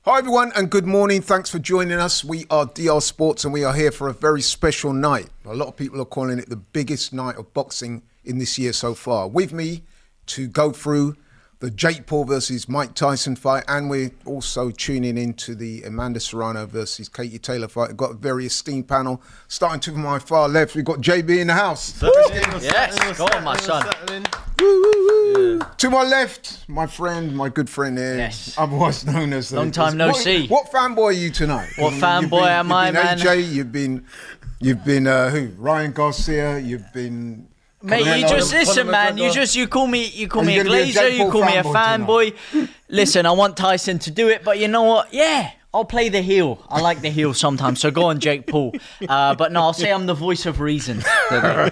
Hi everyone and good morning. Thanks for joining us. We are DR Sports and we are here for a very special night. A lot of people are calling it the biggest night of boxing in this year so far. With me to go through the Jake Paul versus Mike Tyson fight, and we're also tuning into the Amanda Serrano versus Katie Taylor fight. We've got a very esteemed panel. Starting to my far left, we've got JB in the house. Yes, go on, my son. Yeah. To my left, my friend, my good friend here, yes. Otherwise known as... Long time no see. What fanboy are you tonight? What fanboy am I, man? AJ, you've been who? Ryan Garcia, you've been... Mate, you just listen, man. You call me a glazer, you call me a fanboy. Listen, I want Tyson to do it, but you know what? Yeah, I'll play the heel. I like the heel sometimes. So go on, Jake Paul. But no, I'll say I'm the voice of reason. No,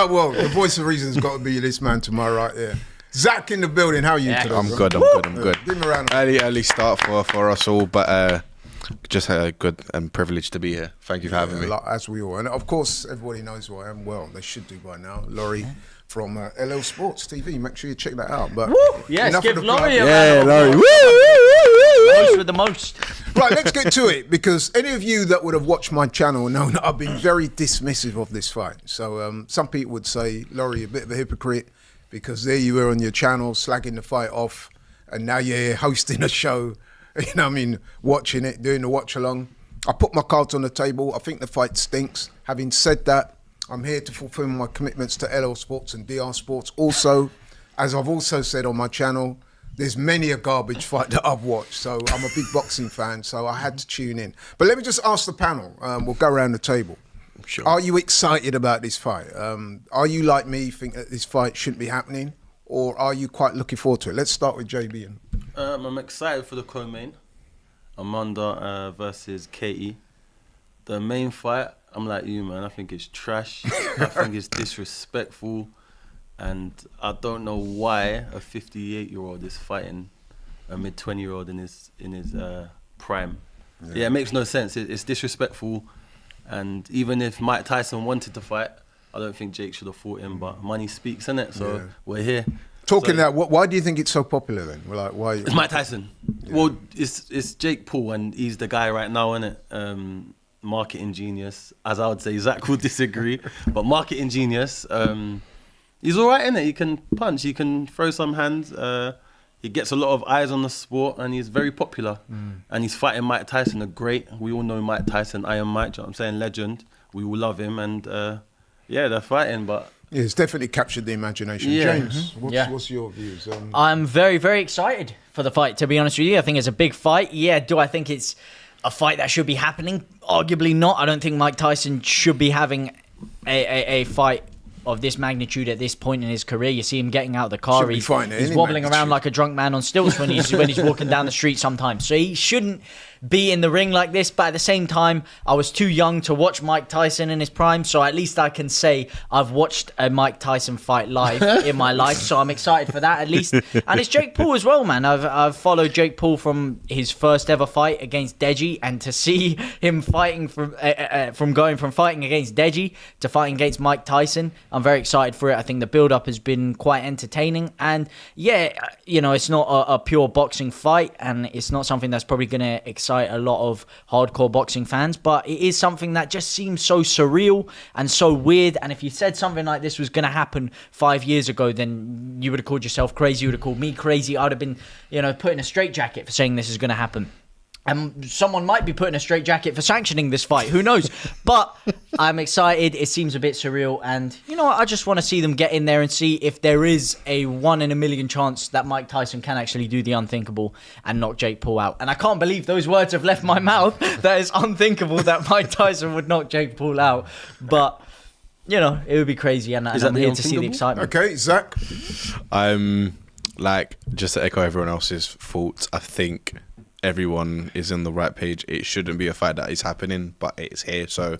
well, the voice of reason's got to be this man to my right here. Zach in the building. How are you today? I'm good. Give me a round. Early start for us all, but just good and privileged to be here. Thank you for having me. As we all, and of course, everybody knows who I am. Well, they should do by now. Laurie from LL Sports TV. Make sure you check that out. But yes, give Laurie a round. Laurie. Most with the most. Right, let's get to it, because any of you that would have watched my channel know that I've been very dismissive of this fight. So some people would say, Laurie, a bit of a hypocrite, because there you were on your channel slagging the fight off, and now you're here hosting a show. You know what I mean? Watching it, doing the watch along. I put my cards on the table. I think the fight stinks. Having said that, I'm here to fulfill my commitments to LL Sports and DR Sports. Also, as I've also said on my channel, there's many a garbage fight that I've watched. So I'm a big boxing fan, so I had to tune in. But let me just ask the panel. We'll go around the table. Sure. Are you excited about this fight? Are you like me, think that this fight shouldn't be happening? Or are you quite looking forward to it? Let's start with JB. I'm excited for the co-main, Amanda versus Katie. The main fight, I'm like you, man. I think it's trash. I think it's disrespectful, and I don't know why a 58-year-old is fighting a mid-20-year-old in his prime. Yeah, it makes no sense. It's disrespectful, and even if Mike Tyson wanted to fight, I don't think Jake should have fought him. But money speaks, innit? So we're here. Talking that, why do you think it's so popular then? Like, why? It's Mike Tyson. Yeah. Well, it's Jake Paul, and he's the guy right now, innit? Marketing genius, as I would say. Zach will disagree, but marketing genius. He's all right, innit? He can punch, he can throw some hands. He gets a lot of eyes on the sport, and he's very popular. And he's fighting Mike Tyson, a great. We all know Mike Tyson, Iron Mike. You know what I'm saying, legend. We all love him, and yeah, they're fighting, but. Yeah, it's definitely captured the imagination. Yeah. James, what's your views? I'm very, very excited for the fight, to be honest with you. I think it's a big fight. Yeah, do I think it's a fight that should be happening? Arguably not. I don't think Mike Tyson should be having a fight of this magnitude at this point in his career. You see him getting out of the car. He's wobbling around like a drunk man on stilts when he's walking down the street sometimes. So he shouldn't be in the ring like this, but at the same time, I was too young to watch Mike Tyson in his prime, so at least I can say I've watched a Mike Tyson fight live in my life, so I'm excited for that at least. And it's Jake Paul as well, man. I've followed Jake Paul from his first ever fight against Deji, and to see him fighting from going from fighting against Deji to fighting against Mike Tyson, I'm very excited for it. I think the build-up has been quite entertaining, and yeah, you know, it's not a pure boxing fight, and it's not something that's probably going to excite a lot of hardcore boxing fans, but it is something that just seems so surreal and so weird. And if you said something like this was going to happen 5 years ago, then you would have called yourself crazy, you would have called me crazy. I would have been, you know, put in a straitjacket for saying this is going to happen. And someone might be put in a straitjacket for sanctioning this fight. Who knows? But I'm excited. It seems a bit surreal. And, you know, I just want to see them get in there and see if there is a 1 in a million chance that Mike Tyson can actually do the unthinkable and knock Jake Paul out. And I can't believe those words have left my mouth. That is unthinkable that Mike Tyson would knock Jake Paul out. But, you know, it would be crazy. And I'm here to see the excitement. Okay, Zach? Like, just to echo everyone else's thoughts, I think everyone is in the right page. It shouldn't be a fight that is happening, but it's here, so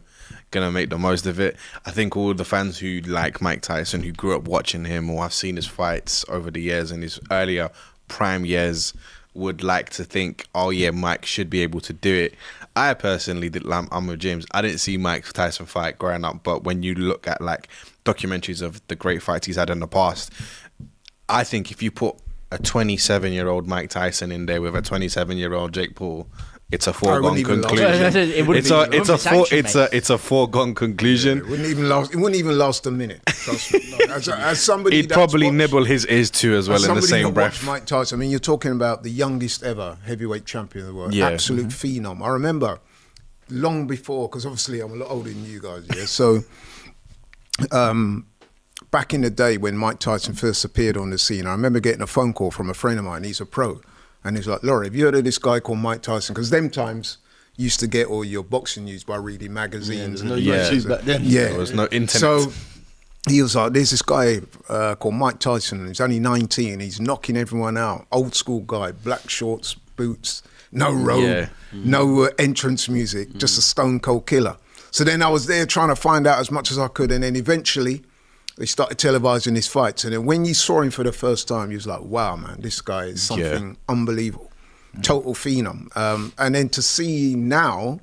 gonna make the most of it. I think all the fans who like Mike Tyson, who grew up watching him or have seen his fights over the years in his earlier prime years, would like to think, oh yeah, Mike should be able to do it. I personally, I'm with James, I didn't see Mike Tyson fight growing up, but when you look at like documentaries of the great fights he's had in the past, I think if you put a 27-year-old Mike Tyson in there with a 27-year-old Jake Paul, it's a I foregone wouldn't even conclusion. It wouldn't It's a foregone conclusion. It wouldn't even last a minute. Trust me. As somebody, He'd that's probably watched- nibble his ears too as well as in the somebody same that breath. watched Mike Tyson. I mean, you're talking about the youngest ever heavyweight champion of the world. Yeah. Absolute phenom. I remember long before, because obviously I'm a lot older than you guys. Yeah, so. Back in the day when Mike Tyson first appeared on the scene, I remember getting a phone call from a friend of mine. He's a pro. And he's like, Laurie, have you heard of this guy called Mike Tyson? Because them times you used to get all your boxing news by reading magazines. No and YouTube back then. Yeah. There was no internet. So he was like, there's this guy called Mike Tyson. He's only 19. He's knocking everyone out. Old school guy, black shorts, boots, no robe, no entrance music, just a stone cold killer. So then I was there trying to find out as much as I could. And then eventually they started televising his fights. And then when you saw him for the first time, you was like, wow, man, this guy is something unbelievable. Total phenom. And then to see now,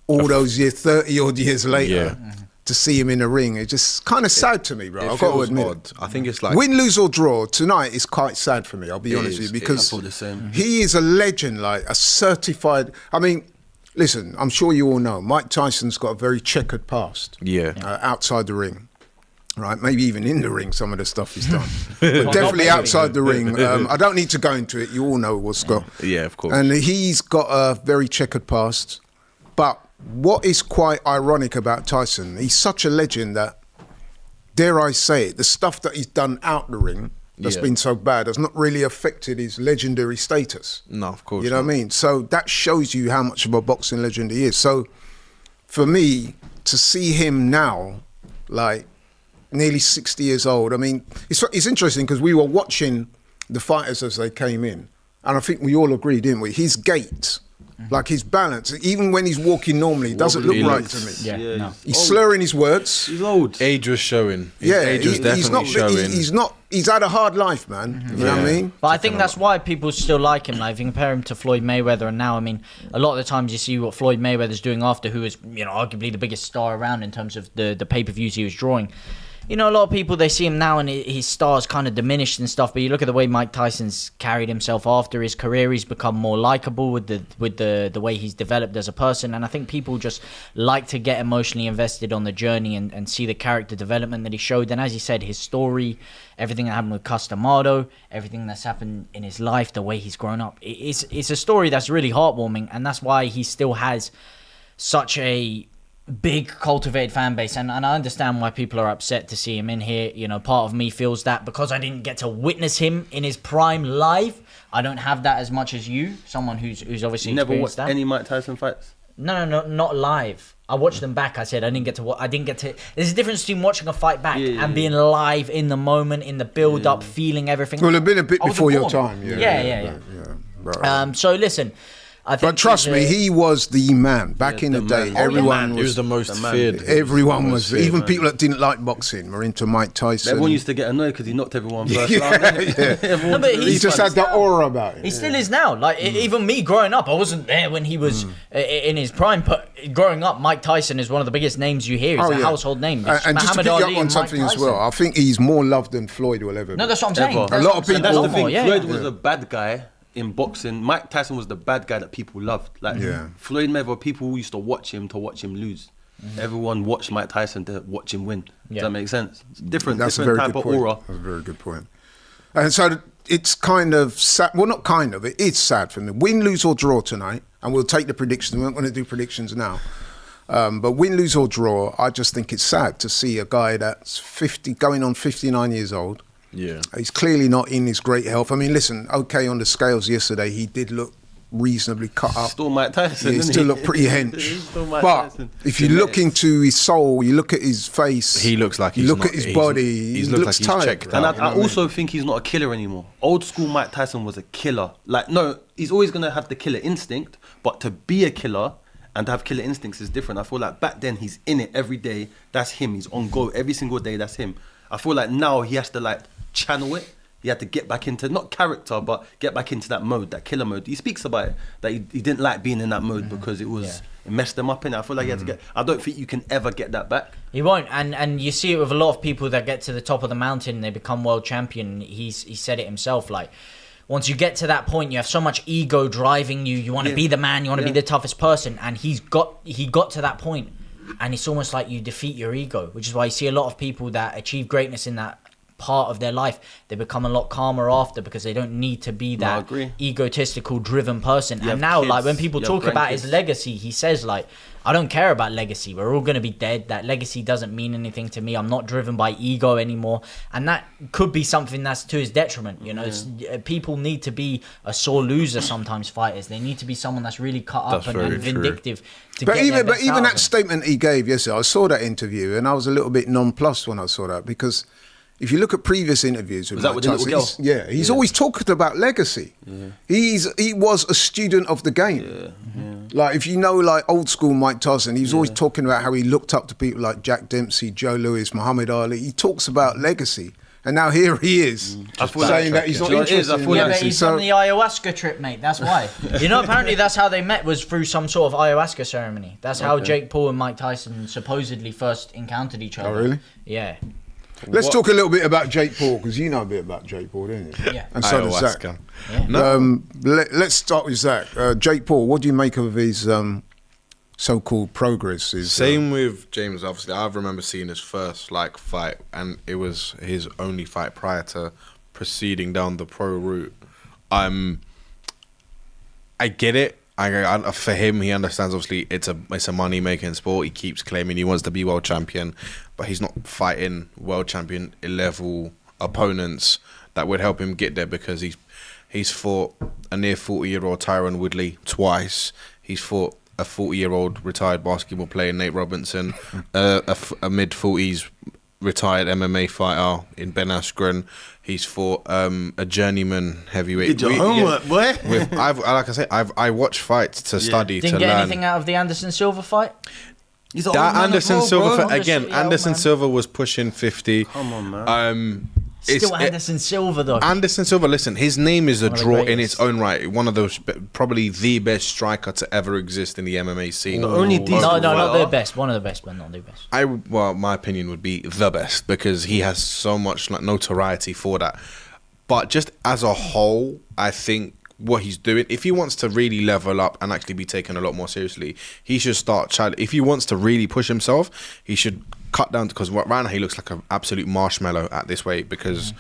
all those years, 30 odd years later, to see him in the ring, it's just kind of sad to me, bro. I've got to admit. Odd. I think it's like Win, lose or draw tonight is quite sad for me, I'll be honest with you, because I feel the same. he is a legend, like a certified, I mean, listen, I'm sure you all know, Mike Tyson's got a very checkered past outside the ring. Right, maybe even in the ring, some of the stuff he's done. But definitely outside the ring. I don't need to go into it. You all know what's got. Yeah, of course. And he's got a very checkered past. But what is quite ironic about Tyson, he's such a legend that, dare I say it, the stuff that he's done out the ring that's been so bad has not really affected his legendary status. No, of course. You know what I mean? So that shows you how much of a boxing legend he is. So for me, to see him now, like, nearly 60 years old. I mean, it's interesting because we were watching the fighters as they came in, and I think we all agreed, didn't we? His gait, like his balance, even when he's walking normally, it doesn't look right to me. Yeah. He's slurring his words. He's old. Age was showing. Age was definitely showing. He's had a hard life, man. You know what I mean? But I think that's why people still like him. Like, if you compare him to Floyd Mayweather, and now, I mean, a lot of the times you see what Floyd Mayweather's doing after, who is, you know, arguably the biggest star around in terms of the pay-per-views he was drawing. You know, a lot of people, they see him now and his star's kind of diminished and stuff, but you look at the way Mike Tyson's carried himself after his career, he's become more likable with the way he's developed as a person, and I think people just like to get emotionally invested on the journey and see the character development that he showed. And as you said, his story, everything that happened with Customado, everything that's happened in his life, the way he's grown up, it's a story that's really heartwarming, and that's why he still has such a big cultivated fan base, and I understand why people are upset to see him in here. You know, part of me feels that because I didn't get to witness him in his prime live, I don't have that as much as you, someone who's obviously You never experienced watched that. any Mike Tyson fights? No, not live. I watched them back. I said I didn't get to. There's a difference between watching a fight back and being live in the moment, in the build up, feeling everything. Well, it'd been a bit I was before your born. time. Yeah. Right. So listen, I think But trust me, he was the man back in the day. man. Everyone He was the most feared. Everyone was. feared, Even man. people that didn't like boxing were into Mike Tyson. Everyone used to get annoyed because he knocked everyone first round. No, but He just had that aura about him. He still is now. Like even me growing up, I wasn't there when he was in his prime. But growing up, Mike Tyson is one of the biggest names you hear. He's a household name. It's And just to Muhammad pick you Ali up on and something Mike as well, Tyson. I think he's more loved than Floyd will ever be. No, that's what I'm saying. Ever. That's A lot what of I'm saying. people- That's That's the normal, thing. yeah. Floyd was a bad guy in boxing. Mike Tyson was the bad guy that people loved. Like Floyd Mayweather, people used to watch him lose. Everyone watched Mike Tyson to watch him win. Does that make sense? It's different. That's a different very type good of point. aura. That's a very good point. And so it's kind of sad. Well, not kind of. It is sad for me. Win, lose or draw tonight, and we'll take the predictions. We're not going to do predictions now. But win, lose or draw, I just think it's sad to see a guy that's 50, going on 59 years old. Yeah. He's clearly not in his great health. I mean, listen, okay, on the scales yesterday, he did look reasonably cut up. Still Mike Tyson. Yeah, he isn't still he? looked pretty hench. He's still Mike But Tyson. if you look into his soul, you look at his face. He looks like you he's look not- at his he's- body. he's He looked looks like he's tired. checked bro. And out. You know I what mean? also think he's not a killer anymore. Old school Mike Tyson was a killer. Like, no, he's always going to have the killer instinct, but to be a killer and to have killer instincts is different. I feel like back then he's in it every day. That's him. He's on go every single day. That's him. I feel like now he has to like channel it. He had to get back into, not character, but get back into that mode, that killer mode. He speaks about it, that he didn't like being in that mode because it was It messed them up, innit? I feel like he had to get. I don't think you can ever get that back. He won't, and you see it with a lot of people that get to the top of the mountain and they become world champion. He said it himself, like, once you get to that point, you have so much ego driving you. You want to be the man. You want to be the toughest person. And he got to that point, and it's almost like you defeat your ego, which is why you see a lot of people that achieve greatness in that part of their life. They become a lot calmer after because they don't need to be that egotistical, driven person. And now, like, when people talk about his legacy, he says, like, I don't care about legacy. We're all going to be dead. That legacy doesn't mean anything to me. I'm not driven by ego anymore. And that could be something that's to his detriment. You know, people need to be a sore loser sometimes, fighters. They need to be someone that's really cut up and vindictive. But even that statement he gave yesterday, I saw that interview and I was a little bit nonplussed when I saw that, because if you look at previous interviews with Mike Tyson, he's always talking about legacy. He was a student of the game. Like, if you know, like, old school Mike Tyson, he was always talking about how he looked up to people like Jack Dempsey, Joe Louis, Muhammad Ali. He talks about legacy. And now here he is saying that he's not interested in legacy. But he's on the ayahuasca trip, mate. That's why. You know, apparently that's how they met, was through some sort of ayahuasca ceremony. That's how Jake Paul and Mike Tyson supposedly first encountered each other. Oh, really? Yeah. Let's talk a little bit about Jake Paul, because you know a bit about Jake Paul, don't you? Yeah. And so does Zach. Yeah. Let's start with Zach. Jake Paul, what do you make of his so-called progress? Same with James, obviously. I remember seeing his first fight, and it was his only fight prior to proceeding down the pro route. I get it. For him, he understands, obviously, it's a money-making sport. He keeps claiming he wants to be world champion, but he's not fighting world champion level opponents that would help him get there, because he's fought a near 40-year-old Tyron Woodley twice. He's fought a 40-year-old retired basketball player, Nate Robinson, a mid-40s retired MMA fighter in Ben Askren. He's fought a journeyman heavyweight. Did your homework, boy? I watch fights to study, to learn. Didn't get anything out of the Anderson Silva fight? That Anderson Silva fight, again, Anderson Silva was pushing 50. Come on, man. Still Anderson Silva, though. Anderson Silva, listen, his name is a draw in its own right. One of those, probably the best striker to ever exist in the MMA scene. Not the best. One of the best, but not the best. My opinion would be the best, because he has so much notoriety for that. But just as a whole, I think what he's doing, if he wants to really level up and actually be taken a lot more seriously, he should start if he wants to really push himself, he should cut down, because right now he looks like an absolute marshmallow at this weight, because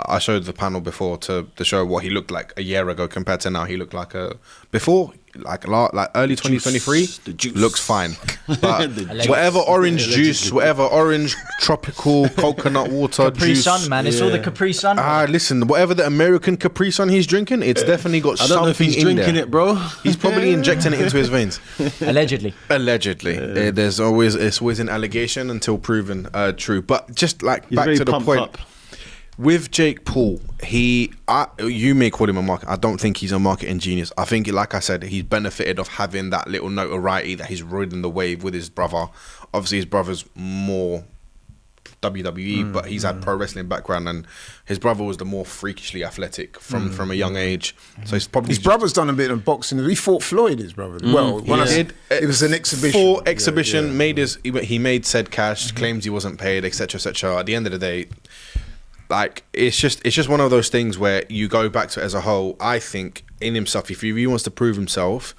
I showed the panel before to show what he looked like a year ago compared to now. He looked like early 2023 looks fine, but whatever orange juice, whatever orange tropical coconut water Capri juice, Sun, man, it's all the Capri Sun. Listen, whatever the American Capri Sun he's drinking, it's definitely got something in there. I don't know if he's drinking it, bro. He's probably injecting it into his veins. Allegedly. It's always an allegation until proven true. But just back to the point. Up. With Jake Paul, you may call him a market. I don't think he's a marketing genius. I think, like I said, he's benefited of having that little notoriety that he's ridden the wave with his brother. Obviously, his brother's more WWE, but he's had pro wrestling background, and his brother was the more freakishly athletic from a young age. So he's probably his brother's done a bit of boxing. He fought Floyd, his brother. Well, it was an exhibition. For exhibition, he made said cash, claims he wasn't paid, etc., etc. At the end of the day, it's just one of those things where you go back to it as a whole. I think in himself, if he really wants to prove himself,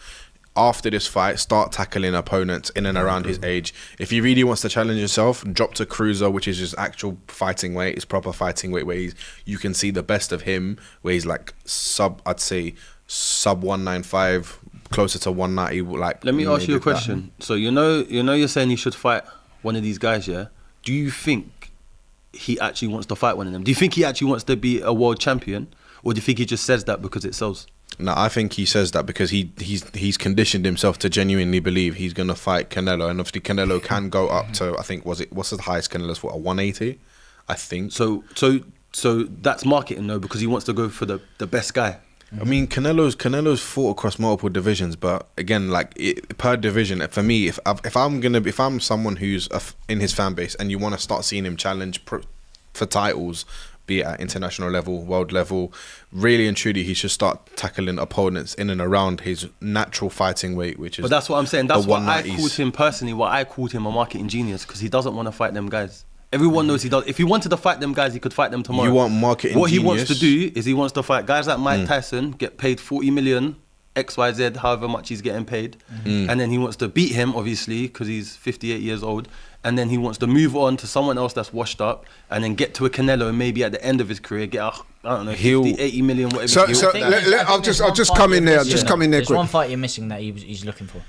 after this fight, start tackling opponents in and around his age. If he really wants to challenge himself, drop to cruiser, which is his actual fighting weight, his proper fighting weight, where you can see the best of him, where he's sub 195, closer to 190. Let me ask you a question. So you're saying he should fight one of these guys, yeah? Do you think he actually wants to fight one of them? Do you think he actually wants to be a world champion, or do you think he just says that because it sells? No, I think he says that because he's conditioned himself to genuinely believe he's going to fight Canelo, and obviously Canelo can go up to, I think, what's the highest Canelo's for, a 180, I think. So that's marketing though, because he wants to go for the best guy. I mean, Canelo's fought across multiple divisions, but again, per division, for me, if I'm someone who's in his fan base and you want to start seeing him challenge for titles be it at international level, world level. Really and truly, he should start tackling opponents in and around his natural fighting weight, which is. But that's what I'm saying. That's the what I 190s. called him personally. What I called him a marketing genius, because he doesn't want to fight them guys. Everyone knows he does. If he wanted to fight them guys, he could fight them tomorrow. You want marketing What genius. he wants to do is he wants to fight guys like Mike Tyson, get paid 40 million, XYZ, however much he's getting paid. And then he wants to beat him, obviously, because he's 58 years old. And then he wants to move on to someone else that's washed up and then get to a Canelo and maybe at the end of his career get, I don't know, 50, 80 million, whatever. So I think I'll there's just one fight come in you're there. missing, Just though. come in there There's quick. one fight you're missing that he's looking for.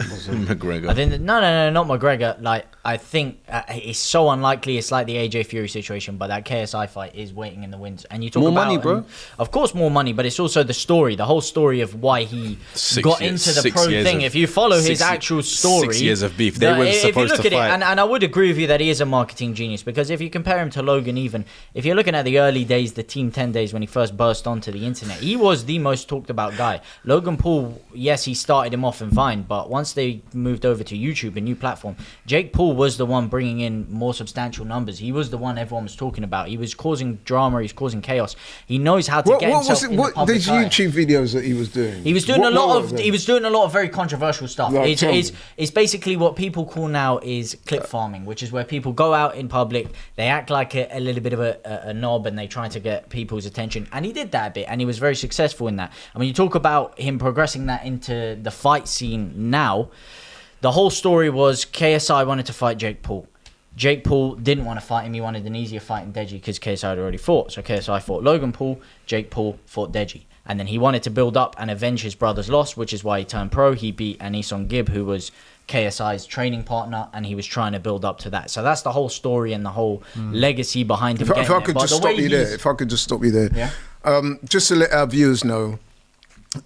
McGregor. I think no, not McGregor. Like I think it's so unlikely. It's like the AJ Fury situation, but that KSI fight is waiting in the wings. And you talk More about money, bro. Of course, more money, but it's also the story, the whole story of why he 6 got years- into the 6 pro years thing. of- If you follow his 6 actual story, 6 years of beef. They were if you supposed look to at it, fight. and I would agree with you that he is a marketing genius, because if you compare him to Logan, even if you're looking at the early days, the Team 10 days when he first burst onto the internet, he was the most talked about guy. Logan Paul, yes, he started him off in Vine, but once they moved over to YouTube, a new platform, Jake Paul was the one bringing in more substantial numbers. He was the one everyone was talking about. He was causing drama. He's causing chaos. He knows how to What get was himself it? in the What public these eye. YouTube videos that he was doing? He was doing What- a lot what of. was it? He was doing a lot of very controversial stuff. Like, It's, tell me. it's basically what people call now is clip farming, which is where people go out in public, they act like a little bit of a knob, and they try to get people's attention. And he did that a bit, and he was very successful in that. And when you talk about him progressing that into the fight scene now, the whole story was KSI wanted to fight Jake Paul. Jake Paul didn't want to fight him. He wanted an easier fight in Deji because KSI had already fought. So KSI fought Logan Paul. Jake Paul fought Deji. And then he wanted to build up and avenge his brother's loss, which is why he turned pro. He beat Anison Gibb, who was KSI's training partner, and he was trying to build up to that. So that's the whole story and the whole legacy behind him. If I getting could there. just But the stop way you there. he's- If I could just stop you there. Yeah. Just to let our viewers know,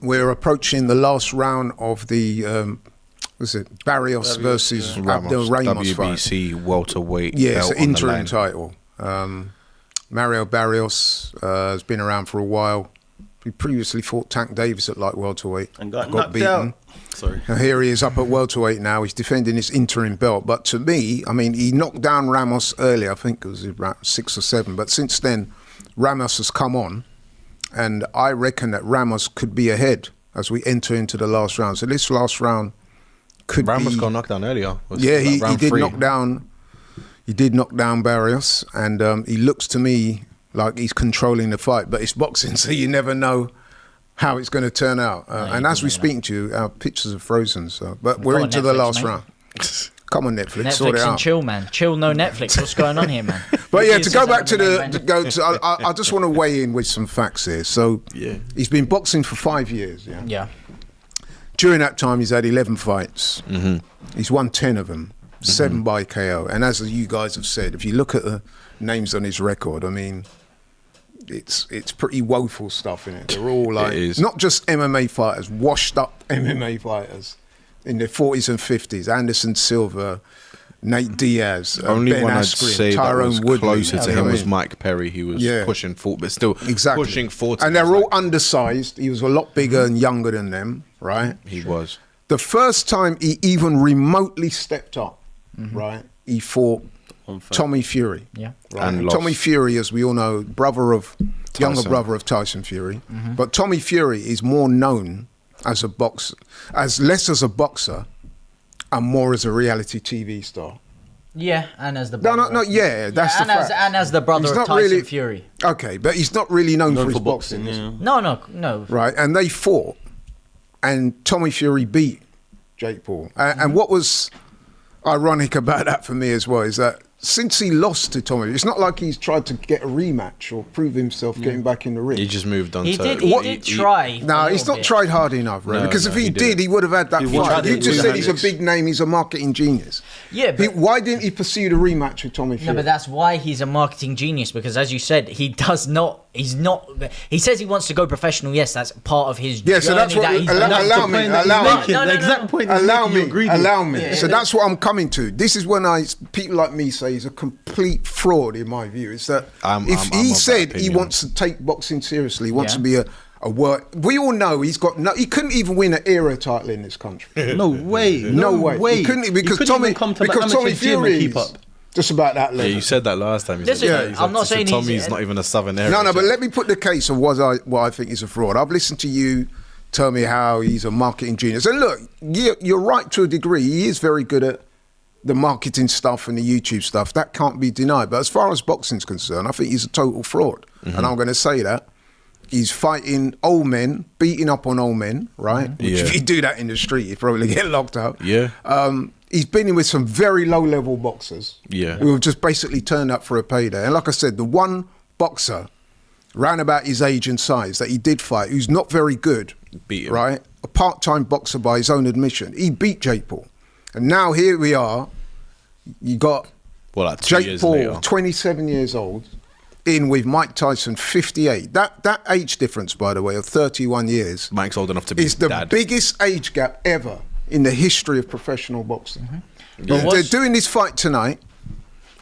we're approaching the last round of the was it Barrios versus Abdel Ramos fight. WBC welterweight Yeah, belt it's an on the interim line. title. Mario Barrios has been around for a while. He previously fought Tank Davis at light welterweight. And got knocked out. Sorry. And here he is up at welterweight now. He's defending his interim belt. But to me, I mean, he knocked down Ramos earlier. I think it was around 6 or 7. But since then, Ramos has come on. And I reckon that Ramos could be ahead as we enter into the last round. So this last round could Ramos be... got knocked down earlier. Was Yeah, like he round did 3. knock down. He did knock down Barrios, and he looks to me like he's controlling the fight. But it's boxing, so you never know how it's going to turn out. And as we're speaking to you, our pictures are frozen. So, but we're Come on, into the Netflix, last mate. round. Come on, Netflix, sort it Netflix and out. chill, man. Chill, no Netflix. What's going on here, man? But yeah, to This go is back to the main the, to event. go to, I just want to weigh in with some facts here. So, Yeah. he's been boxing for 5 years. Yeah. Yeah. During that time, he's had 11 fights. Mm-hmm. He's won 10 of them, 7 by KO. And as you guys have said, if you look at the names on his record, I mean, it's pretty woeful stuff in it. They're all like, is. not just MMA fighters, washed up MMA fighters in their 40s and 50s. Anderson Silva, Nate Diaz, Only Ben one I'd Askren, say that Tyrone was Woodley. closer to You know him what I was mean? Mike Perry. He was Yeah. pushing 40, but still Exactly. pushing 40. And they're was all like- undersized. He was a lot bigger and younger than them, right? He was. The first time he even remotely stepped up, right, he fought Tommy Fury. Yeah. Right? And And lost. Tommy Fury, as we all know, younger Tyson. brother of Tyson Fury. But Tommy Fury is more known as a boxer, less as a boxer and more as a reality TV star. Yeah, and as the No, brother of- yeah, that's and the as, fact. and as the brother He's of not Tyson really- Fury. Okay, but he's not really known, Known for his for boxing, boxing. yeah. No. Right, and they fought, and Tommy Fury beat Jake Paul. And what was ironic about that for me as well is that since he lost to Tommy, it's not like he's tried to get a rematch or prove himself getting back in the ring. He just moved on He to. did. He did try. No, a he's little not bit. tried hard enough, right? No, because if no, he he did, didn't. he would have had that He fight. tried You it just with said he's a Alex. big name, he's a marketing genius. Yeah, but Why didn't he pursue the rematch with Tommy Fury? no, but that's why he's a marketing genius, because as you said, he does not. He's not. He says he wants to go professional. Yes, that's part of his Yeah, journey. so that's what. that he's Allow, done. That's allow the me. point that he's Allow making. No, The no, exact no. point he's Allow making, you me, agreed with. allow me. Yeah. So that's what I'm coming to. This is when people like me say he's a complete fraud in my view. It's that I'm if of he that said he opinion. wants to take boxing seriously, he wants Yeah. to be a work. We all know he's got no. He couldn't even win an era title in this country. No way. No way. He couldn't because he couldn't Tommy even come to because the Tommy amateur gym Fury and keep is- up. Just about that level. Yeah, you said that last time. You Listen, said, yeah, I'm not saying he's- Tommy's not even a southern area. No, but let me put the case of what I think is a fraud. I've listened to you tell me how he's a marketing genius. And look, you're right to a degree. He is very good at the marketing stuff and the YouTube stuff. That can't be denied. But as far as boxing's concerned, I think he's a total fraud. And I'm going to say that. He's fighting old men, beating up on old men, right? Which if you do that in the street, you'd probably get locked up. Yeah. He's been in with some very low-level boxers. Yeah. Who have just basically turned up for a payday. And like I said, the one boxer round about his age and size that he did fight, who's not very good, Beat him. right? A part-time boxer by his own admission. He beat Jake Paul. And now here we are. You got Well, like 2 Jake years Paul, later. 27 years old, in with Mike Tyson, 58. That age difference, by the way, of 31 years, Mike's old enough to be is the dad. biggest age gap ever in the history of professional boxing. But They're doing this fight tonight.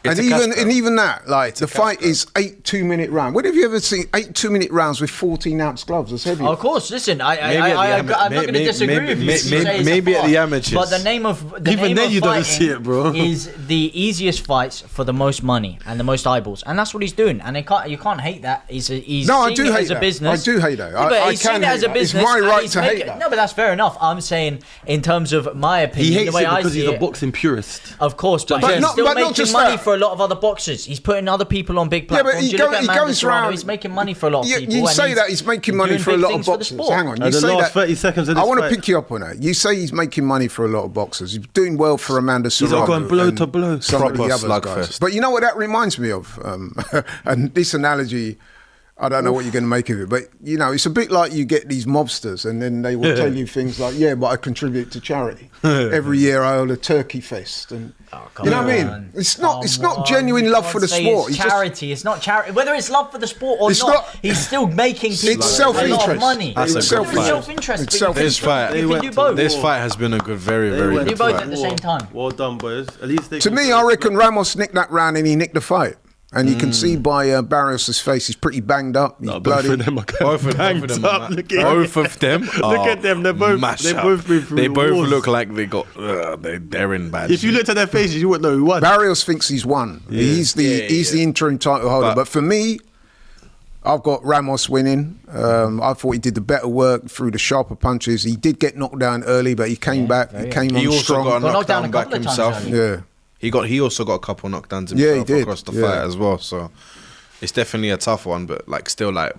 It's And a cash grab. even that, like the a cash fight grab. is 8 2-minute rounds. When have you ever seen 8 2-minute rounds with 14-ounce gloves? As heavy. Of course, listen, Maybe I'm at the not going to disagree maybe- with you. may- if you say it's a maybe at fraud. the amateurs. But the name of the Even name then of you don't fighting see it, bro. is the easiest fights for the most money and the most eyeballs, and that's what he's doing. And you can't hate that. He's No, I seeing do it hate as a that. business. I do hate that. Yeah, but I he's can seeing it hate as a that. It's business. my and right he's to hate making- that. No, but that's fair enough. I'm saying in terms of my opinion, He hates the way it I because see he's a it, boxing purist. of course, but, But he's not- still but not making just money that. for a lot of other boxers. He's putting other people on big Yeah, but platforms. he You look go- at he Amanda goes Serrano, round- he's making money for a lot of people. You and say that he's making money doing for a big lot of things for the boxers. sport. Hang on, you And the say last that. 30 seconds of I this want to fight. pick you up on that. You say he's making money for a lot of boxers. He's doing well for Amanda Serrano. going blow and to blow. Some of the Proper other guys. slugfest. But you know what that reminds me of? And this analogy, I don't know what you're going to make of it, but you know, it's a bit like you get these mobsters and then they will tell you things like, yeah, but I contribute to charity. Every year I hold a turkey fest. And come you know what I on. mean? It's not Come on. genuine You love can't for the say sport. It's He's just- charity. It's not charity. Whether it's love for the sport or It's not, not- he's still making people It's a lot self-interest. of money. That's a It's good fight. self-interest. It's but you can- This fight, you can do both. this fight has been a good, very, very went good Do both fight. at the same time. Well done, boys. At least they To can me, say I it's reckon like- Ramos nicked that round and he nicked the fight. And you can see by Barrios' face, he's pretty banged up. He's Both bloody. of them are Both of banged them, up. are Look mad. at Both of them. Look at them. They're both. mash They up. both been through They both wars. look like they got. They're in bad. If you shape. looked at their faces, you wouldn't know who won. Barrios thinks he's won. He's the interim title holder. But for me, I've got Ramos winning. I thought he did the better work through the sharper punches. He did get knocked down early, but he came back. He came He on also strong. got a Got knocked down knockdown a back couple of times himself. early. Yeah. He also got a couple knockdowns Yeah, he himself did. across the Yeah. fight as well. So it's definitely a tough one, but like still like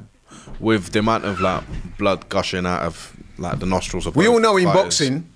with the amount of like blood gushing out of like the nostrils of We both all know in fighters. boxing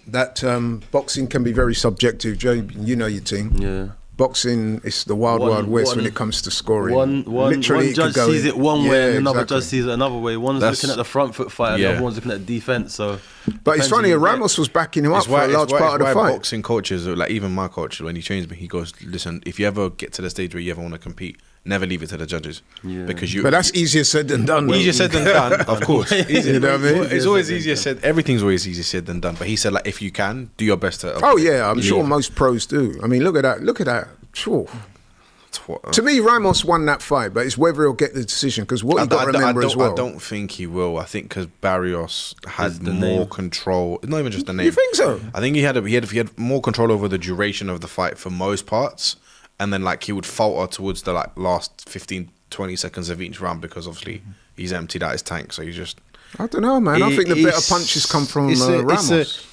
that boxing can be very subjective. Joe, you know your team. Yeah. Boxing is the wild, wild west when it comes to scoring. One Literally, it could judge go sees in. it one way Yeah, and another exactly. judge sees it another way. One's That's- looking at the front foot fight and Yeah. the other one's looking at defence. So, But it's depends funny, who you get. Ramos was backing him up for a large part of the why fight. boxing coaches, like even my coach, when he trains me, he goes, "Listen, if you ever get to the stage where you ever want to compete, never leave it to the judges, Yeah. because you." But that's easier said than done. easier said than done, of course. You know what I mean? It's always easier said. Everything's always easier said than done. But he said, like, if you can, do your best to. Oh yeah, I'm leave. sure most pros do. I mean, look at that. Look at that. Phew. It's what- To me, Ramos won that fight, but it's whether he'll get the decision. Because what you got to remember as well. I don't think he will. I think because Barrios had the more name. control. Not even just the name. You think so? I think he had more control over the duration of the fight for most parts, and then like he would falter towards the like last 15, 20 seconds of each round because obviously he's emptied out his tank. So he's just. I don't know, man. I think the better It's- punches come from it's a- Ramos.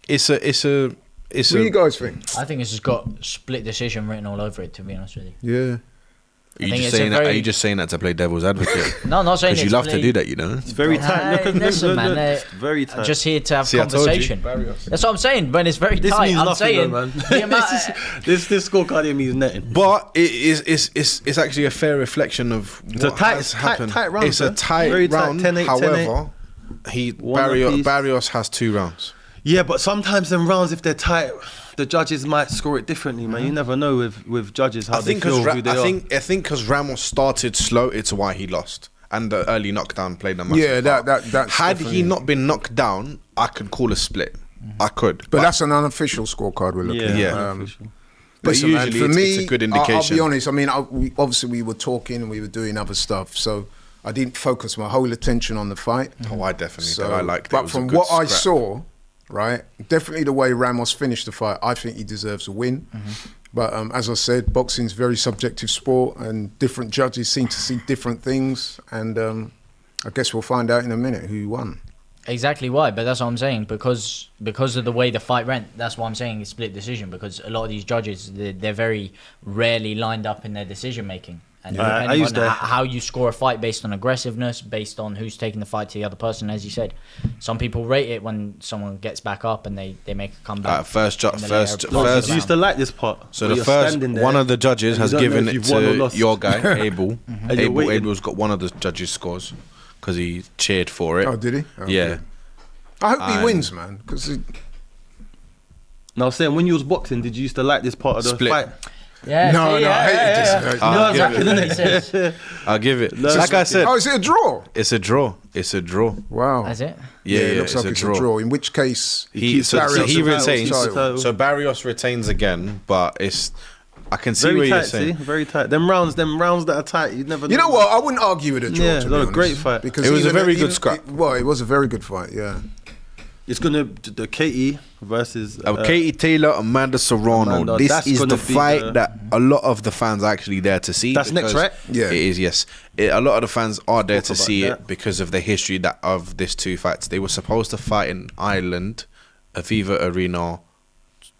It's a. What do you guys think? I think it's just got split decision written all over it. To be honest with you. Yeah. Are you think just it's a saying that? Are very- you just saying that to play devil's advocate? No, I'm not saying Because you it's love to play- do that, you know. It's very tight. Look at listen, man. It's very tight. I'm just here to have See, I told you. conversation. That's what I'm saying. When it's very this tight, means I'm nothing, saying though, man. the amount. this scorecard here means nothing. But it's actually a fair reflection of It's a what tight- has tight- happened. tight round, It's a sir. tight Very tight, round. 10-8, However, 10-8. One apiece. Barrios has 2 rounds. Yeah, but sometimes them rounds, if they're tight, the judges might score it differently, man. You never know with judges how I think they feel who they are. I think because Ramos started slow, it's why he lost, and the early knockdown played a massive Yeah, part. that's Had he definitely- not been knocked down, I could call a split. I could, But that's an unofficial scorecard we're looking at. Yeah. But Listen, man, usually for it's- me, it's a good I'll indication. be honest. I mean, obviously we were talking and we were doing other stuff, so I didn't focus my whole attention on the fight. Oh, I definitely So, did. I liked it. It but was a from good what I scrap. saw, right, definitely the way Ramos finished the fight, I think he deserves a win. But as I said, boxing's very subjective sport, and different judges seem to see different things. And I guess we'll find out in a minute who won. Exactly why, but that's what I'm saying. Because of the way the fight went, that's why I'm saying it's split decision. Because a lot of these judges, they're very rarely lined up in their decision making. And depending on how you score a fight based on aggressiveness, based on who's taking the fight to the other person, as you said, some people rate it when someone gets back up and they make a comeback. First, You used to like this part. so the first one of the judges has given it to your guy, Abel. Abel's got one of the judges' scores because he cheered for it. Oh, did he? Oh, yeah. good. I hope he wins, man. Because Now, I was saying, when you was boxing, did you used to like this part of the Split. fight? Yeah, no, I hated this. No, exactly what he says. I'll give it. Like I said, Oh, is it a draw? it's a draw. It's a draw. Wow. That's it. Yeah, it looks it's like a it's draw. a draw. In which case, He retains. title. So Barrios retains again, but it's. I can see Very what tight, you're saying. very tight. Them rounds that are tight, you never. You know what? I wouldn't argue with a draw. Yeah, to it be was a honest, great fight. because It was a even- very good even- scrap. Well, it was a very good fight. Yeah. It's gonna the Katie versus Katie Taylor, Amanda Serrano. Amanda, This that's is gonna the be fight the- that a lot of the fans are actually there to see. That's next, because right? Yeah. It is, yes. A lot of the fans are there to about see that. it because of the history of these two fights. They were supposed to fight in Ireland, Aviva Arena,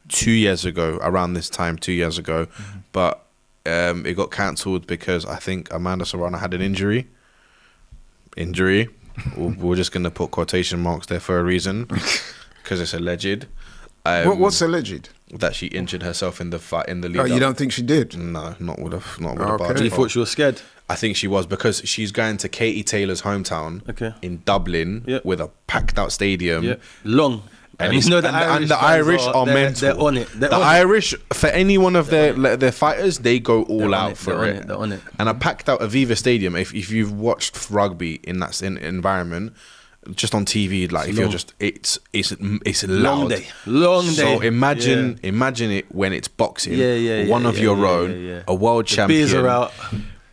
2 years ago, around this time, 2 years ago. But it got cancelled because I think Amanda Serrano had an injury. We're just going to put quotation marks there for a reason because it's alleged. What's alleged? That she injured herself in the fight in the lead. Oh, you don't think she did? No, not with a Okay. barge You pole. thought she was scared? I think she was because she's going to Katie Taylor's hometown in Dublin with a packed out stadium. Yeah, long. And, you it's- know and the Irish are mental. They're on it. The Irish, for any one of their fighters, they go all out for it. They're on it. And a packed out Aviva Stadium. If you've watched rugby in that environment, just on TV, like if you're just it's loud. Long day. So imagine it when it's boxing. One of yeah, your yeah, own, yeah. a world The champion. beers are out.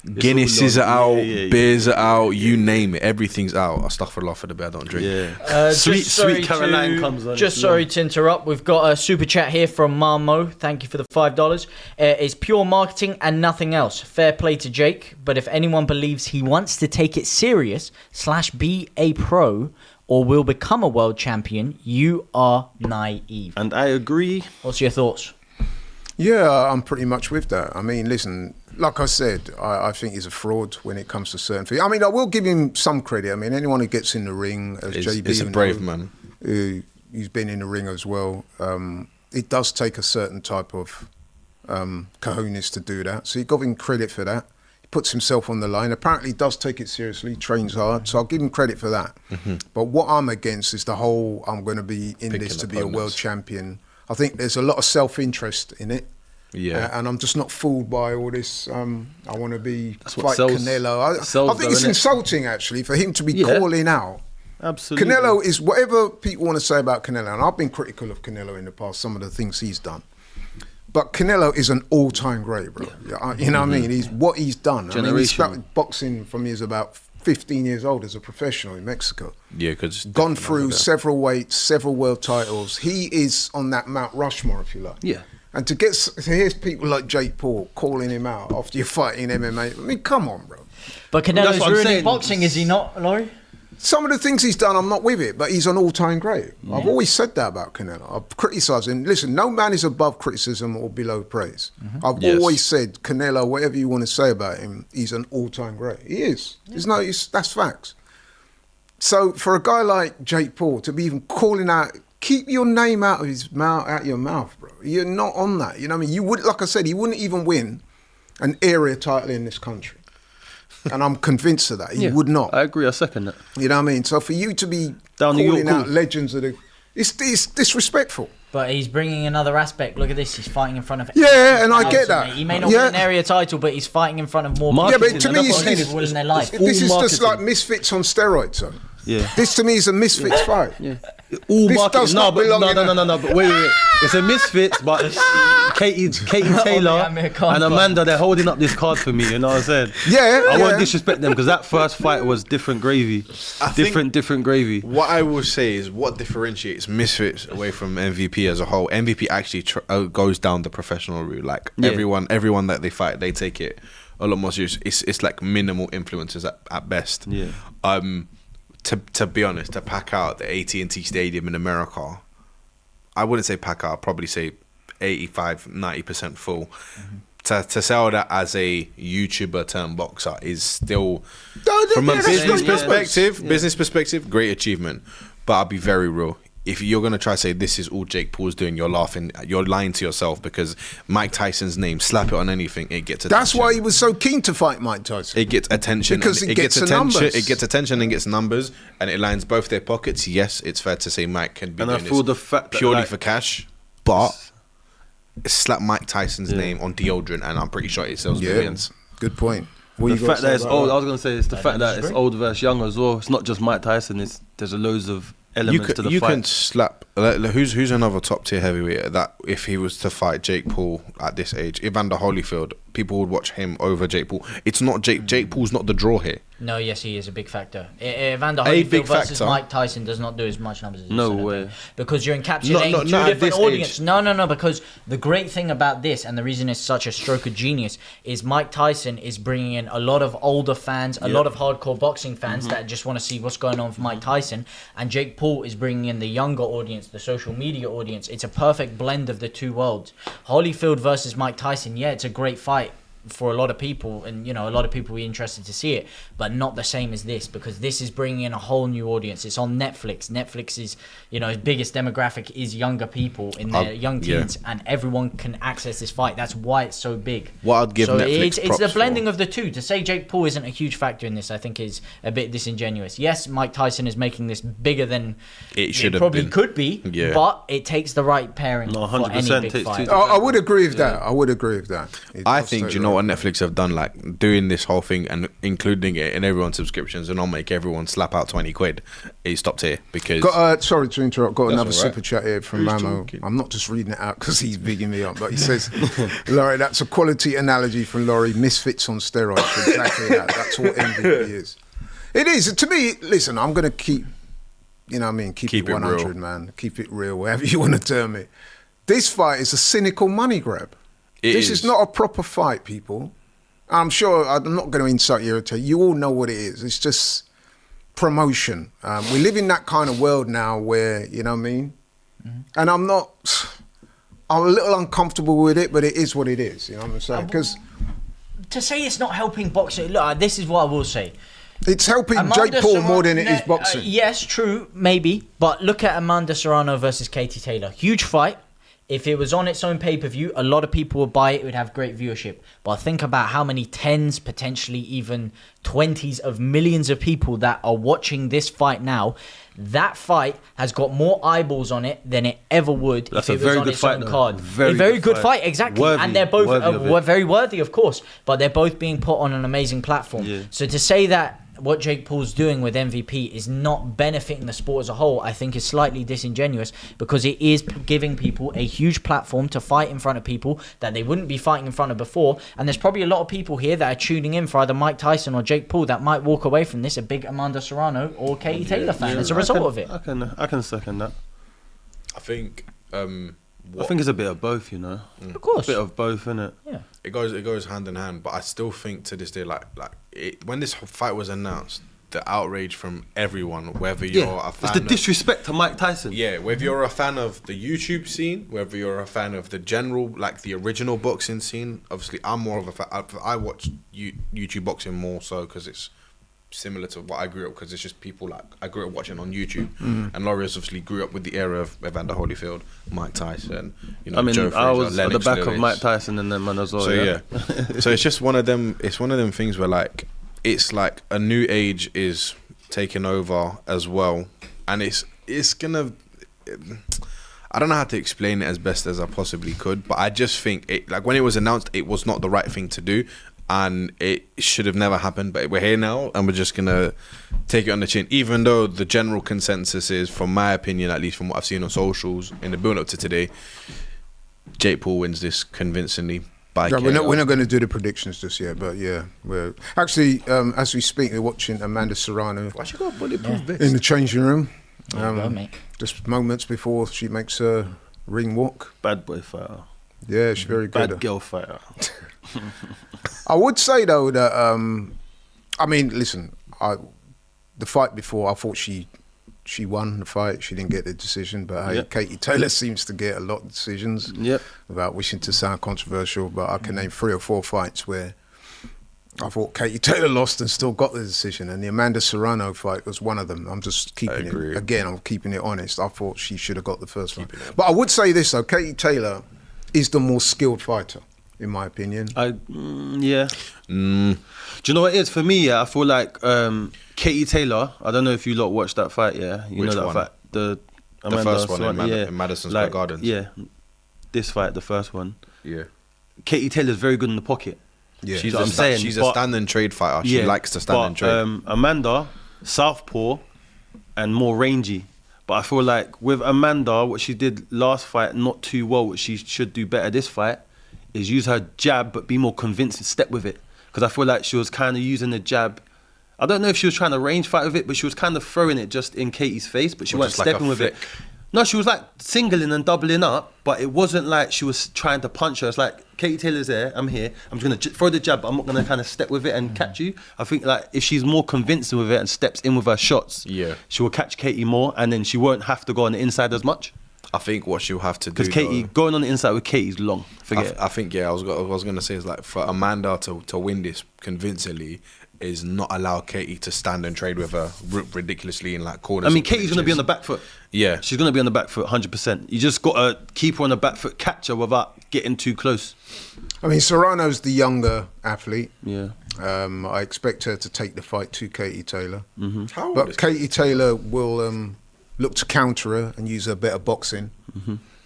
Guinnesses all are long. out, Yeah. beers are out, you name it, everything's out. Astaghfirullah for the beer, I don't drink. Yeah. Sweet Caroline comes on. Just sorry to interrupt. We've got a super chat here from Marmo. Thank you for the $5. It's pure marketing and nothing else. Fair play to Jake. But if anyone believes he wants to take it serious / be a pro or will become a world champion, you are naive. And I agree. What's your thoughts? Yeah, I'm pretty much with that. I mean, listen, like I said, I think he's a fraud when it comes to certain things. I mean, I will give him some credit. I mean, anyone who gets in the ring, as JB, It's a brave man. He's been in the ring as well. It does take a certain type of cojones to do that. So you got him credit for that. He puts himself on the line. Apparently, he does take it seriously, trains hard. So I'll give him credit for that. But what I'm against is the whole I'm going to be in this to be a world champion. I think there's a lot of self-interest in it. Yeah. And I'm just not fooled by all this. I want to be what fight sells- Canelo. I sells think though, it's innit? insulting actually for him to be Yeah. calling out. Absolutely. Canelo is whatever people want to say about Canelo, and I've been critical of Canelo in the past. Some of the things he's done, but Canelo is an all-time great, bro. Yeah. You know what I mean? He's what he's done. I mean, he started boxing from he was about 15 years old as a professional in Mexico. Yeah, because Gone through several weights, several world titles. He is on that Mount Rushmore, if you like. Yeah. And to hear people like Jake Paul calling him out after you're fighting MMA, I mean, come on, bro. But That's Canelo's what I'm ruining saying. boxing, is he not, Laurie? Some of the things he's done, I'm not with it, but he's an all-time great. I've always said that about Canelo. I've criticised him. Listen, no man is above criticism or below praise. I've always said, Canelo, whatever you want to say about him, he's an all-time great. He is. That's facts. So for a guy like Jake Paul to be even calling out, keep your name out of his mouth, out your mouth, bro. You're not on that. You know what I mean? You would, like I said, he wouldn't even win an area title in this country. And I'm convinced of that. He would not. I agree. I second that. You know what I mean? So for you to be Down New calling York, out legends of the... It's disrespectful. But he's bringing another aspect. Look at this. He's fighting in front of... Yeah, and I get 80,000, that. mate. He may not win an area title, but he's fighting in front of more Yeah, people. but to me, people in their life. this is just marketing. like misfits on steroids, son. Yeah. This to me is a misfits fight. Yeah. all This marketing. does No, not but belong in a- no. But wait. It's a Misfits, but Katie Taylor Amir Khan and Amanda, they're holding up this card for me. You know what I'm saying? Yeah, I yeah. won't disrespect them because that first fight was different gravy. I think- Different gravy. What I will say is what differentiates Misfits away from MVP as a whole. MVP actually goes down the professional route. Like Yeah. everyone that they fight, they take it a lot more serious. It's like minimal influences at best. Yeah. To be honest, to pack out the AT&T Stadium in America, I wouldn't say pack out. I'd probably say 85-90% full. To sell that as a YouTuber turned boxer is still, from a business perspective, great achievement. But I'll be very real. If you're gonna try to say this is all Jake Paul's doing, you're lying to yourself, because Mike Tyson's name, slap it on anything, it gets attention. That's why he was so keen to fight Mike Tyson. It gets attention Because and it gets the attention. numbers. It gets attention and gets numbers, and it lines both their pockets. Yes, it's fair to say Mike can be And I doing feel this the fact that, purely like, for cash, but slap Mike Tyson's name on deodorant, and I'm pretty sure it sells millions. Good point. What The you gotta fact that say it's about old, that? I was gonna say, it's the fact that it's old versus young as well. It's not just Mike Tyson. There's a loads of elements to the You fight. can slap. Who's another top tier heavyweight that if he was to fight Jake Paul at this age, Evander Holyfield, people would watch him over Jake Paul. It's not Jake Paul's not the draw here. No, yes, he is a big factor. Evander A Holyfield big versus factor. Mike Tyson does not do as much numbers as No Serrano way. did. Because you're encapsulating Not two at different this audiences. age. No, because the great thing about this, and the reason it's such a stroke of genius, is Mike Tyson is bringing in a lot of older fans, a lot of hardcore boxing fans that just want to see what's going on with Mike Tyson, and Jake Paul is bringing in the younger audience, the social media audience. It's a perfect blend of the two worlds. Holyfield versus Mike Tyson, yeah, it's a great fight for a lot of people, and a lot of people will be interested to see it, but not the same as this, because this is bringing in a whole new audience. It's on Netflix is its biggest demographic is younger people in their young teens, and everyone can access this fight. That's why it's so big. What I'd give Netflix it's the props blending for. of the two. To say Jake Paul isn't a huge factor in this, I think is a bit disingenuous. Yes, Mike Tyson is making this bigger than It should have probably been. could be, Yeah. but it takes the right pairing No, for 100% any big takes fight. two. I would agree with that. I would agree with that. I think, do you know what Netflix have done? Like doing this whole thing and including it in everyone's subscriptions and not make everyone slap out 20 quid. He stopped here because Sorry to interrupt. Got That's another all right. super chat here from Who's Mamo. talking? I'm not just reading it out because he's bigging me up, but he says, Laurie, that's a quality analogy from Laurie. Misfits on steroids. Exactly that. That's what MVP is. It is. To me, listen, I'm going to keep, keep Keep it it 100, real. man. Keep it real, whatever you want to term it. This fight is a cynical money grab. This is not a proper fight, people. I'm sure I'm not going to insult you. You all know what it is. It's just promotion. We live in that kind of world now where, you know what I mean? And I'm a little uncomfortable with it, but it is what it is. You know what I'm saying? Because To say it's not helping boxing, look, this is what I will say. it's helping Amanda Jake Paul Serrano- more than it is boxing. Yes, true, maybe. But look at Amanda Serrano versus Katie Taylor. Huge fight. If it was on its own pay-per-view, a lot of people would buy it. It would have great viewership. But think about how many tens, potentially even 20s of millions of people that are watching this fight now. That fight has got more eyeballs on it than it ever would That's if a it was very on good its fight, own though. card. Very a very good good fight. fight, exactly. Worthy, and they're both worthy of it. were very worthy, of course. But they're both being put on an amazing platform. Yeah. So to say that what Jake Paul's doing with MVP is not benefiting the sport as a whole, I think is slightly disingenuous, because it is giving people a huge platform to fight in front of people that they wouldn't be fighting in front of before. And there's probably a lot of people here that are tuning in for either Mike Tyson or Jake Paul that might walk away from this a big Amanda Serrano or Katie Taylor fan as a result of it. I can second that. I think I think it's a bit of both, Of course. A bit of both, innit? Yeah. it goes hand in hand. But I still think to this day, when this fight was announced, the outrage from everyone, whether you're a fan It's the of, disrespect to Mike Tyson. yeah, whether you're a fan of the YouTube scene, whether you're a fan of the general, like the original boxing scene. Obviously, I'm more of a fan. I watch YouTube boxing more so because it's similar to what I grew up, because it's just people like I grew up watching on YouTube. And Laurie obviously grew up with the era of Evander Holyfield, Mike Tyson, I mean, Joe Frazier, I was at the Lennox back of Lewis. Mike Tyson and them man as well. So yeah, so it's just one of them. It's one of them things where it's like a new age is taking over as well, and it's gonna. I don't know how to explain it as best as I possibly could, but I just think it, like when it was announced, it was not the right thing to do. and it should have never happened. But we're here now, and we're just gonna take it on the chin. Even though the general consensus is, from my opinion, at least from what I've seen on socials in the build up to today, Jake Paul wins this convincingly. Yeah, we're not going to do the predictions just yet, but yeah, we're actually as we speak, we're watching Amanda Serrano Why she got a bulletproof vest? in the changing room. There you go, mate. Just moments before she makes her ring walk. Bad boy fighter. Yeah, she's very good. Bad girl fighter. I would say though that I mean, listen, the fight before, I thought she won the fight. She didn't get the decision, but hey, Yep. Katie Taylor seems to get a lot of decisions. Yep. Without wishing to sound controversial, but I can name 3 or 4 fights where I thought Katie Taylor lost and still got the decision, and the Amanda Serrano fight was one of them. I'm just keeping it, again, I'm keeping it honest. I thought she should have got the first one. But I would say this though, Katie Taylor is the more skilled fighter, in my opinion. Yeah. Do you know what it is? For me, yeah, I feel like Katie Taylor, I don't know if you lot watched that fight, yeah? You Which know that one? fight? The first one in yeah. in Madison Square Gardens. Yeah. This fight, the first one. Yeah. Katie Taylor's very good in the pocket. Yeah. She's, what I'm saying, she's a but- stand and trade fighter. She likes to stand and trade. Amanda, southpaw, and more rangy. But I feel like with Amanda, what she did last fight, not too well, what she should do better this fight, is use her jab, but be more convincing, step with it. Because I feel like she was kind of using the jab. I don't know if she was trying to range fight with it, but she was kind of throwing it just in Katie's face, but she Or wasn't just like a stepping with it. flick. No, she was like singling and doubling up, but it wasn't like she was trying to punch her. It's like, Katie Taylor's there, I'm here, I'm just going to throw the jab, but I'm not going to kind of step with it and catch you. I think like if she's more convincing with it and steps in with her shots, Yeah. she will catch Katie more, and then she won't have to go on the inside as much. I think what she'll have to do, Because Katie, though, going on the inside with Katie's long. Forget it. I think, yeah, I was going to say is like for Amanda to win this convincingly is not allow Katie to stand and trade with her ridiculously in like corners. I mean, and Katie's going to be on the clinches. back foot. Yeah. She's going to be on the back foot 100%. You just got to keep her on the back foot, catch her without getting too close. I mean, Serrano's the younger athlete. Yeah. I expect her to take the fight to Katie Taylor. How old But is Katie Taylor will look to counter her and use her better boxing.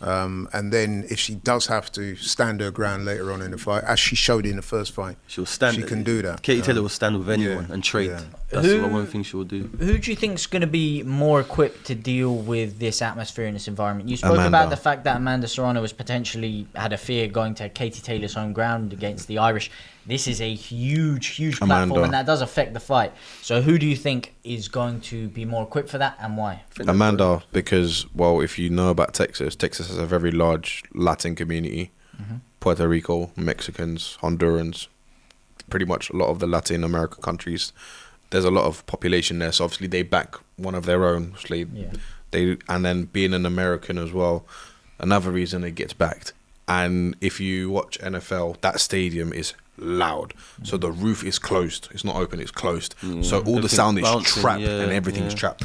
And then if she does have to stand her ground later on in the fight, as she showed in the first fight, She'll stand. she can do that. Katie Taylor will stand with anyone yeah, and trade. yeah. That's Who- the one thing she will do. Who do you think's going to be more equipped to deal with this atmosphere in this environment? You spoke Amanda. about the fact that Amanda Serrano was potentially had a fear going to Katie Taylor's home ground against the Irish. This is a huge platform, Amanda. and that does affect the fight. So who do you think is going to be more equipped for that, and why? Amanda, because, well, if you know about Texas has a very large Latin community. Puerto Rico, Mexicans, Hondurans, pretty much a lot of the Latin American countries. There's a lot of population there, so obviously they back one of their own. So and then being an American as well, another reason it gets backed. And if you watch NFL, that stadium is loud. So the roof is closed. It's not open, it's closed. So all the Everything's sound is bouncing, trapped yeah, and everything's yeah. trapped.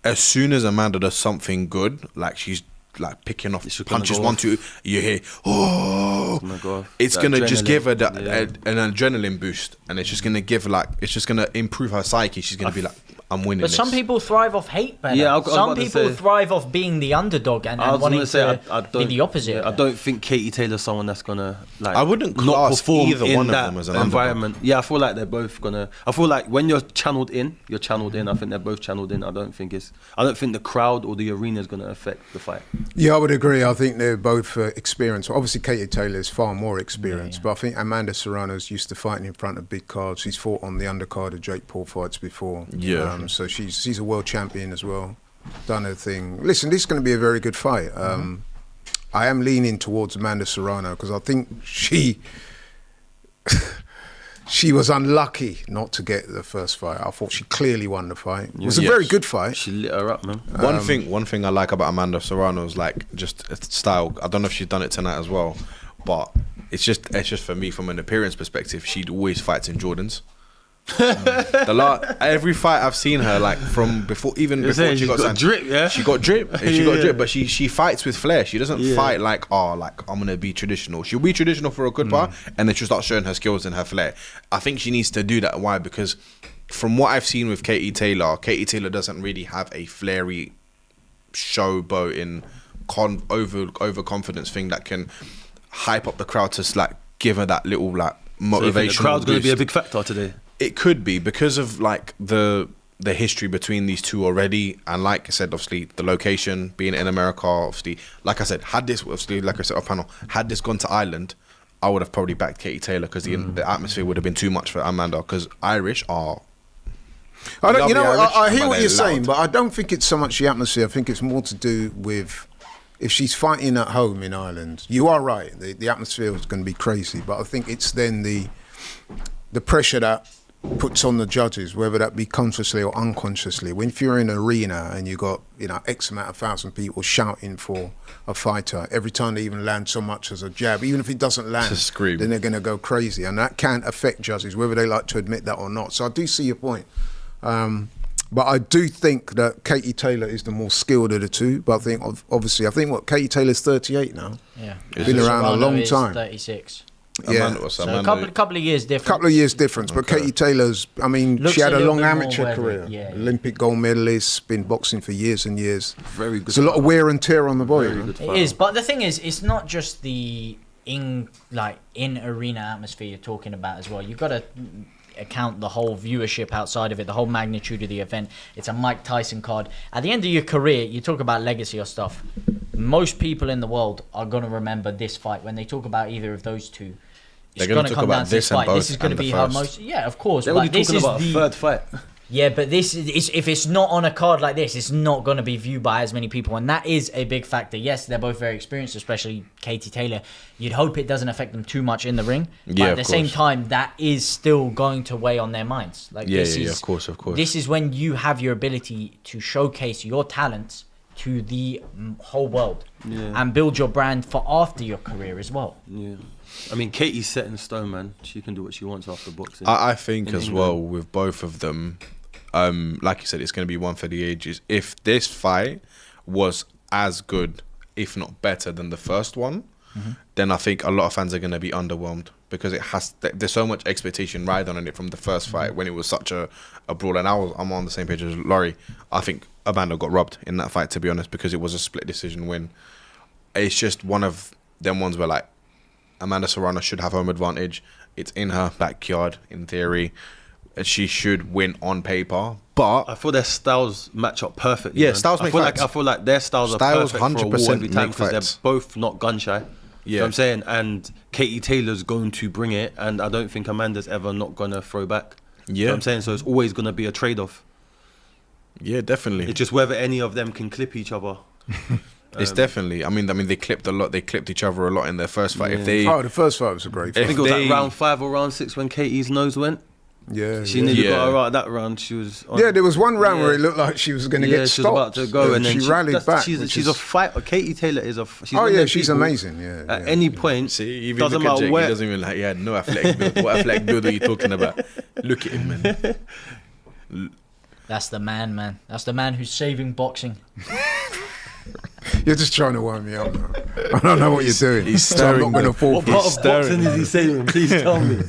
As soon as Amanda does something good, like she's like picking off It's just gonna punches, go 1, off. 2, you hear, oh, It's gonna go off. it's That gonna just adrenaline, give her that yeah. an adrenaline boost, and it's just gonna give like it's just gonna improve her psyche. She's gonna be like, I'm winning. But some this. people thrive off hate better. Yeah, I was some about to people say- thrive off being the underdog and I was wanting gonna say I to don't be the opposite. yeah, I don't think Katie Taylor's someone that's gonna like. I wouldn't not class perform either in one of that them as an environment. Yeah, I feel like they're both gonna. I feel like when you're channeled in, you're channeled in. I think they're both channeled in. I don't think the crowd or the arena is gonna affect the fight. Yeah, I would agree. I think they're both experienced. Obviously, Katie Taylor is far more experienced, but I think Amanda Serrano's used to fighting in front of big cards. She's fought on the undercard of Jake Paul fights before. Yeah. So she's a world champion as well. Done her thing. Listen, this is going to be a very good fight. I am leaning towards Amanda Serrano because I think she was unlucky not to get the first fight. I thought she clearly won the fight. It was a Yes. very good fight. She lit her up, man. One thing I like about Amanda Serrano is like just style. I don't know if she's done it tonight as well, but it's just for me from an appearance perspective. She always fights in Jordans. Every fight I've seen her like from before, even before saying she she's got signed, drip, yeah? she got drip, Yeah. but she fights with flair. She doesn't Yeah. fight like I'm gonna be traditional. She'll be traditional for a good part, and then she'll start showing her skills and her flair. I think she needs to do that. Why? Because from what I've seen with Katie Taylor doesn't really have a flary showboating overconfidence thing that can hype up the crowd to like give her that little like motivation. The crowd's going to be a big factor today. It could be because of like the history between these two already, and like I said, obviously the location being in America. Obviously, like I said, had this obviously, like I said off panel, had this gone to Ireland, I would have probably backed Katie Taylor because the atmosphere would have been too much for Amanda. Because Irish are. I hear what you're saying, but I don't think it's so much the atmosphere. I think it's more to do with if she's fighting at home in Ireland. You are right. The atmosphere is going to be crazy, but I think it's then the pressure that puts on the judges, whether that be consciously or unconsciously. When you're in an arena and you got X amount of thousand people shouting for a fighter, every time they even land so much as a jab, even if it doesn't land, then they're going to go crazy, and that can affect judges, whether they like to admit that or not. So I do see your point. But I do think that Katie Taylor is the more skilled of the two. But I think, obviously, Katie Taylor's 38 now. Yeah. Been around a long time. 36. Yeah. So a couple of years difference. Couple of years difference. But Katie Taylor's, she had a long amateur career. Yeah. Olympic gold medalist, been boxing for years and years. Very good. There's a lot of wear and tear on the body. It is. But the thing is, it's not just the in-arena atmosphere you're talking about as well. You've got to account the whole viewership outside of it, the whole magnitude of the event. It's a Mike Tyson card. At the end of your career, you talk about legacy or stuff. Most people in the world are going to remember this fight. When they talk about either of those two, it's going to come down to this fight. This is going to be how most... Yeah, of course. They're only talking about a third fight. Yeah, but this is, if it's not on a card like this, it's not going to be viewed by as many people, and that is a big factor. Yes, they're both very experienced, especially Katie Taylor. You'd hope it doesn't affect them too much in the ring, but at the same time, that is still going to weigh on their minds. Like, of course. This is when you have your ability to showcase your talents to the whole world and build your brand for after your career as well. Yeah. I mean, Katie's set in stone, man. She can do what she wants after boxing. I think as well with both of them, like you said, it's going to be one for the ages. If this fight was as good, if not better than the first one, then I think a lot of fans are going to be underwhelmed because there's so much expectation riding on it from the first fight when it was such a brawl. And I'm on the same page as Laurie. I think Amanda got robbed in that fight, to be honest, because it was a split decision win. It's just one of them ones where like Amanda Serrano should have home advantage. It's in her backyard in theory. She should win on paper, but I feel their styles match up perfectly. Yeah, styles make fights. I feel like their styles are perfect for a war every time because they're both not gun shy. Yeah, you know what I'm saying, and Katie Taylor's going to bring it, and I don't think Amanda's ever not gonna throw back. Yeah, you know what I'm saying, so it's always gonna be a trade-off. Yeah, definitely. It's just whether any of them can clip each other. It's definitely. I mean, they clipped a lot. They clipped each other a lot in their first fight. The first fight was a great fight. I think it was like round 5 or round 6 when Katie's nose went. Yeah, she nearly got her out that round. She was. There was one round where it looked like she was going to get stopped. She was about to go, and then she rallied back. She's a fighter. Katie Taylor is a. She's amazing. Yeah. At any point, doesn't matter where. He doesn't even he had no athletic build. What athletic build are you talking about? Look at him, man. That's the man. That's the man who's saving boxing. You're just trying to wind me up now. I don't know what you're doing. He's staring. I'm not going to fall for it. What part of boxing is he saving? Please tell me.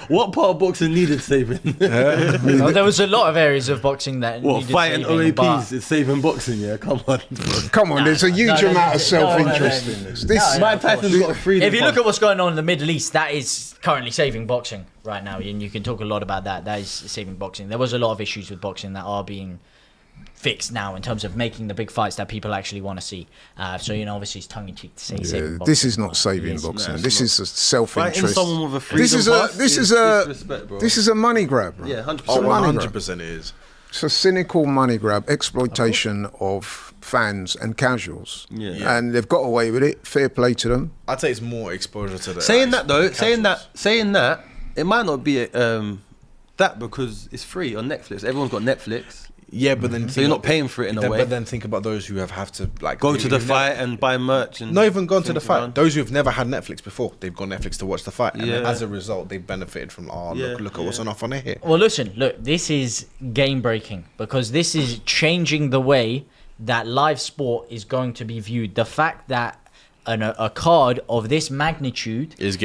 What part of boxing needed saving? There was a lot of areas of boxing that needed fighting saving. OAPs is saving boxing, yeah? Come on. There's a huge amount of self-interest in this. Mike Tyson's got a freedom. If you look at what's going on in the Middle East, that is currently saving boxing right now, and you can talk a lot about that. That is saving boxing. There was a lot of issues with boxing that are being fixed now in terms of making the big fights that people actually want to see. So obviously it's tongue in cheek to say saving boxing. This is not saving boxing. This is a self-interest. Someone with a freedom this is a money grab, bro. Yeah, 100%. 100% it is. It's a cynical money grab, exploitation of fans and casuals. Yeah. And they've got away with it. Fair play to them. I'd say it's more exposure to the saying that, it might not be that because it's free on Netflix. Everyone's got Netflix. Yeah, but then so you're not paying for it in a way. But then think about those who have to like go to the fight and buy merch and not even gone to the fight. Around. Those who have never had Netflix before, they've got Netflix to watch the fight, and then as a result, they've benefited from look at what's on offer here. Well, look, this is game breaking because this is changing the way that live sport is going to be viewed. The fact that a card of this magnitude is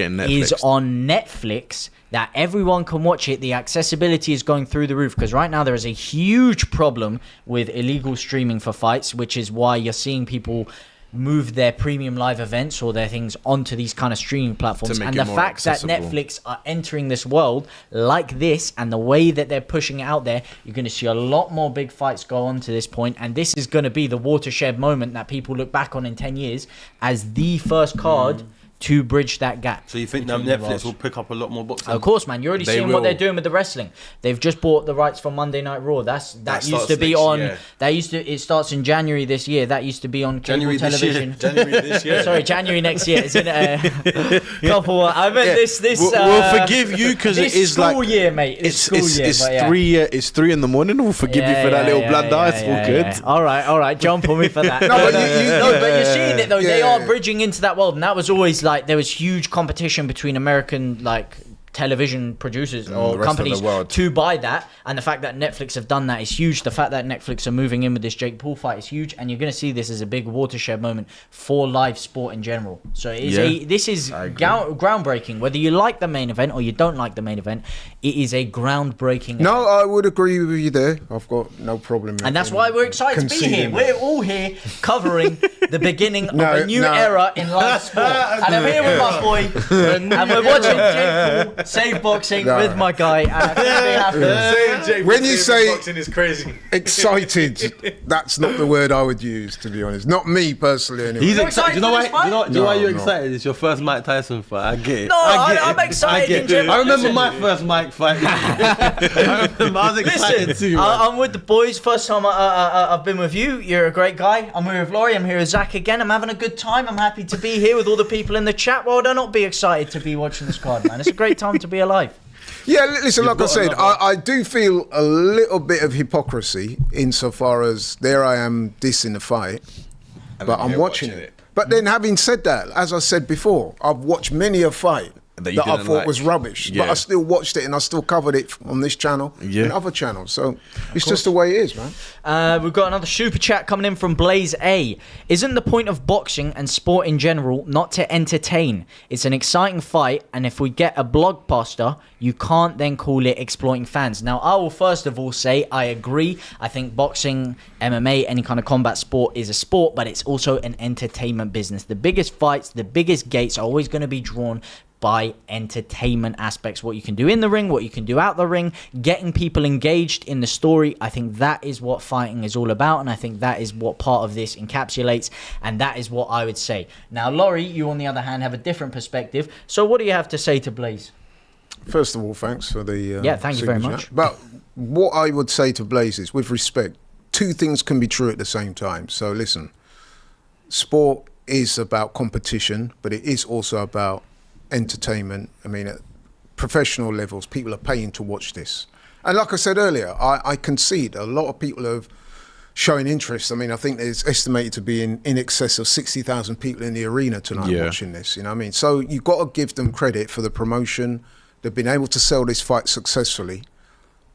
on Netflix, that everyone can watch it. The accessibility is going through the roof because right now there is a huge problem with illegal streaming for fights, which is why you're seeing people move their premium live events or their things onto these kind of streaming platforms. To make And it the more fact accessible. that Netflix are entering this world like this and the way that they're pushing it out there, you're going to see a lot more big fights go on to this point. And this is going to be the watershed moment that people look back on in 10 years as the first card to bridge that gap. So you think now between the Netflix worlds. will pick up a lot more boxing? Of course, man. You're already They seeing what will. they're doing with the wrestling. They've just bought the rights for Monday Night Raw. That used starts to be next on. year. It starts in January this year. That used to be on cable January this year. television. January this year. Sorry, January next year. It's in a couple. I meant this. We'll forgive you because it this is school like year, mate. It's school year. it's but yeah. 3 it's 3 in the morning. We'll forgive you for that little blunder. It's all good. Yeah. All right. Jump on me for that. No, but but you're seeing it though. They yeah. are bridging into that world, and that was always like there was huge competition between American like television producers the or rest of companies the world. to buy that, and the fact that Netflix have done that is huge. The fact that Netflix are moving in with this Jake Paul fight is huge, and you're going to see this as a big watershed moment for live sport in general. So it is this is groundbreaking. Whether you like the main event or you don't like the main event, it is a groundbreaking. No, I would agree with you there. I've got no problem. And that's why we're excited to be here. conceding. We're all here covering the beginning of No, a new no. era in live sport. And I'm here with my boy. And we're watching Jake Paul save boxing No. with my guy. And I think they have When you say boxing is crazy. excited, that's not the word I would use, to be honest. Not me personally, anyway. He's You're excited. Do you know excited why? for this Do you know why fight? you're No, no. excited? It's your first Mike Tyson fight. I get it. No, I get I'm it. excited I get in it. general. I remember Listen. my first Mike fight. I remember I was excited Listen, too. Man. I'm with the boys. First time I've been with you. You're a great guy. I'm here with Laurie. I'm here with Zach again. I'm having a good time. I'm happy to be here with all the people in the chat. Why would I not be excited to be watching this card, man? It's a great time to be alive. Yeah, listen, like I got said, another- I do feel a little bit of hypocrisy insofar as there I am dissing the fight, but I'm here watching watching it. it. But then having said that, as I said before, I've watched many a fight That that, you I didn't thought like. was rubbish, but Yeah. I still watched it and I still covered it on this channel and other channels. So it's just the way it is, man. We've got another super chat coming in from Blaze A. Isn't the point of boxing and sport in general not to entertain? It's an exciting fight, and if we get a blockbuster, you can't then call it exploiting fans. Now, I will first of all say I agree. I think boxing, MMA, any kind of combat sport is a sport, but it's also an entertainment business. The biggest fights, the biggest gates are always going to be drawn by entertainment aspects, what you can do in the ring, what you can do out the ring, getting people engaged in the story. I think that is what fighting is all about, and I think that is what part of this encapsulates, and that is what I would say. Now, Laurie, you on the other hand have a different perspective, so what do you have to say to Blaze? First of all, thanks for the thank you very super much. chat. But what I would say to Blaze is, with respect, two things can be true at the same time. So listen, sport is about competition, but it is also about entertainment. I mean, at professional levels, people are paying to watch this. And like I said earlier, I concede a lot of people have showing interest. I mean, I think there's estimated to be in excess of 60,000 people in the arena tonight watching this, you know what I mean? So you've got to give them credit for the promotion. They've been able to sell this fight successfully.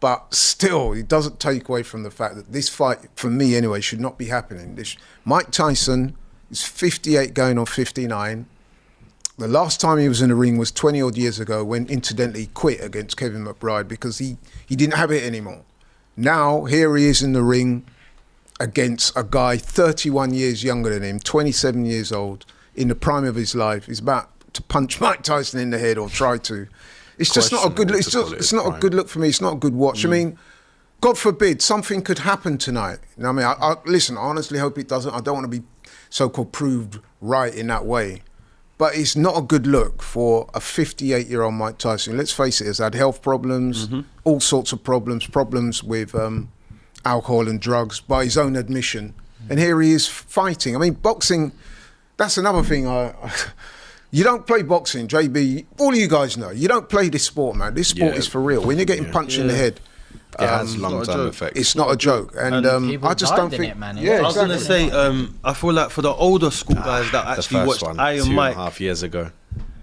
But still, it doesn't take away from the fact that this fight, for me anyway, should not be happening. Mike Tyson is 58 going on 59. The last time he was in the ring was 20 odd years ago when incidentally he quit against Kevin McBride because he didn't have it anymore. Now, here he is in the ring against a guy 31 years younger than him, 27 years old, in the prime of his life. He's about to punch Mike Tyson in the head or try to. It's just not a good look. It's not a good look for me. It's not a good watch. I mean, God forbid something could happen tonight. You know what I mean? Listen, I honestly hope it doesn't. I don't want to be so-called proved right in that way. But it's not a good look for a 58-year-old Mike Tyson. Let's face it, he's had health problems, all sorts of problems with alcohol and drugs by his own admission. And here he is fighting. I mean, boxing, that's another thing. You don't play boxing, JB. All of you guys know. You don't play this sport, man. This sport is for real. When you're getting punched in the head, It has long-term effects. it's not a joke. And People I just died don't in think... it, man. Yeah, I was gonna exactly. say, I feel like for the older school guys that The actually first watched one, Iron 2.5 Mike, years ago.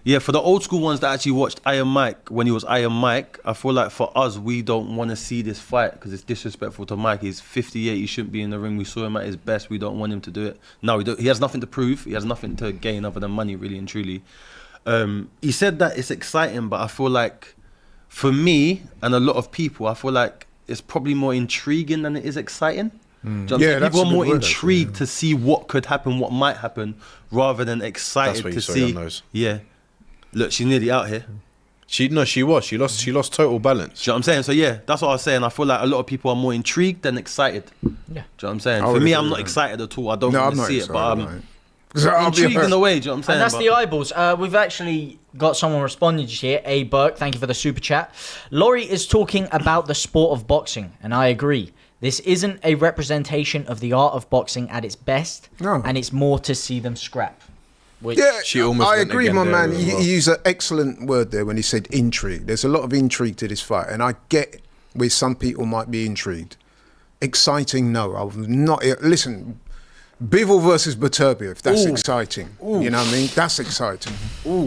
yeah, for the old school ones that actually watched Iron Mike when he was Iron Mike, I feel like for us, we don't want to see this fight because it's disrespectful to Mike. He's 58, he shouldn't be in the ring. We saw him at his best. We don't want him to do it. No, we don't. He has nothing to prove. He has nothing to gain other than money, really and truly. He said that it's exciting, but I feel like for me and a lot of people, I feel like it's probably more intriguing than it is exciting. Do you know what I'm saying? that's People a are good more word, actually, intrigued to see what could happen, what might happen, rather than excited That's what to you saw see. your nose. Yeah, look, she's nearly out here. She lost total balance. Do you know what I'm saying? So yeah, that's what I was saying. I feel like a lot of people are more intrigued than excited. Yeah. Do you know what I'm saying? I For would me, agree I'm with not that. excited at all. I don't No, want I'm to not see excited, it, but mate. 'Cause I'll be intrigued in honest. a way. Do you know what I'm saying? And that's But- the eyeballs. We've actually got someone responding here. A Burke, thank you for the super chat. Laurie is talking about the sport of boxing, and I agree. This isn't a representation of the art of boxing at its best, No. and it's more to see them scrap. Which, Yeah, She almost I went agree, again my there man. as He well. used an excellent word there when he said intrigue. There's a lot of intrigue to this fight, and I get where some people might be intrigued. Exciting, no. I'm not. Listen, Bivol versus Baturbia, if that's exciting. You know what I mean? That's exciting.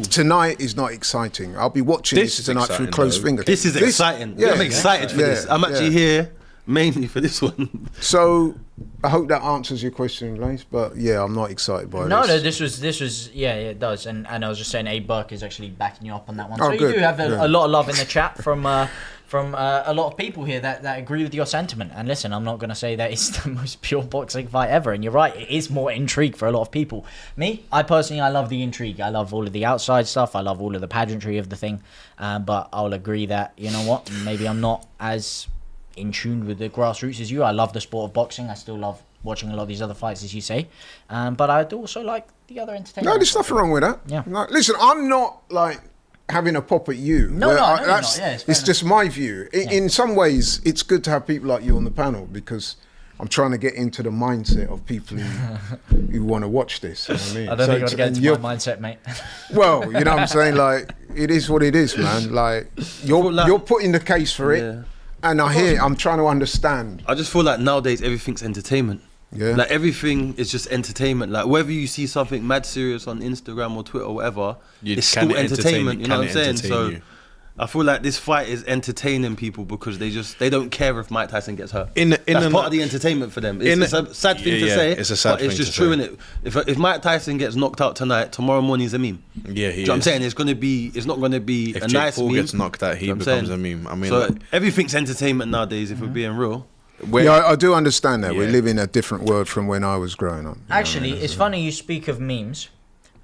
Tonight is not exciting. I'll be watching This this is tonight through exciting, closed though. fingers. This is exciting. yeah, I'm excited for yeah, this. I'm actually yeah. here mainly for this one. So I hope that answers your question, Lace. But yeah, I'm not excited by no, this. this was, yeah, it does. And I was just saying, A Burke is actually backing you up on that one. Oh, So you good, do have good. a lot of love in the chat from a lot of people here that agree with your sentiment. And listen, I'm not going to say that it's the most pure boxing fight ever. And you're right, it is more intrigue for a lot of people. Me, I personally, I love the intrigue. I love all of the outside stuff. I love all of the pageantry of the thing. But I'll agree that, you know what, maybe I'm not as in tune with the grassroots as you. I love the sport of boxing. I still love watching a lot of these other fights, as you say. But I do also like the other entertainment. No, there's nothing wrong with that. Yeah. No, listen, I'm not like having a pop at you. No, Where no, I know you're that's, not. Yeah, it's fair enough. just my view. In some ways, it's good to have people like you on the panel because I'm trying to get into the mindset of people who want to watch this. You know what I mean? I don't think I'll get and into you're- my mindset, mate. Well, you know what I'm saying? Like, it is what it is, man. Like, you're putting the case for it. Yeah. And I'm trying to understand. I just feel like nowadays everything's entertainment. Yeah. Like everything is just entertainment. Like whether you see something mad serious on Instagram or Twitter or whatever, it's can still it entertainment. You know what I'm can it saying? entertain So you? I feel like this fight is entertaining people because they don't care if Mike Tyson gets hurt. In That's a- part of the entertainment for them. in It's a- a sad thing to yeah, say. it's a sad but it's thing just to true, say. innit? If Mike Tyson gets knocked out tonight, tomorrow morning's a meme. Yeah, he Do you know what I'm is. saying? It's not gonna be If a Jake nice Paul meme. gets knocked out, he You know what I'm becomes saying? a meme. I mean, So like, everything's entertainment nowadays. If we're being real. when- Yeah, I do understand that. We Yeah. live in a different world from when I was growing up. You know Actually, what I mean? it's funny you speak of memes.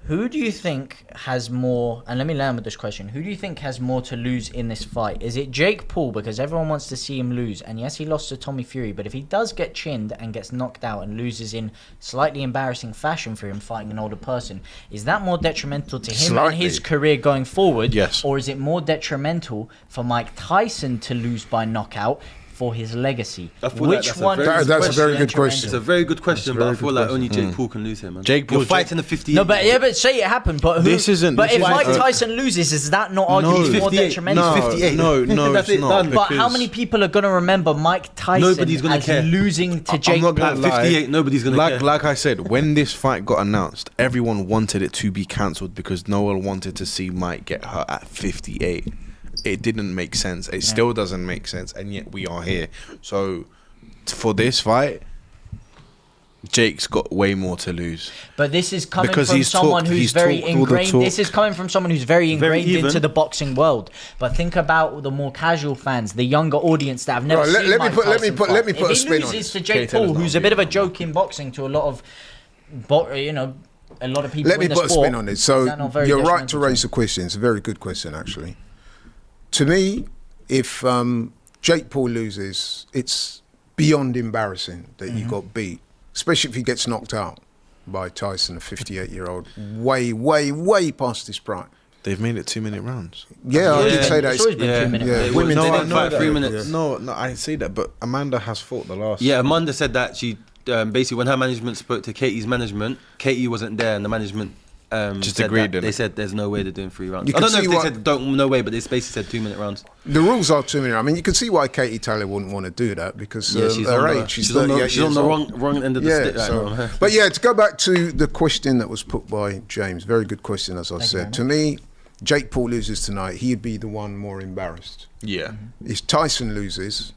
Who do you think has more, and let me land with this question, who do you think has more to lose in this fight? Is it Jake Paul, because everyone wants to see him lose, and yes, he lost to Tommy Fury, but if he does get chinned and gets knocked out and loses in slightly embarrassing fashion for him fighting an older person, is that more detrimental to him Slightly. and his career going forward? Yes. Or is it more detrimental for Mike Tyson to lose by knockout for his legacy? I feel like Which that's a one? very is good That's a very more good It's question. a very good question, but I very feel good like question. only Jake Paul can lose here, man. Jake You're Paul- fighting the 50. No, but say it happened. But who, This isn't- But this if isn't- Mike Tyson loses, is that not arguably No. more 58. detrimental? no, 58. no, That's it's it, not. done. But how because- many people are going to remember Mike Tyson Nobody's gonna as care. losing to Jake I'm not Paul? gonna lie. 58, nobody's gonna care. Like I said, when this fight got announced, everyone wanted it to be cancelled because no one wanted to see Mike get hurt at 58. It didn't make sense. It still doesn't make sense, and yet we are here. So for this fight, Jake's got way more to lose. But this is coming Because from he's someone talked- who's he's very talked all the ingrained. talk. This is coming from someone who's very ingrained even. into the boxing world. But think about the more casual fans, the younger audience that have never Right, seen let me Mike put- let me Tyson put- fight. let me put a if spin he on loses it. to Jake Tell Paul, us who's not a bit of a to. joke in boxing to a lot of, a lot of people. Let me in the put a sport, spin on it. is So that not very you're right to detrimental raise the question. It's a very good question, actually. To me, if Jake Paul loses, it's beyond embarrassing that you got beat, especially if he gets knocked out by Tyson, a 58-year-old, way past his prime. They've made it 2-minute rounds. Yeah, I did say that. It's always been Yeah. 2 minutes. Yeah. Women, No, they I didn't know fight that. 3 minutes. No, I see that, but Amanda has fought the last. Yeah, Amanda said that she basically when her management spoke to Katie's management, Katie wasn't there, and the management Just said agreed, that didn't they it? said there's no way they're doing 3 rounds. You I can don't know if see they what- said no way, but they basically said 2-minute rounds. The rules are 2 minutes. I mean, you can see why Katie Taylor wouldn't want to do that because Yeah, she's her on age. the, she's on the, 38 she's on years the old. wrong end of the Yeah, stick right so, now. but yeah, to go back to the question that was put by James, very good question, as I Thank you said. very To me, Jake Paul loses tonight, he'd be the one more embarrassed. Yeah. If Tyson loses,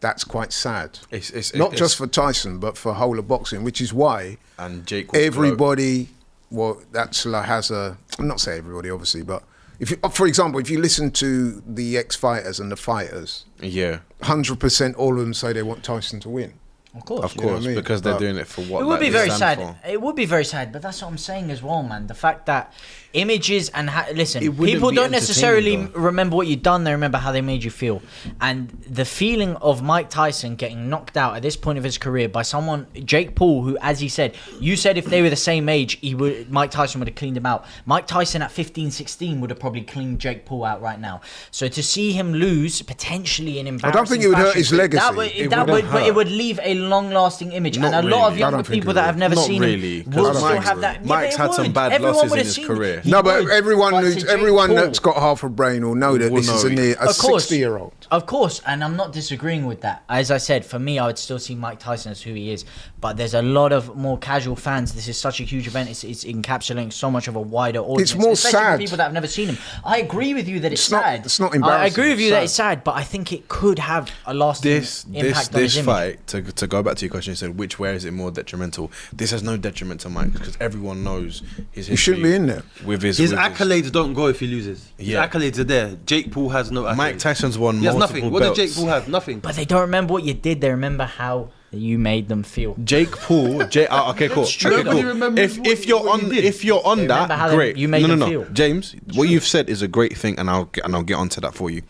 that's quite sad. It's Not just for Tyson, but for whole of boxing, which is why and Jake will everybody, well, that's like has a, I'm not saying everybody obviously, but if you, for example, if you listen to the ex-fighters and the fighters, blow. Yeah. 100% all of them say they want Tyson to win. Of course. Of You know course, what I mean? because they're But doing it for what It would that be they very stand sad. for. It would be very sad, but that's what I'm saying as well, man. The fact that images and listen, It wouldn't people be don't necessarily entertaining, though. remember what you've done. They remember how they made you feel, and the feeling of Mike Tyson getting knocked out at this point of his career by someone, Jake Paul, who, as he said, you said if they were the same age, Mike Tyson would have cleaned him out. Mike Tyson at 15, 16 would have probably cleaned Jake Paul out right now. So to see him lose potentially in embarrassing don't think it would hurt his legacy. But it would leave a long-lasting image, Not and a lot of really. I younger don't think people it that would. have never Not seen really, him 'cause will still Mike's- have that. Yeah, Mike's but had it some would. bad Everyone losses would in have his seen career. it. He No, but would. everyone But who's, to Jake everyone Paul- that's got half a brain will know that Will this know is a it. a Of course. 60-year-old. Of course, and I'm not disagreeing with that. As I said, for me, I would still see Mike Tyson as who he is. But there's a lot of more casual fans. This is such a huge event. It's encapsulating so much of a wider audience. It's more especially for sad. people that have never seen him. I agree with you that it's not- sad. it's not I embarrassing, agree with you it's that sad. it's sad, but I think it could have a lasting impact on his This image. fight, to go back to your question, you said where is it more detrimental? This has no detriment to Mike because everyone knows his history. He shouldn't be in there. With His with accolades don't go if he loses. Yeah. His accolades are there. Jake Paul has no accolades. Mike Tyson's won He has multiple nothing. What belts. did Jake Paul have? Nothing. But they don't remember what you did. They remember how you made them feel. Jake Paul, okay, cool. true, Okay, though. cool. Nobody remembers If you're what he on, did. if you're on remember how that, great. you made no, them no, feel. James, what you've said is a great thing, and I'll get onto that for you.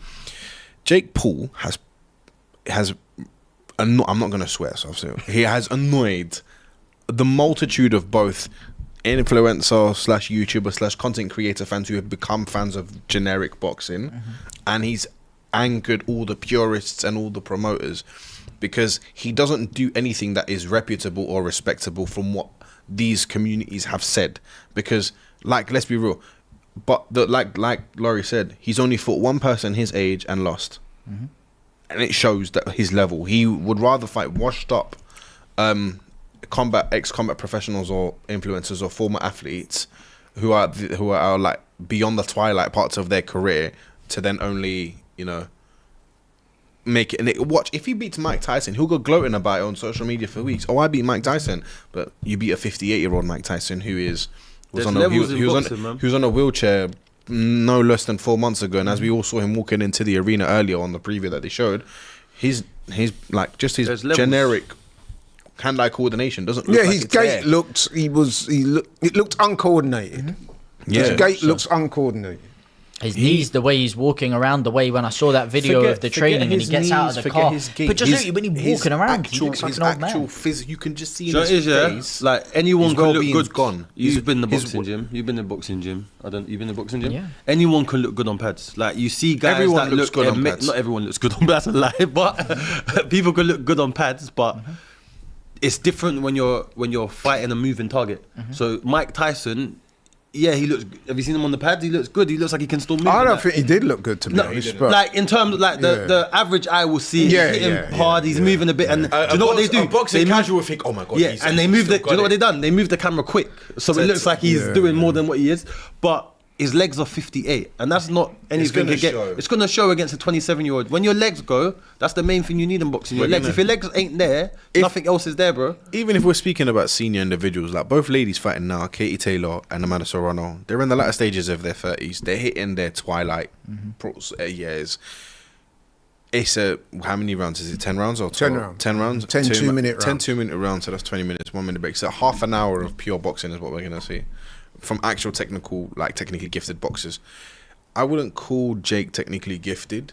Jake Paul has, I'm not going to swear, so I'll say he has annoyed the multitude of both influencer / YouTuber / content creator fans who have become fans of generic boxing, and he's angered all the purists and all the promoters because he doesn't do anything that is reputable or respectable from what these communities have said. Because, like, let's be real, but like Laurie said, he's only fought one person his age and lost. And it shows that his level. He would rather fight washed up ex-combat professionals or influencers or former athletes who are like beyond the twilight parts of their career to then only, make it. And watch, if he beats Mike Tyson, he'll go gloating about it on social media for weeks. Oh, I beat Mike Tyson. But you beat a 58-year-old Mike Tyson who was There's on levels in boxing, man. he was on a wheelchair no less than 4 months ago, and as we all saw him walking into the arena earlier on the preview that they showed, he's like just his There's levels. generic hand-eye coordination doesn't look Yeah, like his it's gait there. it looked uncoordinated. His Yeah. gait looks uncoordinated. His knees, the way he's walking around, the way when I saw that video of the training and he his gets out knees, of the forget car. his gait. But just His- look, when he's his walking around, he actual- looks like his an old actual man. you can just see in So his it is, yeah. face. Like anyone his can look well-being's good. gone. You've been in the His- boxing gym. You've been in the boxing gym. You've been in the boxing gym. Yeah. Anyone can look good on pads. Like you see guys Everyone that looks good on admit- pads. Not everyone looks good on pads. That's a lie, but people can look good on pads. But it's different when you're fighting a moving target. So Mike Tyson. Yeah, he looks. Have you seen him on the pads? He looks good. He looks like he can still move. I and don't that. think he did look good, to be No, honest. But like in terms of like the average eye will see Yeah, he's hitting yeah, hard, he's moving a bit, and do you know what they do? A boxing They move- casual will think, oh my god, yeah, he's and they he's moved still it. Do you know got what they done? They moved the camera quick, so it looks like he's doing more than what he is. But his legs are 58, and that's not anything gonna to get. show. It's gonna show against a 27-year-old. When your legs go, that's the main thing you need in boxing. Your We're legs. gonna- If your legs ain't there, nothing else is there, bro. Even if we're speaking about senior individuals, like both ladies fighting now, Katie Taylor and Amanda Serrano, they're in the latter stages of their 30s. They're hitting their twilight years. It's how many rounds is it? 10 rounds or 10 12? rounds. 10 rounds? 10 2-minute 10 rounds. 2-minute rounds, so that's 20 minutes, 1 minute break. So half an hour of pure boxing is what we're going to see from actual technically gifted boxers. I wouldn't call Jake technically gifted,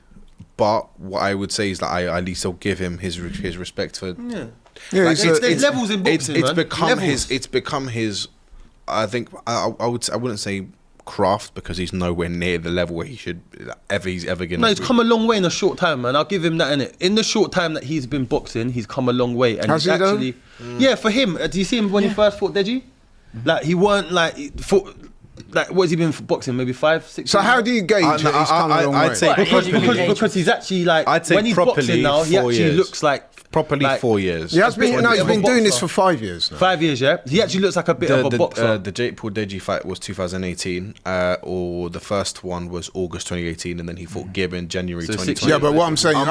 but what I would say is that I at least I'll give him his respect for. Yeah. yeah, Like, it's There's levels in boxing, it's man. become Levels. it's become his. I think I wouldn't say craft because he's nowhere near the level where he's ever gonna. No, he's be. come a long way in a short time, man. I'll give him that, innit? In the short time that he's been boxing, he's come a long way. And Has he's he though? actually, yeah, for him. Do you see him when he first fought Deji? Like he weren't like fought. Like what has he been for boxing? Maybe 5, 6. So years how now? do you gauge I- it? He's come a long I'd way. say- Well, Because he's actually like I'd say when he's properly boxing now, he 4 actually years. looks like properly like 4 years. He has been, bit no, he's of a been doing this boxer. for 5 years now. 5 years. Yeah, he actually looks like a bit of a boxer. The Jake Paul Deji fight was 2018, or the first one was August 2018, and then he fought Gibb in January So 2020. 6 Yeah, but what I'm saying, okay.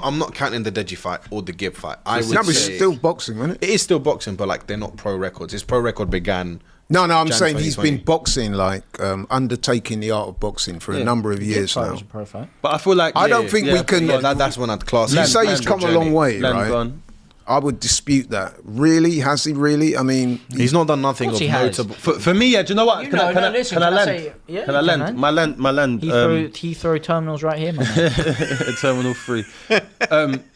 I'm not counting the Deji fight or the Gibb fight. I would No, but it's say still boxing, isn't it? it is still boxing, but like they're not pro records. His pro record began. No, I'm Jan saying he's 2020. been boxing, like undertaking the art of boxing for a number of years Fight now. was a pro fight. But I feel like I don't think we can- Yeah, that's when I'd class. You him say he's as come a Journey. long way, Land right? gone. I would dispute that. Really? Has he really? I mean, He's not done nothing Of of course he has. notable. For me, yeah. Do you know what? You Can know, I can no, I listen, can I can I land? say- yeah, Can I you can land? land. My land. Heathrow Terminal's right here, man. Terminal 3.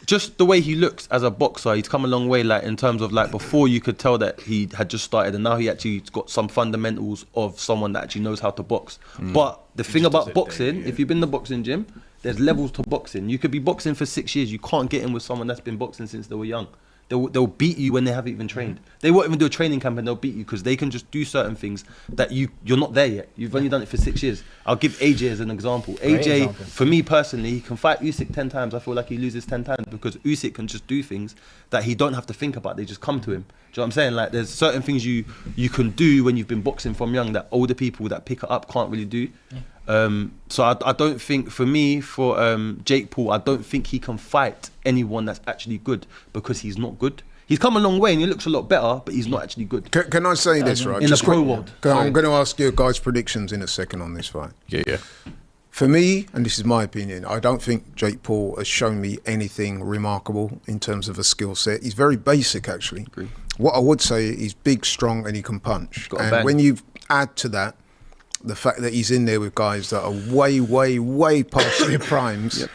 Just the way he looks as a boxer, he's come a long way. Like in terms of like before, you could tell that he had just started, and now he actually got some fundamentals of someone that actually knows how to box. But the thing about boxing, if you've been in the boxing gym, there's levels to boxing. You could be boxing for 6 years. You can't get in with someone that's been boxing since they were young. They'll beat you when they haven't even trained. They won't even do a training camp and they'll beat you because they can just do certain things that you're not there yet. You've only done it for 6 years. I'll give AJ as an example. Great AJ, example. for me personally, he can fight Usyk 10 times. I feel like he loses 10 times because Usyk can just do things that he don't have to think about. They just come to him. Do you know what I'm saying? Like there's certain things you can do when you've been boxing from young that older people that pick it up can't really do. So I don't think, for me, for Jake Paul, I don't think he can fight anyone that's actually good because he's not good. He's come a long way and he looks a lot better, but he's not actually good. can I say this, right? In the pro world. I'm going to ask you guys' predictions in a second on this fight. Yeah. For me, and this is my opinion, I don't think Jake Paul has shown me anything remarkable in terms of a skill set. He's very basic, actually. Agree. What I would say, he's big, strong, and he can punch. got a And bang. when you add to that the fact that he's in there with guys that are way, way, way past their primes,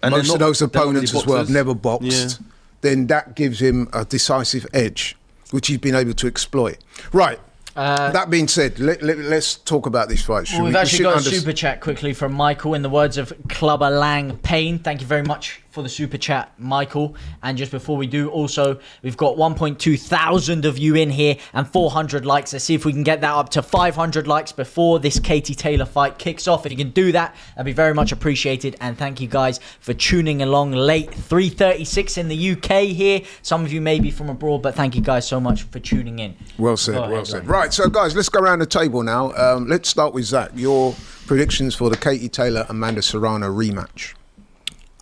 And most they're of not- those they're not opponents really as well have boxers. never boxed, then that gives him a decisive edge, which he's been able to exploit. Right. That being said, let's talk about this fight. Well, we've actually got a super chat quickly from Michael in the words of Clubber Lang Payne. Thank you very much for the super chat, Michael. And just before we do, also, we've got 1.2 thousand of you in here and 400 likes. Let's see if we can get that up to 500 likes before this Katie Taylor fight kicks off. If you can do that, that'd be very much appreciated. And thank you guys for tuning along late. 3:36 in the UK here. Some of you may be from abroad, but thank you guys so much for tuning in. Well said, Go ahead, well said. Ryan. Right, so guys, let's go around the table now. Let's start with Zach. Your predictions for the Katie Taylor-Amanda Serrano rematch.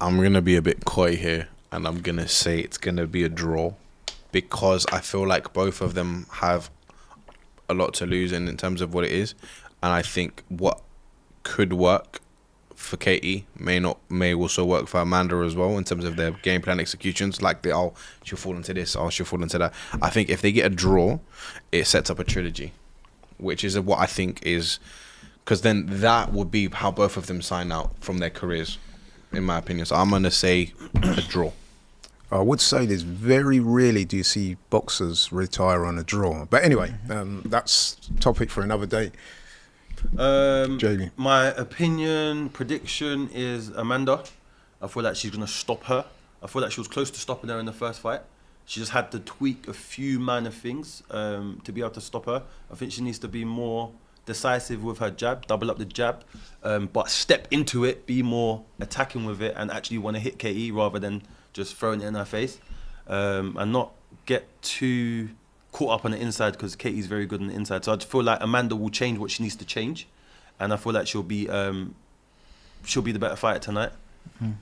I'm going to be a bit coy here and I'm going to say it's going to be a draw because I feel like both of them have a lot to lose in terms of what it is. And I think what could work for Katie may also work for Amanda as well in terms of their game plan executions. Like she'll fall into this, she'll fall into that. I think if they get a draw, it sets up a trilogy, which is what I think is, because then that would be how both of them sign out from their careers, in my opinion. So I'm going to say a draw. I would say this, very rarely do you see boxers retire on a draw. But anyway, that's topic for another day. Jamie. My opinion, prediction is Amanda. I feel like she's going to stop her. I feel like she was close to stopping her in the first fight. She just had to tweak a few minor things to be able to stop her. I think she needs to be more decisive with her jab, double up the jab, but step into it, be more attacking with it and actually want to hit KE rather than just throwing it in her face, and not get too caught up on the inside because KE's very good on the inside. So I feel like Amanda will change what she needs to change, and I feel like she'll be the better fighter tonight.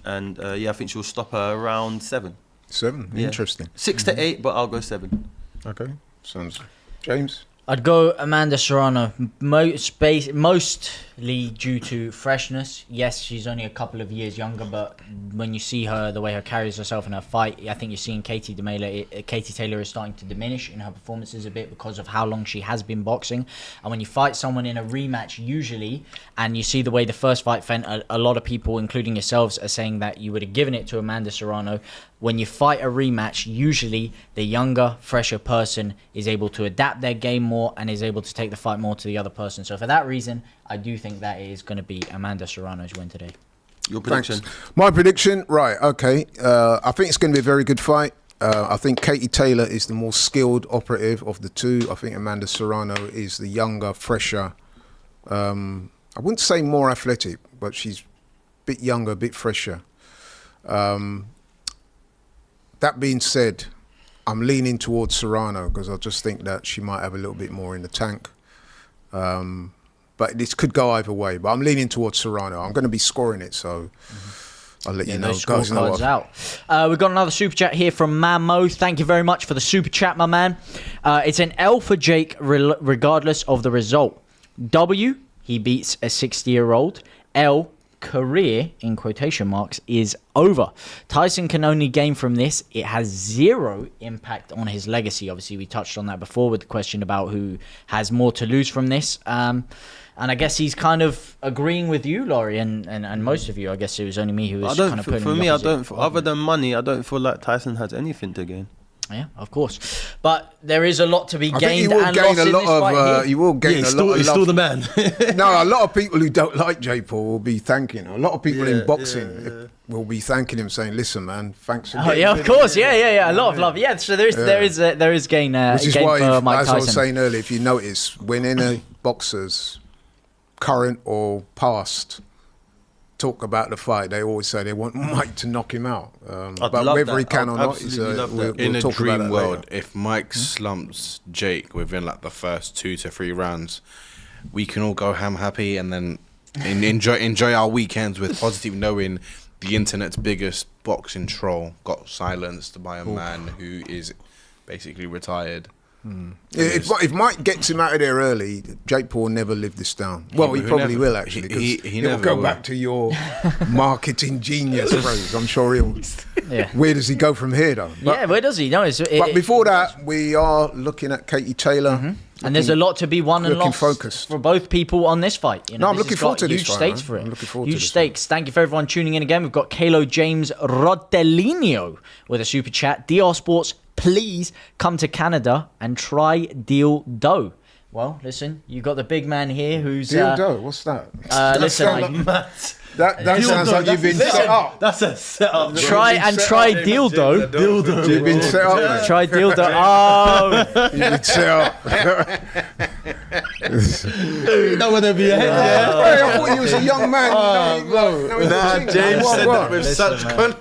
And I think she'll stop her around 7. 7? Yeah. Interesting. 6 to 8, but I'll go 7. Okay. Sounds... James? I'd go Amanda Serrano, mostly due to freshness. Yes, she's only a couple of years younger, but when you see her, the way her carries herself in her fight, I think you're seeing Katie Taylor is starting to diminish in her performances a bit because of how long she has been boxing. And when you fight someone in a rematch, usually, and you see the way the first fight went, a lot of people, including yourselves, are saying that you would have given it to Amanda Serrano. When you fight a rematch, usually the younger, fresher person is able to adapt their game more and is able to take the fight more to the other person. So for that reason, I do think that it is going to be Amanda Serrano's win today. Your prediction? Thanks. My prediction, right, okay. I think it's going to be a very good fight. I think Katie Taylor is the more skilled operative of the two. I think Amanda Serrano is the younger, fresher, I wouldn't say more athletic, but she's a bit younger, a bit fresher. That being said, I'm leaning towards Serrano because I just think that she might have a little bit more in the tank. But this could go either way. But I'm leaning towards Serrano. I'm going to be scoring it, so I'll let you know. Those Guys, know scorecards what? out. We've got another super chat here from Mamo. Thank you very much for the super chat, my man. It's an L for Jake, regardless of the result. W, he beats a 60-year-old. L, career, in quotation marks, is over. Tyson can only gain from this. It has zero impact on his legacy. Obviously, we touched on that before with the question about who has more to lose from this. And I guess he's kind of agreeing with you, Laurie, and most of you. I guess it was only me who was kind of putting for the me, I opposite don't. argument. Other than money, I don't feel like Tyson has anything to gain. Yeah, of course. But there is a lot to be I think gained he will and gain lost a in lot this fight of. here. He will gain a lot of He's love. still the man. No, a lot of people who don't like Jay Paul will be thanking him. A lot of people in boxing will be thanking him, saying, "Listen, man, thanks for." Oh yeah, of course, yeah. A lot of love, yeah. So there is gain, Which is gain why, for Mike as I was Tyson. saying earlier, if you notice, when any boxers, current or past, talk about the fight, they always say they want Mike to knock him out. But love whether he that. can I'd or not, absolutely love that. In we'll a talk about dream that world, later. if Mike slumps Jake within like the first 2 to 3 rounds, we can all go ham happy and then enjoy our weekends with positive, knowing the internet's biggest boxing troll got silenced by a man who is basically retired. If Mike gets him out of there early, Jake Paul never lived this down. Well, he He probably never- will actually. he Because he'll never go will. back to your marketing genius phrase. I'm sure he'll. Yeah. Where does he go from here, though? But, Yeah, where does he? No, but before that, we are looking at Katie Taylor. and there's a lot to be won and looking lost focused. for both people on this fight. You know, No, I'm this looking has forward got to this huge fight, stakes man. for it. I'm looking forward to Huge this stakes. Thank you for everyone tuning in again. We've got Kalo James Rodellino with a super chat. DR Sports, please come to Canada and try Deal Dough. Well, listen, you got the big man here who's Dildo, what's that? listen, That sounds like you've been set up. That's a setup. try dildo. You've been set up, mate. Try dildo. Oh, You've been set up. That wouldn't be a head. Hey, I thought you was a young man. James said that with Listen, such man.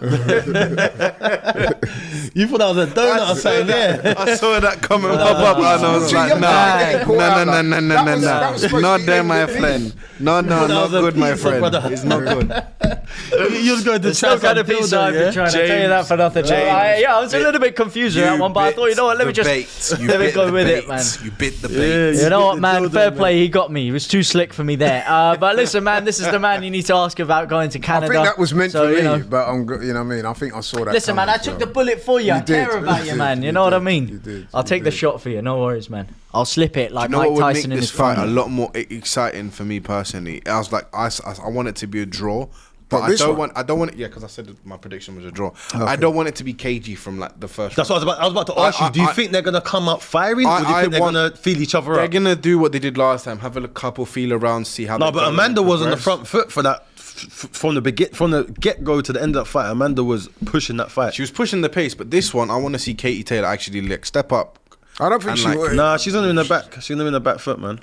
You thought that was a donut or something there. I saw that comment pop up and I was like, no, not there, my friend. No, not good, my friend. It's not good. You was going to There's no kind of pizza I've been trying to tell you that for nothing. I was a little bit confused with that one, but I thought, you know what, let me go with it, man. You bit the bait. You know what, man? Fair play. He got me. He was too slick for me there. But listen, man, this is the man you need to ask about going to I Canada. think that was meant So, for me, you know. but you know what I mean? I think I saw that. Listen, man, coming, I took so. the bullet for you. I did. care about You you, did. man. You You know what I did. mean? You did. I'll You take the did. shot for you. No worries, man. I'll slip it like You know Mike what would Tyson make in this his fight prime. a lot more exciting for me personally? I was like, I want it to be a draw. But But I this don't one? want it. Yeah, because I said my prediction was a draw. I don't want it to be cagey from like the first. That's round. what I was about to ask you. Do you think they're going to come up firing, or do you I think they're want- going to feel each other They're up? gonna do what they did last time. Have a couple feel around, see how. No, they but go and Amanda was on the progress. front foot for that from the get go to the end of that fight. Amanda was pushing that fight. She was pushing the pace, but this one, I want to see Katie Taylor actually like step up. I don't think And she like- would. Nah, she's on in the back. She's on in the back foot, man.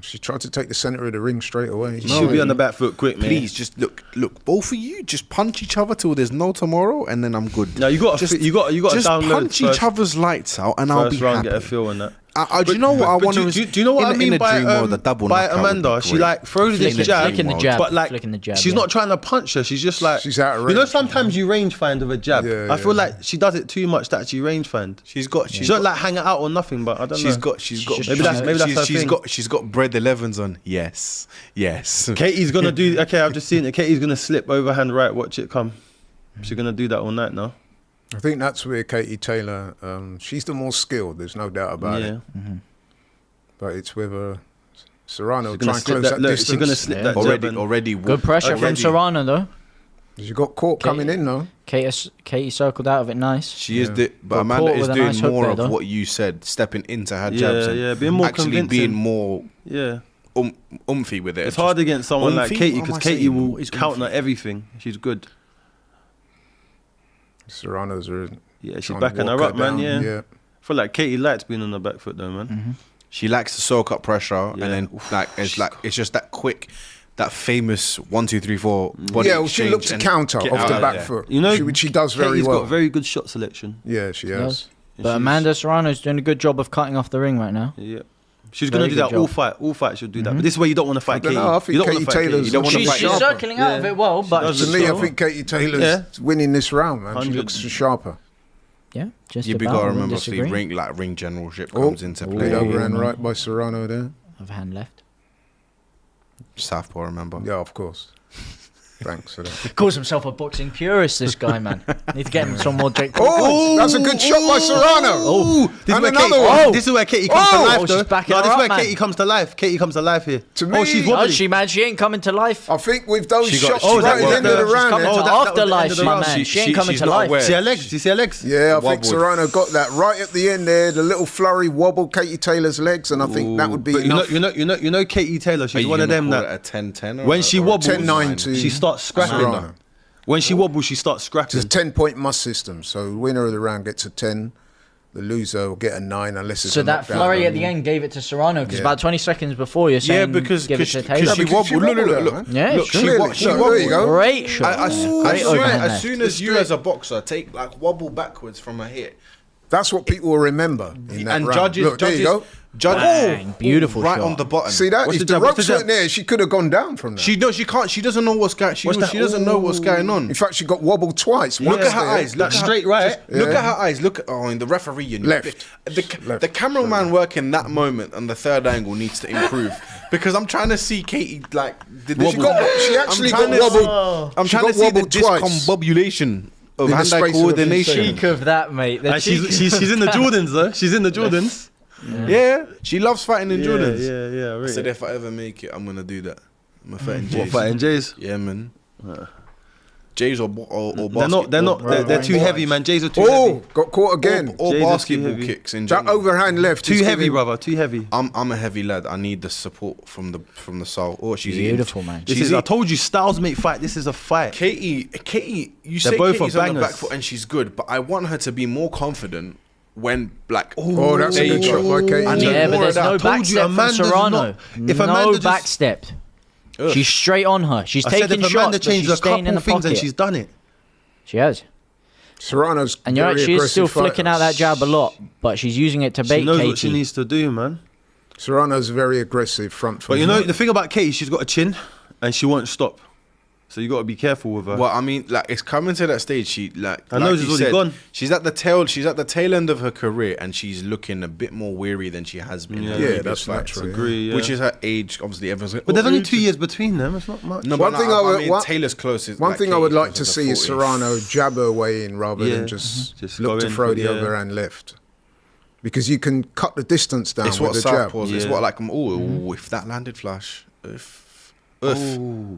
She tried to take the centre of the ring straight away. She'll be on the back foot quick, man. Please, just look, both of you, just punch each other till there's no tomorrow, and then I'm good. No, you got to just download punch first, each other's lights out, and I'll be first round, happy. get a feel on that. Do you know what I But want to? do you know what I mean by the double by knockout would Amanda? be She great. like throws this jab, flicking the jab, but like flicking the jab, she's yeah. not trying to punch her. She's just like She's out of You know, range. sometimes you range find with a jab. Yeah, I feel yeah. like she does it too much that she range find. She's got. She don't like hang it out or nothing. But I don't know. She's got. just Maybe that's her thing. She's got bread 11s on. Yes. Katie's gonna do. Okay, I've just seen it. Katie's gonna slip overhand right. Watch it come. She's gonna do that all night now. I think that's where Katie Taylor, she's the more skilled, there's no doubt about Yeah. it. But it's whether Serrano She's try gonna and slip close that. that Look, distance. she's gonna slip that jab. and- Already. Good pressure from already- Serrano, though. You got caught coming in, though. Katie circled out of it nice. She is, Yeah. but Got Amanda caught is with a doing nice hook more there, of though. what you said, stepping into her Yeah, jabs and yeah, being more actually convincing. being more Yeah. umphy with it. It's hard against someone like Umphy? Katie What am because I Katie saying? will What is counter umphy? everything. She's good. Serrano's are Yeah, she's trying to backing her walk up, man. down, Yeah. I feel like Katie likes being on the back foot though, man. She likes to soak up pressure, Yeah. and then it's just that quick, that famous 1, 2, 3, 4 body Yeah, well, she exchange looks to and counter get off out the of back there. foot. You know, she does very Katie's well. got very good shot selection. Yeah, she has. Does. But she's- Amanda Serrano's doing a good job of cutting off the ring right now. Yeah. She's Very gonna do good that job. all fight. All fights she'll do that. But this is where you don't want to fight I don't Katie. know, I think You don't wanna Katie fight Taylor's- Katie. You don't want to She's fight she's Katie. circling out of Yeah. it well, but does To look me, I sure. think Katie Taylor's Yeah. winning this round, man. She 100. looks sharper. yeah, just You about. gotta I wouldn't remember, Steve, disagree. ring generalship Oh, comes into laid play. over and man. right by Serrano there. Of hand left. Southpaw, remember? Yeah, of course. Thanks for that. Calls himself a boxing purist, this guy, man. Need to get him some more Jake Paul. Oh, that's a good shot by Serrano. Oh, this is And where another Katie, one. This is where Katie comes to Oh, life, she's though. backing No, her this is up, where man. Katie comes to life. Katie comes to life here. To me, she's Oh, wobbly. she ain't coming to life. I think with those She got- shots oh, right that at the end of the was- round. coming there. to that was the end afterlife, of the my round. man. She ain't coming she's to not life. aware. See her legs? Do you see her legs? Yeah, I think Wobbled. Serrano got that right at the end there. The little flurry wobble Katie Taylor's legs, and I think that would be But enough. you know, Katie Taylor. She's one of them that a 10-10 when she wobbles, 10-9 to she starts scrapping. Serrano. When she wobbles, she starts scrapping. It's a 10-point must system. So the winner of the round gets a 10. The loser will get a 9 unless it's So a that knockdown. flurry at the end gave it to Serrano because about 20 seconds before you're saying because give it to she Taylor. because wobbled. she Look, wobbled look, that, look. man. Yeah, Look, sure. she Clearly. wobbled. So there you go. Great shot. Great overhand As there. soon as you as a boxer take like wobble backwards from a hit, That's what people will remember in that and round. judges, Look, there you go. Bang, beautiful right shot. on the button. See that? What's If the the jab? What's ropes the weren't jab? there, she could have gone down from that. She can't. She doesn't know what's going. She What's that? doesn't know what's going on. In fact, she got wobbled twice. Look Once at her there. eyes. Look That at her- straight right. just Look at her eyes. Look at and the referee and Left. The cameraman working that moment and the third angle needs to improve because I'm trying to see Katie like did this. She actually got I'm trying to see- wobbled. I'm She trying to got see the wobbled twice. discombobulation of In the hand-eye space of a few coordination. seconds. Cheek of that, mate. The And cheek. she's in the Jordans though. She's in the Jordans. Yeah, she loves fighting in Jordans. Yeah. I said if I ever make it, I'm gonna do that. I'm gonna fight in Jays. What fighting Jays? Yeah, man. Jays or They're not. They're not. They're too heavy, man. Jays are too Oh, heavy. got caught again. Or Jays are too basketball heavy. kicks in That general. overhand left. Too is heavy, giving- brother. Too heavy. I'm a heavy lad. I need the support from the soul. Oh, she's Beautiful, man. This is. I told you, styles make fight. This is a fight. Katie, you They're say both Katie's are on the back bangers. foot and she's good, but I want her to be more confident when like. Oh, that's a there good you shot go. by Katie. I need Yeah, but more of there's that. no I told you, backstep from Amanda's Serrano. not- if no Amanda just- backstep. Ugh. She's straight on her. She's I said taking if shots, Amanda but changed she's a staying in couple the things and pocket. she's done it. She has. Serrano's And you're right, very she is still aggressive flicking out fighter. that jab a lot, but she's using it to bait She knows Katie. what she needs to do, man. Serrano's very aggressive front foot. But you know the thing about Katie, she's got a chin, and she won't stop. So you got to be careful with her. Well, I mean, like it's coming to that stage. She like I know like she's you already said, gone. She's at the tail. She's at the tail end of her career, and she's looking a bit more weary than she has been. in Yeah. her Yeah, previous that's fights. natural. Agree, yeah. Which is her age. Obviously, everyone's like, But there's "Oh, only age 2 is-" years between them. It's not much. No, One but thing I I would- mean, one- Taylor's closest. One like, thing I would Katie like to closer see is 40. Serrano jab her way in rather Yeah. than just Just look go to in throw for- the yeah. overhand left. Because you can cut the distance down It's with what the jab. southpaws. It's Yeah. what like if that landed flush. If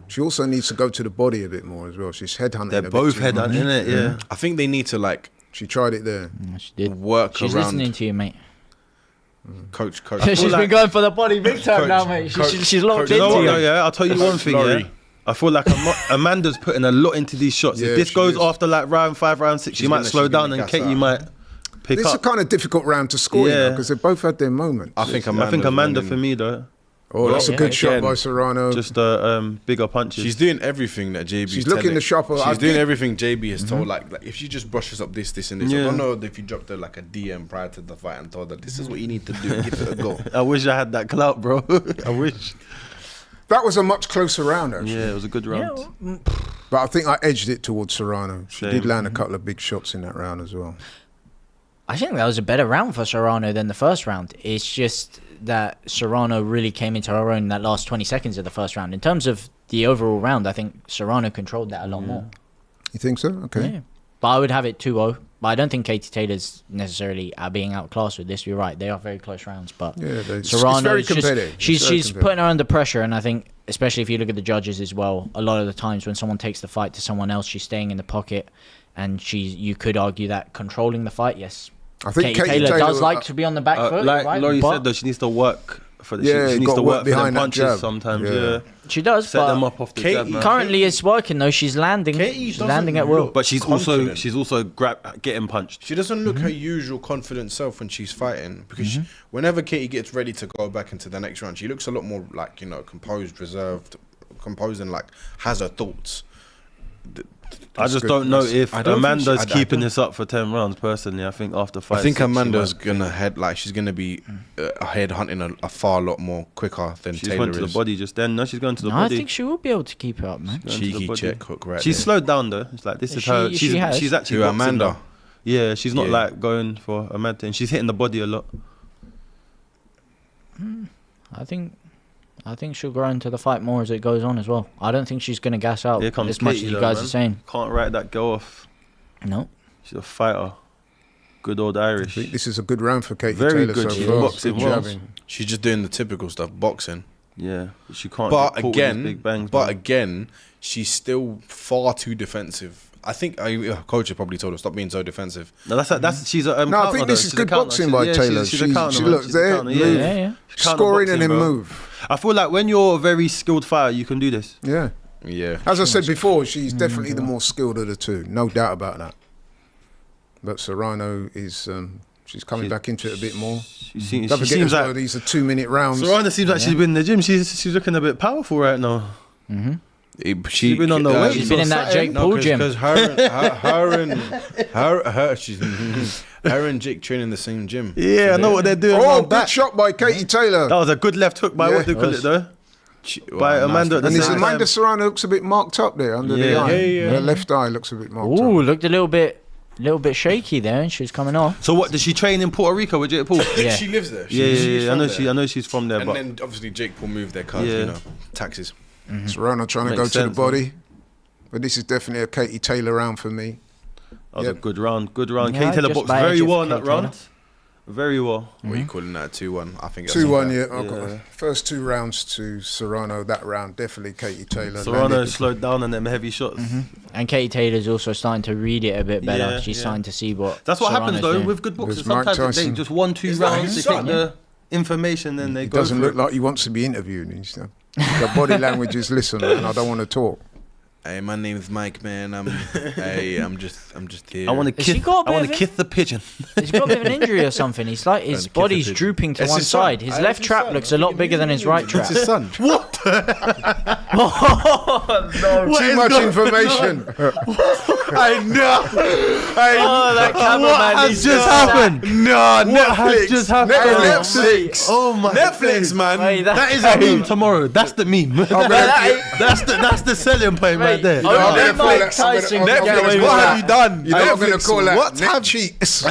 She also needs to go to the body a bit more as well. She's headhunting. They're a bit both too head much. on, innit? Yeah. I think they need to like She tried it there. She did. work She's around. listening to you, mate. Coach. She's been going for the body big time now, mate. She's locked You know into what, you. though, yeah? I'll tell you one thing, yeah? Laurie. I feel like Amanda's putting a lot into these shots. Yeah, If this she goes is. after like round 5, round 6, she She's might gonna- slow she's gonna down and gas Katie out. might pick This is a up. kind of difficult round to score, Yeah. because they both had their moments. I think I think Amanda winning. for me, though. Oh, that's a Yeah, good shot again. by Serrano. Just bigger punches. She's doing everything that JB. She's looking the sharper. I She's doing think- everything JB has told. Like if she just brushes up this, and this. Yeah. I don't know if you dropped her like a DM prior to the fight and told her this is what you need to do. Give it a go. I wish I had that clout, bro. I wish. That was a much closer round, actually. Yeah, it was a good round. But I think I edged it towards Serrano. She Same. did land a couple of big shots in that round as well. I think that was a better round for Serrano than the first round. It's just that Serrano really came into her own in that last 20 seconds of the first round. In terms of the overall round, I think Serrano controlled that a lot more. You think so? Okay. Yeah. But I would have it 2-0. But I don't think Katie Taylor's necessarily being outclassed with this. You're right. They are very close rounds. But Yeah, it's Serrano very is just, competitive. It's she's very she's competitive. putting her under pressure. And I think, especially if you look at the judges as well, a lot of the times when someone takes the fight to someone else, she's staying in the pocket. And you could argue that controlling the fight, yes. I think Katie Taylor does like to be on the back foot, Like right? Laurie But said, though, she needs to work for the. Yeah, she you needs gotta to work work for them behind that punches jab. sometimes. Yeah. Yeah. she does. Set but them up off the Katie jab, man. currently it's working though. She's landing. Katie She's doesn't landing at will. look- But she's Confident. also getting punched. She doesn't look her usual confident self when she's fighting because whenever Katie gets ready to go back into the next round, she looks a lot more like composed, reserved, composed, and like has her thoughts. I just good. don't know if I don't think Amanda's I keeping don't- this up for 10 rounds. Personally, I think after fight, I think 6, she Amanda's might- gonna she's gonna be head hunting a far lot more quicker than She's Taylor went to the is. body just then. No, she's going to the No, I body. think she will be able to keep it up, man. Going to the Cheeky body. check hook right She's there. slowed down though. It's like this is She- her. she has. She's actually Who, boxing Amanda? now. Yeah, she's not Yeah. like going for Amanda, and she's hitting the body a lot. I think I think she'll grow into the fight more as it goes on as well. I don't think she's going to gas out Here comes as much as Katie, you though, guys man. are saying. Can't write that girl off. No. She's a fighter. Good old Irish. I think this is a good round for Katie Very Taylor good. so She's far. boxing Good well. jabbing. She's just doing the typical stuff, boxing. Yeah, she can't. But get caught with these again, big bangs, but man. again, she's still far too defensive. I think her coach had probably told her stop being so defensive. No, that's she's a. No, I think this is good boxing by Taylor. She's a counter, she man. looks She's a there, counter, move, Yeah. scoring and then bro. move. I feel like when you're a very skilled fighter, you can do this. Yeah. Yeah. As I said before, she's definitely the more skilled of the two. No doubt about that. But Serrano is, she's coming back into it a bit more. She seems, Don't she forget seems as well, like these are 2-minute rounds. Serrano seems like she's been in the gym. She's looking a bit powerful right now. She's been on the weight. She's been in that Jake No, Paul gym. because her and Jake train in the same gym. Yeah, I know what they're doing. Oh, round good back. shot by Katie Taylor. That was a good left hook by Yeah, what do you call it it though? Well, By nice. Amanda at the And this same Amanda time. Serrano looks a bit marked up there under the Yeah. eye. Yeah. Her left eye looks a bit marked Ooh, up. looked a little bit shaky there, and she was coming off. So what? Does she train in Puerto Rico with Jake Paul? Yeah. She lives there. Yeah, She's I from know there. I know she's from there, And but then obviously Jake Paul moved there because Yeah. you know taxes. Serrano trying to Makes go to sense, the body. But this is definitely a Katie Taylor round for me. that was Yep. a good round. Good round. Yeah, Katie Taylor just boxed by very edge of well in that Katie Taylor. round. Very well. What are you calling that? 2-1. I think. 2-1, yeah. I've Yeah. got first 2 rounds to Serrano. That round, definitely Katie Taylor. Serrano landed. slowed down on them heavy shots. And Katie Taylor's also starting to read it a bit better. Yeah, She's yeah. starting to see what. That's what happens Serrano's though doing. with good boxers. There's Mike Sometimes they Tyson. just 1-2 Is that rounds. his They take son? the information, then they He go. doesn't for look it. like he wants to be interviewed. He's, the body language is listen, man, I don't want to talk. Hey, my name's Mike, man. I'm just here. I want to Has he kiss. got a I want bit to of kiss the pigeon. He's got a bit of an injury or something. He's like his Kiss the body's pigeon. drooping to It's one his son. side. His I- left it's trap his looks son. a lot bigger than his right trap. It's his son. What? Too much information. I know. Oh, that cameraman What has needs just to happened? No, What has just happened? Netflix. Oh my Netflix, days. man. Hey, That is a meme tomorrow. That's the meme. That's the selling point right there. Only I'm gonna call Mike that- I'm Tyson gonna- can I'm get gonna- away with What that. have you done? You know what I'm going to Netflix, call that? what Net have- cheeks.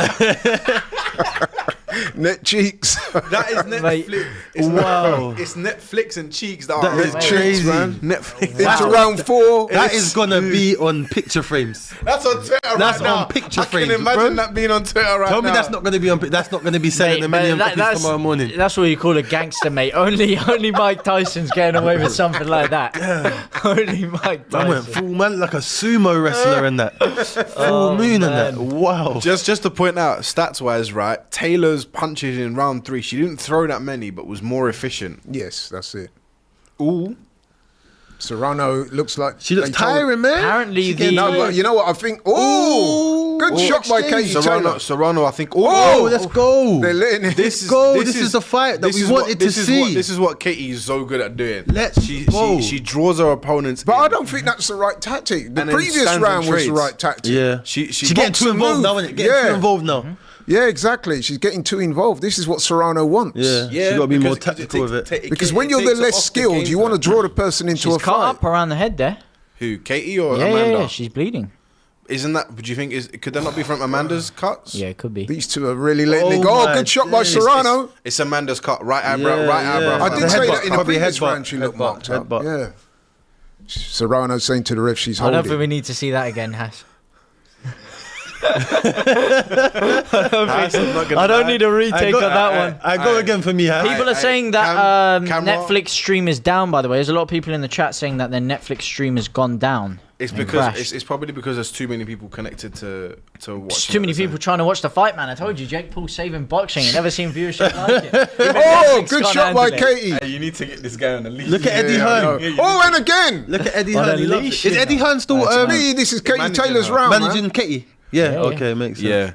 Net cheeks. That is Netflix. It's Wow. It's Netflix and cheeks that That are is rich, crazy. man. Netflix. Into round 4. That is gonna be on picture frames. That's on Twitter That's right now. on picture I frames, can imagine bro. that being on Twitter right Tell now. me that's not gonna be on. That's not gonna be selling a Mate, million but copies tomorrow morning. That's what you call a gangster, mate. Only Mike Tyson's getting away with something like that. Only Mike I went Tyson. full man like a sumo wrestler in that. Full moon in that. Wow. Just to point out, stats wise, right? Taylor's punches in round 3, she didn't throw that many, but was more efficient. Yes, that's it. Ooh. Serrano looks like... She looks they told- tiring, man. Apparently She the- getting No, tired. but you know what? I think... Oh! Good shot by Katie Taylor. Serrano, I think. Oh, let's go. They're letting it... Let's go. This is the fight that we wanted to see. This is what Katie is so good at doing. Let's go. She draws her opponents. But in. I don't think that's the right tactic. The And then previous stands and round was the trades. right tactic. Yeah. She getting too involved now, isn't it? Getting too involved now. Yeah, exactly. She's getting too involved. This is what Serrano wants. Yeah. She got to be more tactical with it. Because when you're the less skilled, you want to draw the person into She's a cut fight. up around the head there. Who, Katie or Yeah, Amanda? yeah, she's bleeding. Isn't that? Do you think could that not be from Amanda's cuts? Yeah, it could be. These two are really letting it Oh go. Oh, my good shot by days. Serrano. It's Amanda's cut. Right eyebrow. Yeah, right yeah. eyebrow. I The did say headbutt, that in the probably previous headbutt, round she looked headbutt, marked up. headbutt. Yeah. Serrano saying to the ref she's I don't holding. think we need to see that again, Haas. I don't need a retake on that one. I go again for me, huh? People are saying that camera- Netflix stream is down, by the way. There's a lot of people in the chat saying that their Netflix stream has gone down. It's and because crashed. it's probably because there's too many people connected to watch. There's too many people trying to watch the fight, man. I told you, Jake Paul saving boxing. I've never seen viewership like it. Even Oh, Netflix good can't shot by handle it. Katie. Hey, you need to get this guy on the lead. Look at Eddie Yeah, I Hearn. know. Oh, and again. Look at Eddie On Hearn. a He loves leash, it. Is you Eddie know. Hearn still To me, this is Katie managing Taylor's her. round, managing man. Katie? Yeah. Yeah, Okay, makes sense. Yeah.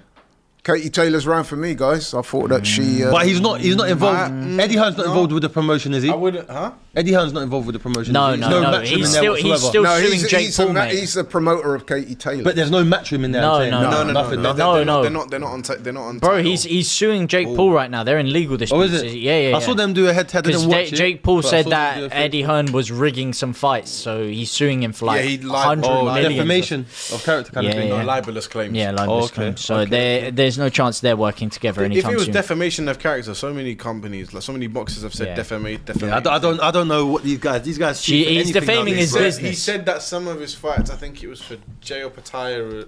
Katie Taylor's round for me, guys. I thought that she... But he's not involved. Eddie Hearn's not involved with the promotion, is he? I wouldn't, huh? Eddie Hearn's not involved with the promotion. No, is he? no, There's no. matchroom in He's there still whatsoever. no, suing Jake Paul, mate. he's the promoter of Katie Taylor. But there's no matchroom in there. No, I'm saying. no, No, nothing. no. They're not on. They're not on. Bro, title. he's suing Jake Paul right now. They're in legal disputes. Oh, is it? Yeah. I saw them do a head-to-head. I Because didn't watch it, Jake Paul but I said saw them do a that thing. Eddie Hearn was rigging some fights, so he's suing him for like Yeah, he lied. 100 Oh, million. defamation of character kind of Yeah, thing. No, yeah. libelous claims. Yeah, like Oh, this okay. claim. So there's no chance they're working together If anytime it was soon. defamation of character, so many companies, like so many boxers have said Yeah. defamate. Yeah, I don't don't know what these guys He's anything defaming his nowadays, business. He said that some of his fights, I think it was for Jay Pataya,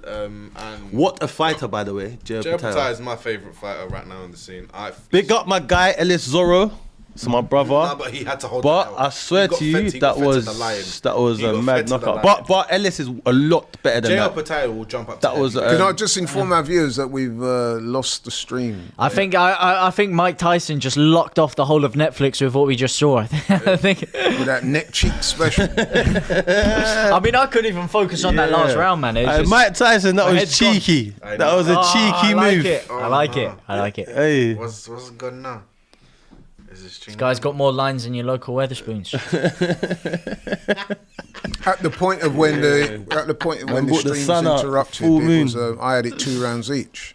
and What a fighter, by the way. Jay Pataya is my favourite fighter right now in the scene. Big up my guy, Ellis Zorro. It's my brother. Nah, but he had to hold But it out. I swear He got to you, fed- he got that fed to was the lion. He a got mad fed to the knockout. lion. But Ellis is a lot better than Jay that. Pataya will jump up. That to was heavyweight. Can I just inform our viewers that we've lost the stream? I think Mike Tyson just locked off the whole of Netflix with what we just saw. I think. With that neck cheek special. I mean, I couldn't even focus on that last round, man. It was just, Mike Tyson, that my was head's gone. cheeky. I That know. was a cheeky I like move. it. I like it. I like it. Hey. What's good now? Is this This guy's got more lines than your local Weatherspoons. At the point of when the brought the stream's sun out, interrupted, full it moon. was, I had it 2 rounds each.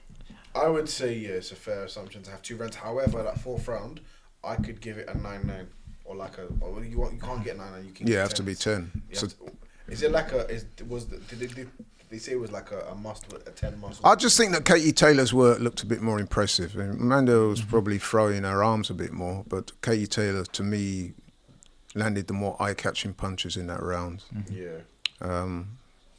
I would say it's a fair assumption to have 2 rounds. However, that 4th round, I could give it a 9-9 or like a. Or you can't get 9-9. You can. Yeah, get it have to 10. be 10. You So have to- is it like a? Did they say it was like a must, a 10 must? I just think that Katie Taylor's work looked a bit more impressive. And Amanda was probably throwing her arms a bit more, but Katie Taylor, to me, landed the more eye-catching punches in that round. Yeah.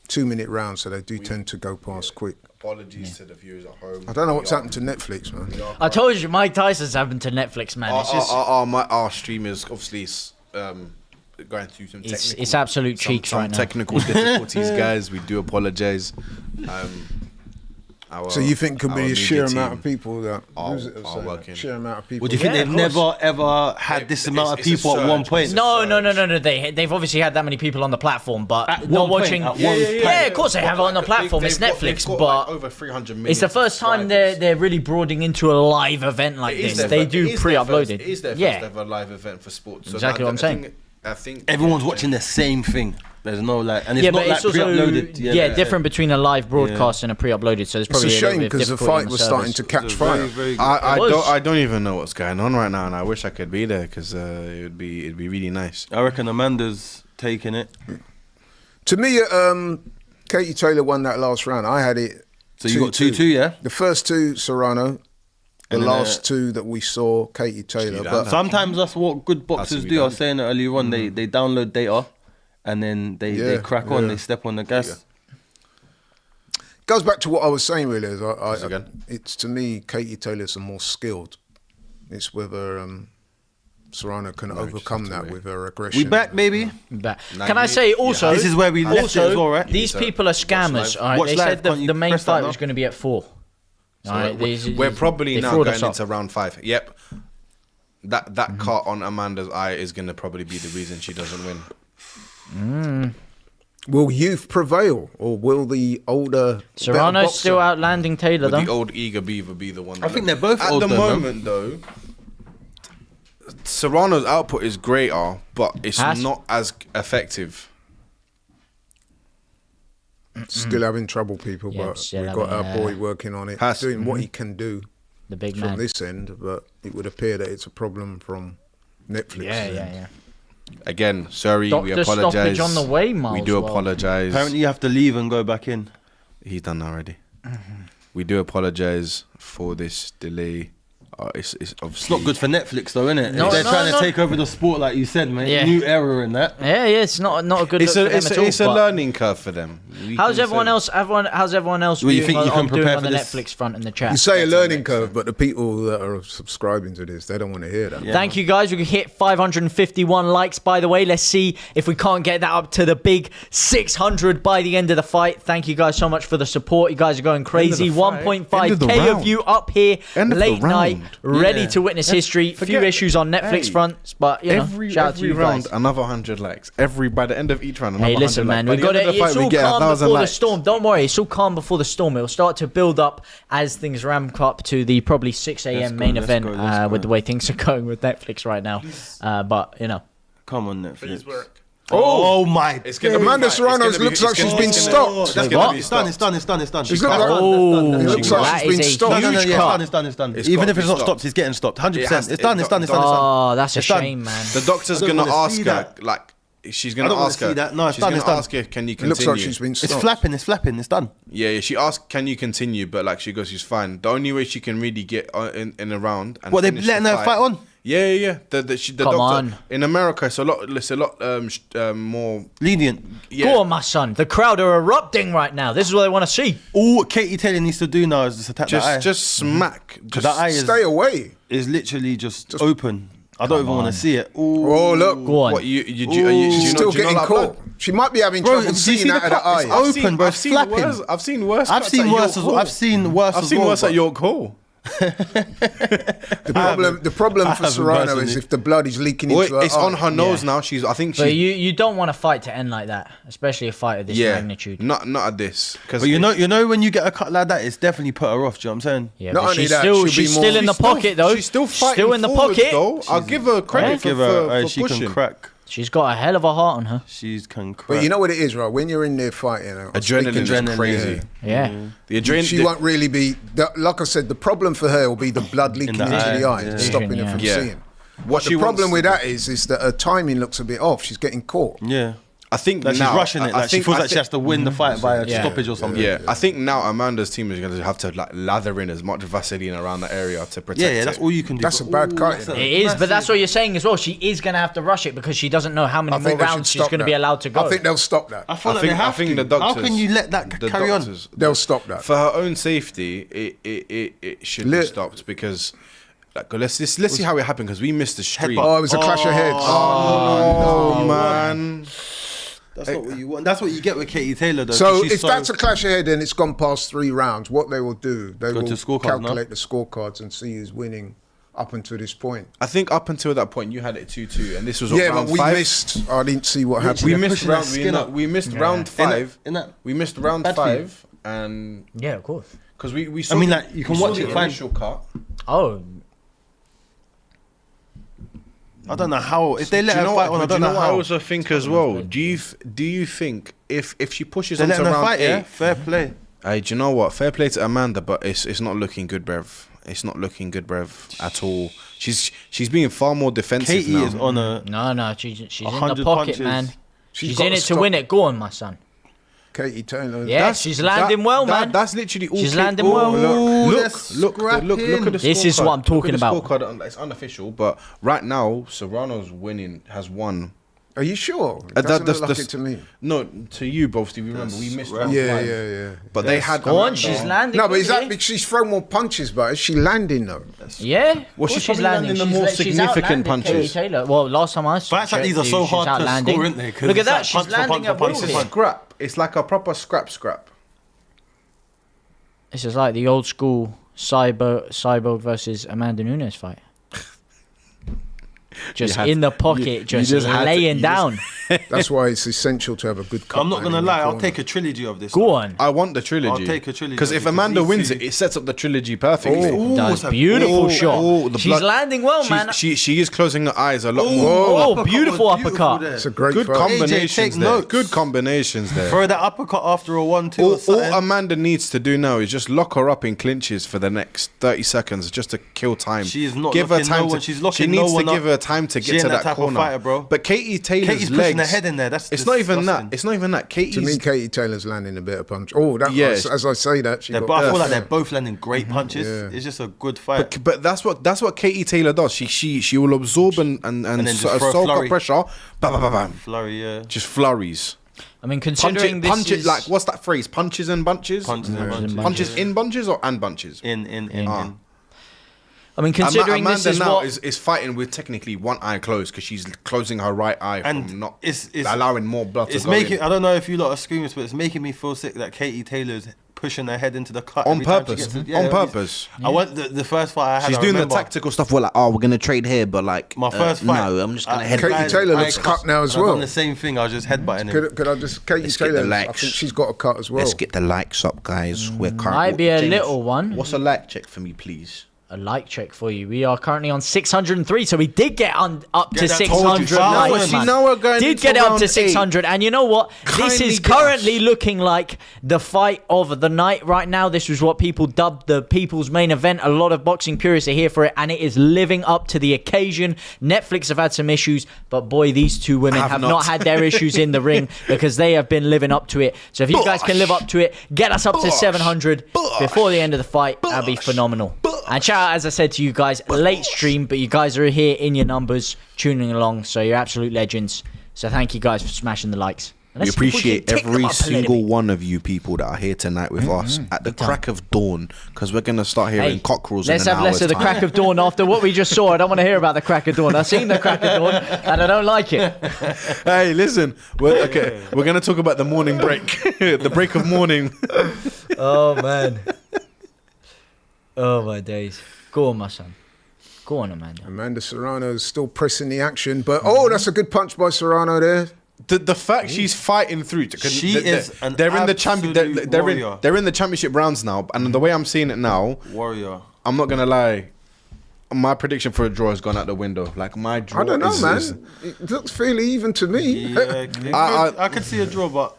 2-minute rounds, so they do tend to go past quick. Apologies to the viewers at home. I don't know what's happened to Netflix, man. I told you, Mike Tyson's happened to Netflix, man. It's just, Our stream is obviously going through some technical. it's absolute cheeks some right now. technical difficulties, guys. We do apologise. So you think could our be a media sheer team amount of people that are saying working. sheer amount of people. What do you think Yeah, they've of course. never ever had this amount of it's a people at one surge. point? It's a No. They've obviously had that many people on the platform, but At not one point, watching. at one Yeah, of course they have it on the platform. It's They've Netflix, got, but like, over 300 million. it's the first time they're really broadening into a live event like It is this. their They fir- do it is their first- pre-uploaded. It is their first Yeah, ever live event for sports. So Exactly what I'm saying. I think Everyone's watching the same thing. There's no like, and it's yeah, not but like it's also pre-uploaded. different between a live broadcast and a pre-uploaded. So there's It's probably a little shame bit of because the difficulty fight on was the starting servers. to catch fire. Very good. I was. don't even know what's going on right now, and I wish I could be there because it'd be really nice. I reckon Amanda's taking it. To me, Katie Taylor won that last round. I had it. So you got 2-2, yeah? The first 2, Serrano. The And then, last 2 that we saw, Katie Taylor. See that But now. Sometimes that's what good boxers be do. I done. was saying it earlier on. They download data and then they crack on. yeah. They step on the gas. goes back to what I was saying really. Is again? It's to me, Katie Taylor's the more skilled. It's whether Serrano can overcome just have that to with her aggression. We back, baby. But Nah, can I you- say also? This is where we left it also, as well, right? These So, people are scammers. live. All right, Watch they live. said Can't you the main press that fight now? was going to be at 4. So All right, we're probably they now fraud going us up. into round 5. Yep. That cut on Amanda's eye is going to probably be the reason she doesn't win. Will youth prevail, or will the older better Serrano's boxer- still outlanding Taylor Would though. the old eager beaver be the one? I think they're both at old the though, man. moment though. Serrano's output is greater, but it's Has- not as effective. Still having trouble, people, Yeah, but still we've got having, our boy working on it, Has- doing what he can do The big from man. this end. But it would appear that it's a problem from Netflix. Yeah. Again, sorry, we Doctor apologize. stoppage on the way, Miles. We do well. apologize. Apparently, you have to leave and go back in. He's done already. We do apologize for this delay. It's obviously It's not good for Netflix, though, innit? No, If they're no, trying no. to take over the sport, like you said, mate. Yeah. New era in that. Yeah, it's not a good It's look a for them it's at a, all. it's a but learning curve for them. We how's can everyone say- else? How's everyone else Well, you viewing think you on can doing prepare on for the this? Netflix front in the chat? You say a That's learning next, curve, but the people that are subscribing to this, they don't want to hear that. Yeah. Thank you guys. We can hit 551 likes, by the way. Let's see if we can't get that up to the big 600 by the end of the fight. Thank you guys so much for the support. You guys are going crazy. End of the fight. End of the 1.5k of round. you up here, End of the late night, round. ready Yeah. to witness history. Few Forget- issues on Netflix Hey, fronts, but you know, shout out to every you round, guys. another 100 likes. By the end of each round, another Hey, listen, 100 man, likes. we By got the end it. of the fight, It's we all get calm 1,000 before the likes. storm. Don't worry, it's all calm before the storm. It'll start to build up as things ramp up to the probably 6 a.m. Let's go, main let's event go, let's go. with the way things are going with Netflix right now. But you know, Come on, Netflix. work. Oh my! It's gonna be Amanda fine. Serrano It's gonna be- looks like it's she's gonna been be- stopped. That's Wait, gonna what? be It's done. stopped. It's done. It's done. It's done. She's looked like- oh, It looks like that she's been is a stopped. No, huge yeah, cut. it's done. It's done. It's Even got if to it's be not stopped. stopped, it's getting stopped. 100%. It has to- It's done. It's done. It's done. Oh, that's a It's done. shame, man. The doctor's I don't gonna wanna ask see her, that. like, she's I gonna don't wanna ask her. see that. No, it's she's done, gonna it's done. ask her, can you It continue? looks like she's been It's stopped. flapping. It's flapping. It's done. Yeah, she asked, can you continue? But like, she goes, she's fine. The only way she can really get in a round and What, they finish letting the her fight on? Yeah. The Come doctor on. in America, it's a lot more. Lenient. Yeah. Go on, my son. The crowd are erupting right now. This is what they want to see. All Katie Taylor needs to do now is just attack the eye. Just smack. Because the eye Stay away. is literally just open. I don't even want to see it. Ooh. Oh, look. Go on. What you She's do still you know getting that caught. blood? She might be having Bro, trouble do you see seeing the out of the cut? eye. It's open, bro. It's flapping. I've seen worse. I've cuts seen at worse York as well. Hall. I've seen worse I've as seen well. worse at York Hall. The problem for haven't Serrano is personally. if the blood is leaking Well, into her it's eye. on her nose Yeah. now. I think But she's. you don't want a fight to end like that, especially a fight of this magnitude. Not at this. Because But you know when you get a cut like that, it's definitely put her off. Do you know what I'm saying? Yeah, Not but only she's that, still she'll be she's more- still in the pocket though. She's still fighting Still in the forward, pocket. though. I'll give her credit Give for her. She pushing. can crack. She's got a hell of a heart on her. She can crack. But you know what it is, right? When you're in there fighting, Adrenaline is Adrenaline, crazy. Yeah. The adrenaline. she won't really be. Like I said, the problem for her will be the blood leaking the into eye, the eye, yeah. stopping her from Yeah. seeing. What What she the problem wants- with that is that her timing looks a bit off. She's getting caught. Yeah. I think Like she's now, rushing it. I Like she think- feels I like she think- has to win the fight by a Yeah. stoppage or something. Yeah, I think now Amanda's team is going to have to like lather in as much Vaseline around the area to protect Yeah, that's it. all you can do. That's a bad cut, that's you know. It is, but that's what you're saying as well. She is going to have to rush it because she doesn't know how many I more think they should rounds she's stop going to that. be allowed to go. I think they'll stop that. I feel like think- they have I think to. the doctors- How can you let that the carry on? doctors- They'll stop that. For her own safety, it should be Lit- stopped because. Like, let's see how it happened because we missed the stream. Headbutt. Oh, it was a clash of heads. Oh, man! That's not what you want. That's what you get with Katie Taylor, though. So 'cause she's if that's a clash of head and it's gone past 3 rounds, what they will do, they Go will to scorecards, calculate the scorecards and see who's winning up until this point. I think up until that point you had it 2-2, and this was Yeah, round but we 5. missed. I didn't see what happened. We They're missed pushing their round. skin up. We missed round 5. In that- We missed round Bad for you. 5, and yeah, of course. because we saw. I mean, the- like, you can we saw watch the it fine. initial cut. Oh, I don't know how. If they let Do you her know fight what, on, I do you don't know know what I how. also think as well? Do you think if she pushes They're onto letting her round fight, 8? yeah? Fair play. Hey, do you know what? Fair play to Amanda, but it's not looking good, bruv. It's not looking good, bruv, at all. She's being far more defensive Katie now. is on a. no, she's in the 100 pocket, punches. man. She's She's got in to it to stop. win it. Go on, my son. Katie Taylor. Yeah, she's landing well, man. That's literally all. She's landing well. Look they're at the scorecard. This is what I'm talking Look at the about. scorecard. It's unofficial, but right now Serrano's winning, has won. Are you sure? It That- doesn't that's- look like that's- it to me. No, to you, both. Do you remember we missed? round Yeah, 5. yeah. But they had. Go on, Amanda. she's landing. No, but is that quickly. because she's thrown more punches? But is she landing though? Yeah. Well, of course she's probably landing the more significant outlanded Katie punches. Taylor. Well, last time I Fights like checked, these are so she's hard to outlanding. score, aren't they? 'Cause Look at it's that. like She's punch for landing punch at for will punch. It's here. a scrap. It's like a proper scrap. This is like the old school Cyborg versus Amanda Nunes fight. Just had in the to- pocket, you just just had to- laying you down. That's why it's essential to have a good. I'm not cut gonna man in lie. the I'll corner. take a trilogy of this. Go on. I want the trilogy. I'll take a trilogy Because if because Amanda these wins two- it set up the trilogy perfectly. Ooh, Does it's a- beautiful shot. the She's blood- landing well, man. She is closing her eyes a lot Ooh, more. Oh, uppercut beautiful was uppercut. there. It's a great Good fight. combinations take there. notes. Good combinations there. Throw that uppercut after a 1-2 or All something. Amanda needs to do now is just lock her up in clinches for the next 30 seconds just to kill time. She is not give her locking time no to, one. She's She locking needs no to one give up. her time to She get ain't to that that type of corner. fighter, bro. But Katie Taylor's Katie's legs. pushing her head in there. That's it's not even that. disgusting. It's not even that. Katie's. To me, Katie Taylor's landing a bit of punch. Oh, that Yes. as I say that, she Yeah, got but I feel earth. like they're both landing great punches. Yeah. It's just a good fight. But that's what Katie Taylor does. She will absorb and then just soak throw a up flurry. pressure. Bam, bam, bam, bam. Flurry, yeah. Just flurries. I mean, Punch considering it, this punch is it like what's that phrase? Punches and bunches. Punches and bunches. Punches in bunches or and bunches. In. Ah. I mean, considering Amanda this is now what is fighting with technically one eye closed because she's closing her right eye And from not it's allowing more blood to It's go making. in. I don't know if you lot are screamers, but it's making me feel sick that Katie Taylor's pushing her head into the cut On every time she purpose. gets to- On yeah, purpose. I went the first fight I had. She's I doing remember, the tactical stuff. We're like, oh, we're gonna trade here, but like, My first fight. No, I'm just gonna head. Katie Taylor looks cut now as I've well. done the same thing. I was just headbutting him. Could I just Katie Let's get the Taylor? I likes. think she's got a cut as well. Let's get the likes up, guys. We're currently might be a little one. What's a like check for me, please? A like check for you. We are currently on 603, so we did get up to that 600 told you. likes, Well, see, man. now we're going Did into get it up round to 8. 600, and you know what? This Kindly is get currently us. looking like the fight of the night right now. This was what people dubbed the people's main event. A lot of boxing purists are here for it, and it is living up to the occasion. Netflix have had some issues, but boy, these two women have not had their issues in the ring because they have been living up to it. So if you guys can live up to it, get us up to 700 before the end of the fight. That'd be phenomenal. And shout out, as I said to you guys, late stream, but you guys are here in your numbers, tuning along, so you're absolute legends. So thank you guys for smashing the likes. We appreciate every single one of you people that are here tonight with us at the crack of dawn, because we're going to start hearing cockerels in an Let's have less hour's of the time. crack of dawn after what we just saw. I don't want to hear about the crack of dawn. I've seen the crack of dawn, and I don't like it. Hey, listen, we're going to talk about the morning break, the break of morning. Oh, man. Oh, my days. Go on, my son. Go on, Amanda. Amanda Serrano is still pressing the action, but that's a good punch by Serrano there. The fact she's fighting through, She is an they're in the champion. absolute warrior. They're in the championship rounds now, and the way I'm seeing it now, Warrior. I'm not gonna lie. My prediction for a draw has gone out the window. Like my draw, I don't know, is, man. It looks fairly even to me. Yeah, I could see a draw, but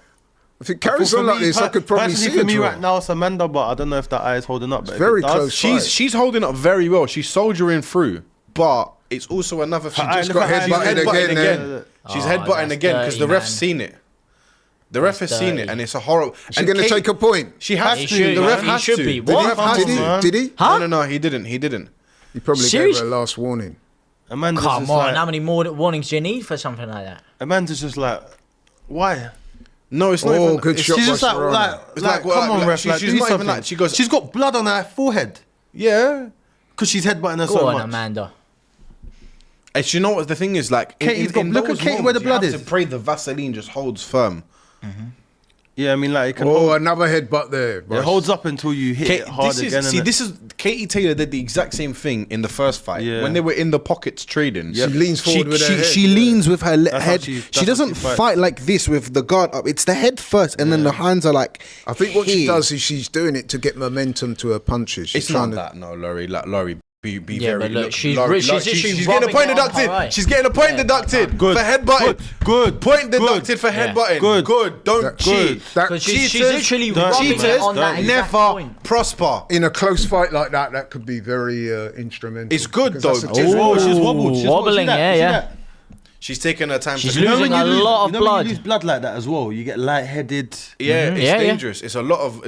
If it carries on like this, I could probably see for a me draw. right now, it's Amanda, but I don't know if that eye is holding up. But very if it does, close. she's holding up very well. She's soldiering through, but it's also another thing. Her She's eye- got look at her eye, headbutting she's again. She's Oh, headbutting that's again because the dirty, ref's man. seen it. The ref has seen it, dirty. and it's a horrible. She's going to take a point. She has He to. should, The ref he has should to. be. The What? ref has Did he? to. Did he? Huh? No, he didn't. He didn't. He probably Serious? gave her a last warning. Amanda's Come just on, like, how many more warnings do you need for something like that? Amanda's just like, why? No, it's not Oh, even. good it's- shot She's by just like, Serrano. It's like, come on, like, ref, she's like, do not even something. like- she goes- she's got blood on her forehead Yeah. because she's headbutting her Go so on, much. Amanda. And you know what the thing is? Like, Katie's got- look at those Katie where the moments, blood you have is. to pray the Vaseline just holds firm. Yeah, I mean, like, it can Oh, hold, another headbutt there. it holds up until you hit it hard again. This is Katie Taylor did the exact same thing in the first fight Yeah. when they were in the pockets trading. She leans forward with her head. She leans with her That's how head. she- She that's how doesn't she fights. fight like this with the guard up. It's the head first, and then the hands are like. I think what she here. does is she's doing it to get momentum to her punches. She's It's not trying to. that, no, Laurie. Like, Laurie, be Yeah, very. but look, she's Laurie, literally she's getting a rubbing point it on her deducted. eye. She's getting a point Yeah, deducted Good. for headbutting. Good. Point Good. deducted for Yeah. headbutting. Good. Good. Don't That- cheat. That Because she's Cheaters, literally don't- rubbing it cheaters on that exact never point. prosper. in a close fight like that, that could be very instrumental. It's good, Because that's though. a Whoa, different- she's wobbled. She's Wobbling, see that? yeah, See yeah. that? She's taking her time. She's to losing when a you lose- lot of you know when blood. you lose blood like that as well, you get lightheaded. Yeah, it's Yeah, yeah. dangerous. It's a lot of.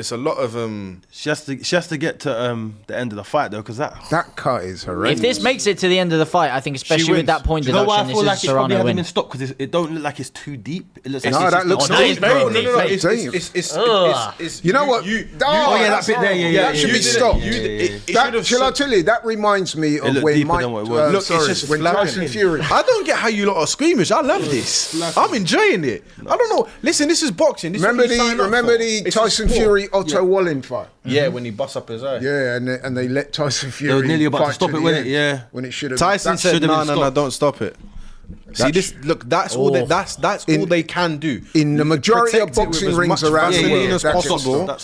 She has to get to the end of the fight though, because that. That cut is horrendous. If this makes it to the end of the fight, I think, especially with wins. that point Do you know why I deduction, feel this like is it probably Serrano hasn't win. been stopped because it don't look like it's too deep. It looks like No, it's that just looks Oh, that is deep, very bro. deep. It's Ugh. You know what? You, Oh, yeah, that that's bit there, horrible. yeah, That should you be did it. stopped. You did it. It That, should have shall I stopped. tell you? That reminds me of looked when deeper Mike. than what it was. Look, sorry, it's just when flapping. Tyson Fury. I don't get how you lot are squeamish. I love this. I'm enjoying it. I don't know. Listen, this is boxing. This is Remember what you sign up for. the It's a Tyson sport. Fury Otto Wallin fight? Yeah, when he busts up his eye. Yeah, and they let Tyson Fury. They were nearly about to fight stop it, the wasn't end it? Yeah. when it should have. Tyson that said, should've "No, been no, no, stopped. don't stop it." See this? Look, that's all. That's all In- they can do. in the majority of Protect it with boxing as rings much around the Vaseline world, as that That's gets possible. stopped. That's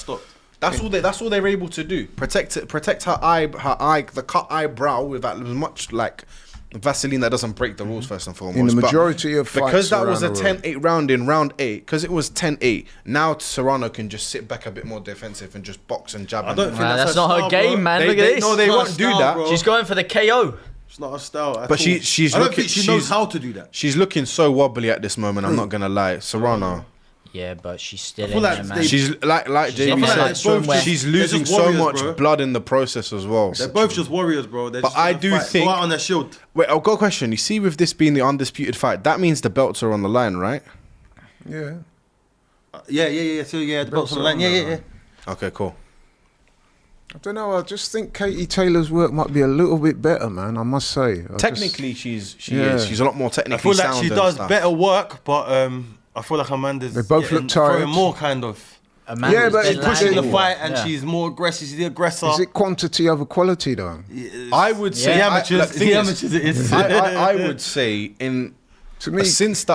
stopped. That's all they're able to do. Protect her eye, the cut eyebrow with that as much like Vaseline that doesn't break the rules first and foremost. In the But majority of because fights that was a around the world. 10-8 round in round 8, because it was 10-8. Now Serrano can just sit back a bit more defensive and just box and jab. I don't think That's her not her style, game, bro. man. They- Look they- at this. no, they It's not won't her do style, that. bro. She's going for the KO. It's not her style. At But all. she's I don't looking. think she knows she's- how to do that. She's looking so wobbly at this moment. I'm not gonna lie, Serrano. Yeah, but she's still feel in like there, they- man. She's like in Jamie there said. like swimwear. She's They're losing just so warriors, much bro. blood in the process as well. They're both just warriors, bro. They're But just I gonna do fight. think- Go out on their shield. Wait, I've got a question. You see, with this being the undisputed fight, that means the belts are on the line, right? Yeah. Yeah. So yeah, the belts on the line. Yeah. Okay, cool. I don't know. I just think Katie Taylor's work might be a little bit better, man. I must say. Technically, she Yeah. is. She's a lot more technically I feel like sound she and does stuff. better work, but I feel like Amanda's They both look getting- tired. throwing more kind of. Amanda's Yeah, but been it's Pushing the landing. fight, and Yeah. she's more aggressive. She's the aggressor. Is it quantity over quality, though? I would say Yeah. The amateurs it is. I would say To me, since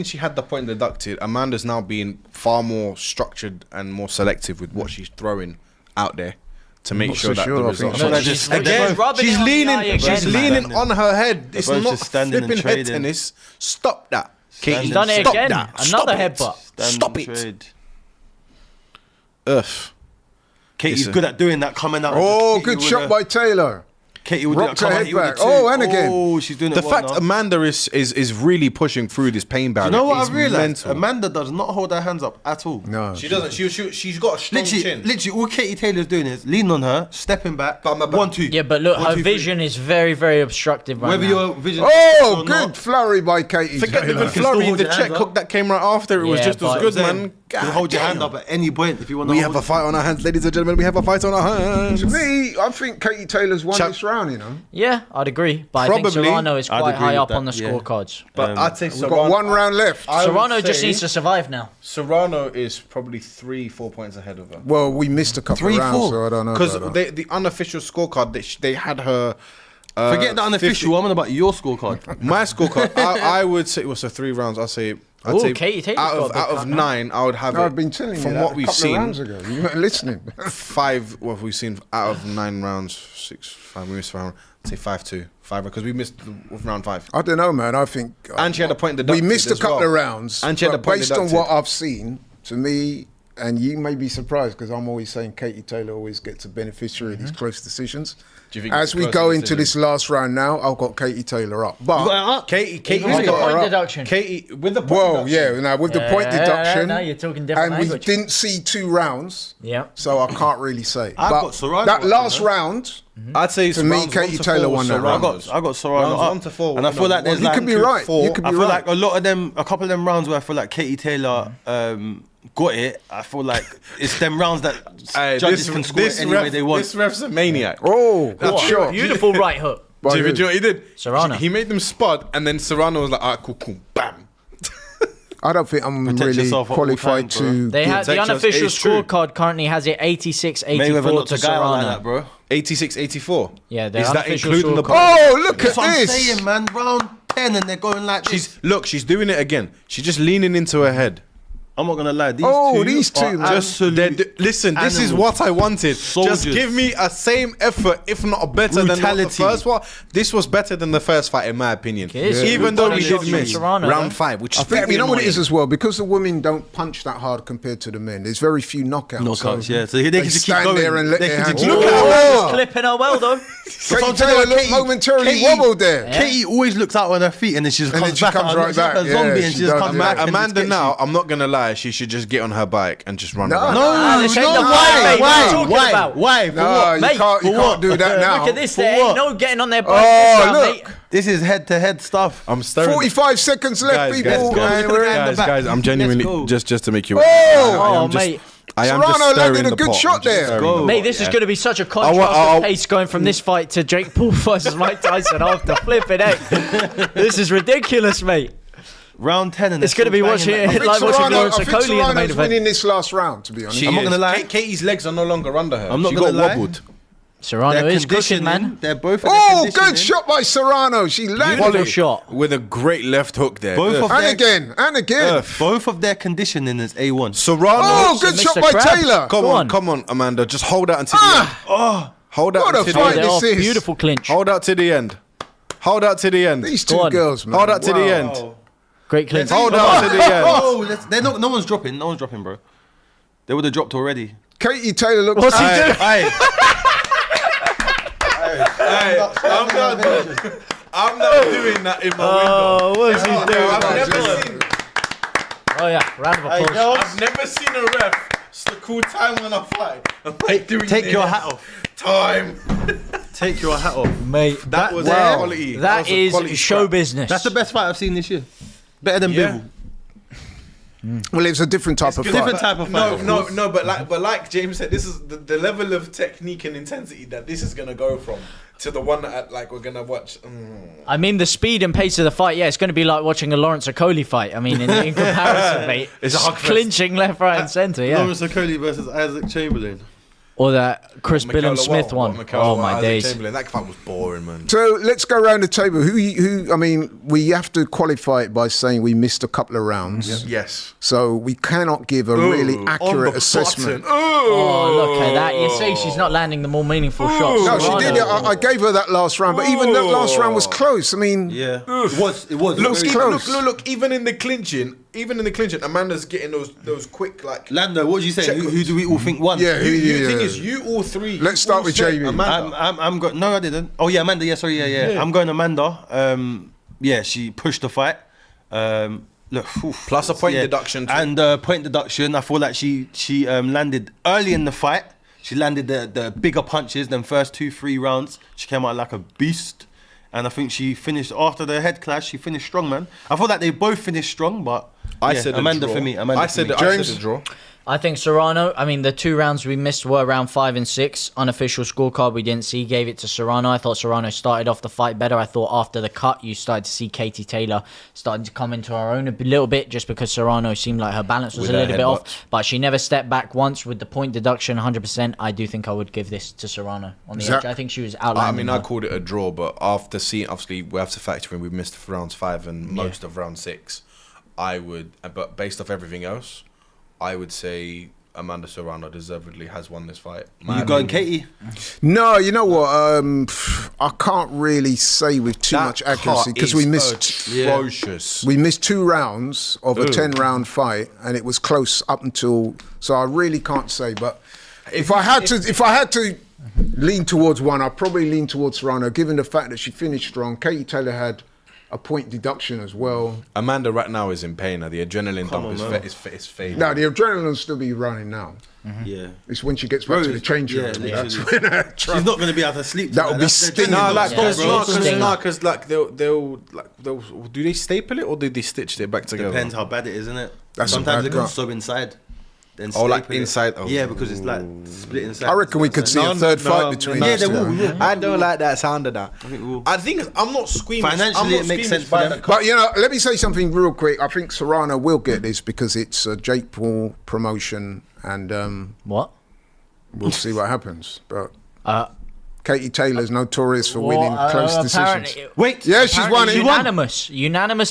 she had the point deducted, Amanda's now being far more structured and more selective with what she's throwing out there to make Not sure so that sure, the I think results. so. No, She's just- Again, they're rubbing she's it on the leaning. eye again, She's man. leaning on her head. It's both not just standing and flipping head trading. tennis. Stop that. Standing Katie, She's done it stop again. that. Another Stop it. headbutt. Stop it. Trade. Ugh. Katie's Listen. good at doing that, coming out. oh, and just good hit you shot with by Taylor. Katie would Rocked her come head at you with back. the two. Oh, and again. Oh, she's doing it The well fact now. Amanda is really pushing through this pain barrier. You know what is I've realised? mental. Amanda does not hold her hands up at all. No. She doesn't. She's got a strong chin. Literally, all Katie Taylor's doing is leaning on her, stepping back, Bam, bam, bam. 1, 2. Yeah, but look, 1, her 2, 3. vision is very, very obstructive right Whether now. your vision. Oh, or good not, flurry by Katie Forget Taylor. the still flurry, hold the your check hands up. hook that came right after. It was Yeah, just as but- good, Then man. you can hold your hand up at any point if you want to. We have a fight on our hands, ladies and gentlemen. We have a fight on our hands. To me, I think Katie Taylor's won Chuck- this round, you know. Yeah, I'd agree. But I think Probably. Serrano is I'd quite agree high with up that, on the yeah. scorecards. But I'd say We've Serrano. got one round left. I would Serrano just say needs to survive now. Serrano is probably 3-4 points ahead of her. Well, we missed a couple 3, of rounds, 4. so I don't know. Because about that. the unofficial scorecard, they had her. Forget the unofficial. I'm on about your scorecard. My scorecard, I would say it was 3 rounds. I'd say Ooh, Katie Taylor's got a big out of cut now. 9, I would have No, it. I've been telling from you that what a we've couple seen. of rounds ago. You're not listening. 5. What have we seen out of 9 rounds? 6, 5. We missed round. I'd say 5-2, 5 because we missed round 5. I don't know, man. I think And she had a point we deducted missed a as couple well. of rounds. And she had but a point based on deducted. what I've seen, to me, and you may be surprised because I'm always saying Katie Taylor always gets a beneficiary of these close decisions. Do you think As it's a we close go into decision? this last round now, I've got Katie Taylor up. But Katie's With the got her point up. deduction. Katie with the point well, deduction. yeah, now with the point deduction, Now you're talking different and we language. didn't see 2 rounds, Yeah. so I can't really say. I've but got Serrano that up, last you know. round, I'd say To me, rounds Katie 1 to Taylor 4 won that round. Serranos. I got Serrano Rounds up. 1 to 4. And I feel like there's you like could be right. You could I be feel right. like a lot of them, a couple of them rounds where I feel like Katie Taylor got it. I feel like it's them rounds that judges can score it any way they want. This ref's a maniac. oh, good What? shot. Beautiful right hook. By Do you who? know what he did? Serrano. He made them spud, and then Serrano was like, "Ah, cool, bam." I don't think I'm Protect really yourself at all qualified times, bro. to. They have the Texas, unofficial it's true. scorecard currently has it 86-84 Mayweather knocked to a guy out like Serrano. that, bro. 86, 84. Yeah, the is that unofficial including the scorecard. point? Oh, look That's at what I'm this! saying, man. Round 10 and they're going like this. She's doing it again. She's just leaning into her head. I'm not gonna lie. These These two, are man. absolute Listen, this is animals. what I wanted. Soldiers. Just give me a same effort, if not better than the Brutality. first one. This was better than the first fight, in my opinion. It is. Even though we Brutality did from miss Serrano, round though. 5, which I is think very you know what it is annoying. as well because the women don't punch that hard compared to the men. There's very few knockouts. knockouts. Yeah, so they can just keep stand going. there and let They their can hands. just Look keep at going. her. Clipping her well though. Katie Taylor looked momentarily wobbled there. Katie always looks out on her feet and then she just And comes then she back. comes out, right she's like back. a zombie Yeah, and she she just does, comes yeah. back. and Amanda just gets now, you. I'm not gonna lie, she should just get on her bike and just run No, around. Ah, this ain't the fight, mate. What are you talking about? Why? For No, what? you Mate, can't. You for can't what? do that now. Look at this. For There ain't what? no getting on their bike. Oh, this round, look. mate. This is head-to-head stuff. I'm staring. 45 seconds left, people. go. And Let's we're go. in. the back. guys, I'm Let's genuinely go. just to make you. Oh! I am Oh, just- mate. I am Serrano just stirring landed a the good pot. shot I'm just there. stirring Go. the Mate, pot, this is yeah. going to be such a contrast of pace going from this fight to Jake Paul versus Mike Tyson after flipping it. This is ridiculous, mate. Round 10 and It's going to be watching I think like watching Serrano, Lawrence I think Okoli in the main Serrano's event. winning this last round, to be honest. She I'm not is. gonna lie. Katie's legs are no longer under her. I'm not she gonna got lie. wobbled. Serrano is cooking, man. They're both. Oh, good shot by Serrano. She landed. Beautiful it. shot. With a great left hook there. Both of And their, again, and again. both of their conditioning is A1. Serrano. Oh, good Mr. shot by Crab. Taylor. Come Go on, on. come on, Amanda. Just hold out until the end. Hold out What a until fight the They're end. this off. is. Beautiful clinch. Hold out to the end. Hold out to the end. These Go two on. girls, man. Hold out to the Wow. end. Great clinch. Hold out to the end. Oh, they're not. No one's dropping. No one's dropping, bro. They would have dropped already. Katie Taylor looks. What's he doing? Hey, I'm not doing that in my window. what's he doing? I've Oh yeah, round of applause. I've never seen a ref call time when I fight. I'm like doing Take this. your hat off. Time. Take your hat off. Mate, That was Wow. quality. that was a is quality show scrap. business. That's the best fight I've seen this year. Better than Yeah. Bivol. Well, it's a different type of fight. Different type of fight. No, but like James said, this is the level of technique and intensity that this is gonna go from to the one that like we're gonna watch. I mean, the speed and pace of the fight, yeah, it's going to be like watching a Lawrence Okoli fight. I mean, in comparison, mate. It's a hug fest. clinching left, right, and centre, yeah. Lawrence Okoli versus Isaac Chamberlain. Or that Chris Billum Smith one. Oh, my days. That fight was boring, man. So let's go around the table. Who? I mean, we have to qualify it by saying we missed a couple of rounds. Yes. So we cannot give a really accurate assessment. Oh, look at that. You see, she's not landing the more meaningful shots. No, she did it. I gave her that last round, but even that last round was close. I mean, Yeah. It was. Look, very close. look, even in the clinching, even in the clinch, Amanda's getting those quick like. Lando, what did you say? Check- Who do we all think won? Yeah, The thing is, you all three. Let's you start all with said Jamie. Amanda. I'm going. No, I didn't. Oh yeah, Amanda. Yeah, sorry. Yeah. I'm going Amanda. Yeah, she pushed the fight. Look, oof. Plus a point deduction too. And point deduction. I feel like she landed early in the fight. She landed the bigger punches. Them first 2-3 rounds, she came out like a beast. And I think she finished after the head clash. She finished strong, man. I thought that they both finished strong, but I said Amanda a draw. for me. Amanda I for said me. I said a draw. I think Serrano, I mean, the 2 rounds we missed were round 5 and 6. Unofficial scorecard we didn't see, gave it to Serrano. I thought Serrano started off the fight better. I thought after the cut, you started to see Katie Taylor starting to come into her own a little bit, just because Serrano seemed like her balance was With a her little bit headbutts. off. But she never stepped back once with the point deduction, 100%. I do think I would give this to Serrano on the Zach- edge. I think she was I outlining mean, her. I called it a draw, but after seeing, obviously, we have to factor in we missed rounds 5 and most of round 6. But based off everything else, I would say Amanda Serrano deservedly has won this fight. You going, Katie? No, you know what? I can't really say with too much accuracy because we missed atrocious. we missed 2 rounds of a 10-round fight, and it was close up until. So I really can't say. But if I had to lean towards one, I'd probably lean towards Serrano, given the fact that she finished strong. Katie Taylor had a point deduction as well. Amanda right now is in pain. The adrenaline dump is fading. No, the adrenaline will still be running now. Yeah. It's when she gets back to the change room. yeah, That's literally. when She's not going to be able to sleep. That would be They're stinging. training No, those like guys, bro. Stinger. like they'll do they staple it or do they stitch it back together? Depends how bad it is, isn't it? That's a Sometimes bad it goes cut. so inside. Then Oh, like staple it. inside? Oh. Yeah, because it's like split inside. I reckon we could see a third fight between Yeah, us they two. will. Yeah. I don't like that sound of that. I think I'm not squeamish. Financially, it makes sense for them. But you know, let me say something real quick. I think Serrano will get this because it's a Jake Paul promotion, and What? we'll see what happens. But Uh, Katie Taylor's notorious for winning close decisions. Wait. Yeah, she's won it. Unanimous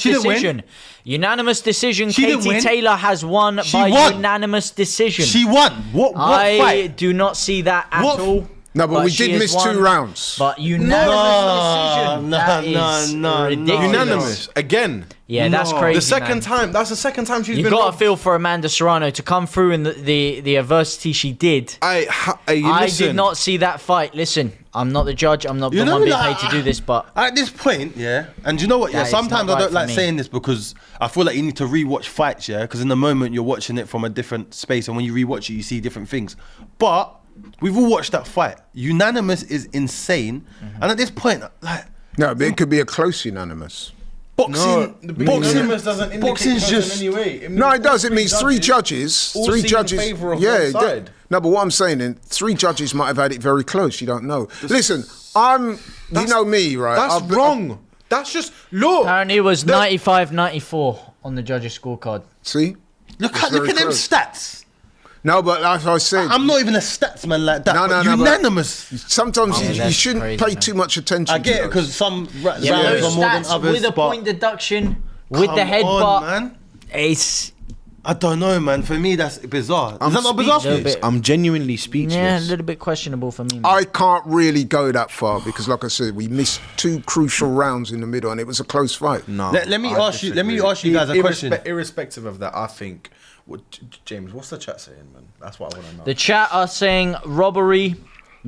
She didn't win. decision. Unanimous decision. She didn't Katie win. Taylor has won She by won. unanimous decision. She won. What I fight? do not see that at What? all. No, but we she did has miss won 2 rounds. But unanimous decision. no, That is no. ridiculous. Unanimous again. Yeah, that's No. crazy. The second man. time. That's the second time she's You been. got to robbed. feel for Amanda Serrano to come through in the adversity she did. I I did not see that fight. Listen, I'm not the judge. I'm not the one being paid to do this, but At this point, yeah, and you know what? Yeah, That is sometimes not I right don't for like me. saying this because I feel like you need to rewatch fights, yeah, because in the moment you're watching it from a different space, and when you rewatch it, you see different things. But we've all watched that fight. Unanimous is insane, and at this point, like No, but it could be a close unanimous. boxing, doesn't indicate boxing's close just in any way. No, it does. It means 3 judges. all 3 see in judges. favour of Yeah, one it did. side. No, but what I'm saying is 3 judges might have had it very close. You don't know. Listen, you know me, right? That's wrong. That's just look. apparently it was 95-94 on the judges' scorecard. See? look It's at very them close. stats. No, but like I said, I'm not even a stats man like that. No, but no, no, but- unanimous. sometimes Yeah, you that's shouldn't crazy, pay man. too much attention I get to it those. because some rounds Yeah, are those more than stats others. with a but point deduction, with the come headbutt, on, man. it's I don't know, man. For me, that's bizarre. Is that not bizarre for speechless. you? bit- I'm genuinely speechless. yeah, a little bit questionable for me. Man. I can't really go that far because, like I said, we missed 2 crucial rounds in the middle, and it was a close fight. No. Let me I ask you. Let me disagree. ask you guys a question. Irrespective of that, I think. James, what's the chat saying, man? That's what I want to know. The chat are saying robbery,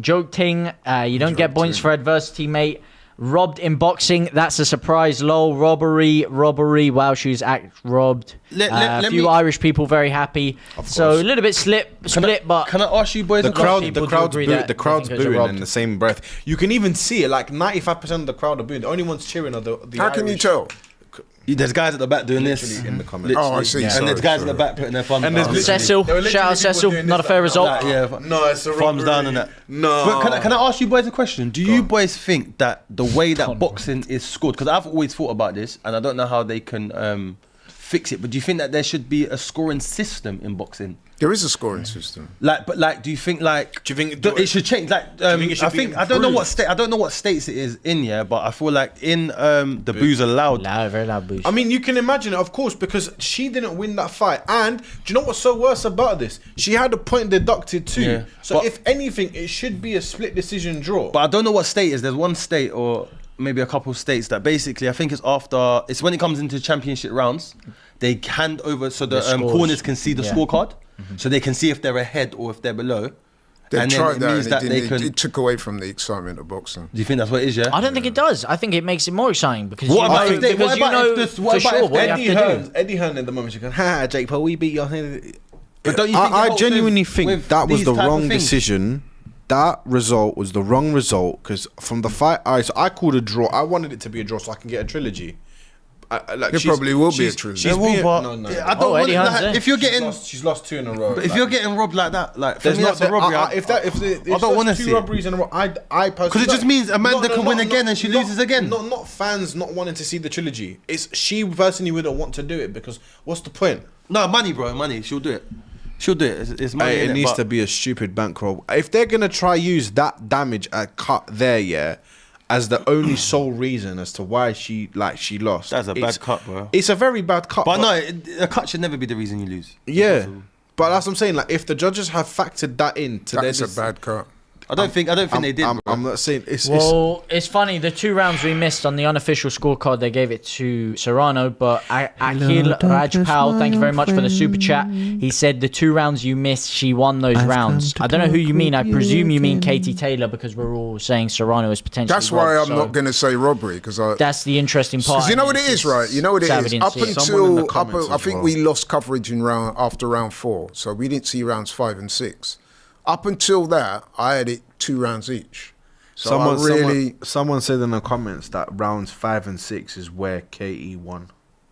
joke ting. You don't get points for adversity, mate. Robbed in boxing, that's a surprise. Lol, robbery. Wow, she's robbed. Let a few me- Irish people very happy. So a little bit split, but Can I ask you boys? The a question? crowd's people do agree that the crowd's they think it was a booing robbed. in the same breath. You can even see it. Like 95% of the crowd are booing. The only ones cheering are the How can you Irish. tell? There's guys at the back doing this. Literally in the comments. Oh, I see. And Sorry, there's guys sorry. at the back putting their thumbs And down. there's literally- Cecil, there were literally shout out people Cecil. doing Not a this fair like- result. Like, yeah, No, it's a thumbs robbery. down and that. No. But can I ask you boys a question? Do you boys think that the way that boxing is scored, because I've always thought about this, and I don't know how they can fix it, but do you think that there should be a scoring system in boxing? There is a scoring system. Do you think Do you think- it should change? Like, you think it should I be think I don't know what improved? state. I don't know what states it is in. Yeah, but I feel like in the booze allowed. loud, very loud boost. I mean, you can imagine it, of course, because she didn't win that fight. And do you know what's so worse about this? She had a point deducted too. Yeah. So But- if anything, it should be a split decision draw. But I don't know what state it is. There's one state or maybe a couple of states that basically I think it's when it comes into championship rounds, they hand over so the scores. corners can see the Yeah. scorecard, so they can see if they're ahead or if they're below. They And then tried it that, means and that they can. it took away from the excitement of boxing. Do you think that's what it is? Yeah. I don't think it does. I think it makes it more exciting because What you about know, if they- because what you about know if this- for what about sure if what you Eddie have to Hearn, do. Eddie Hearn in the moment, she's going, ha, Jake Paul, we beat you. But don't you think it I helps genuinely with- think with that was these the type of wrong things? decision. That result was the wrong result because from the fight, I called a draw. I wanted it to be a draw so I can get a trilogy. Like It probably will be a trilogy. She's There will, being, but no. I don't want Eddie Hearn's like, there. if you're getting She's lost 2 in a row. but if you're getting robbed like that, like for there's me not that's a robbery. if I don't want to 2 see it. robberies in a row. I personally Because it just means Amanda can win again and she loses again. Not fans not wanting to see the trilogy. It's she personally wouldn't want to do it because what's the point? No, money, bro, money. She'll do it. She'll do it. It's money. It innit? needs But to be a stupid bankroll. If they're gonna try use that damage cut there, yeah, as the only sole reason as to why she lost. That's a bad cut, bro. It's a very bad cut. But no, a cut should never be the reason you lose. Yeah, but that's what I'm saying. Like, if the judges have factored that in to their That's a bad cut. I don't think they did. bro. I'm not saying it's. Well, it's funny. The 2 rounds we missed on the unofficial scorecard, they gave it to Serrano. But Akhil Rajpal, thank you very much for the super chat. He said the 2 rounds you missed, she won those rounds. I don't know who you mean. I presume you mean Katie Taylor because we're all saying Serrano is potentially. That's why robbed, I'm so not going to say robbery because That's the interesting part. Because you know what it is, right? You know what it Sad we is. didn't Up see it. Someone in the until comments I as think well. we lost coverage in after round 4, so we didn't see rounds 5 and 6. Up until that, I had it 2 rounds each. So someone said in the comments that rounds 5 and 6 is where KE won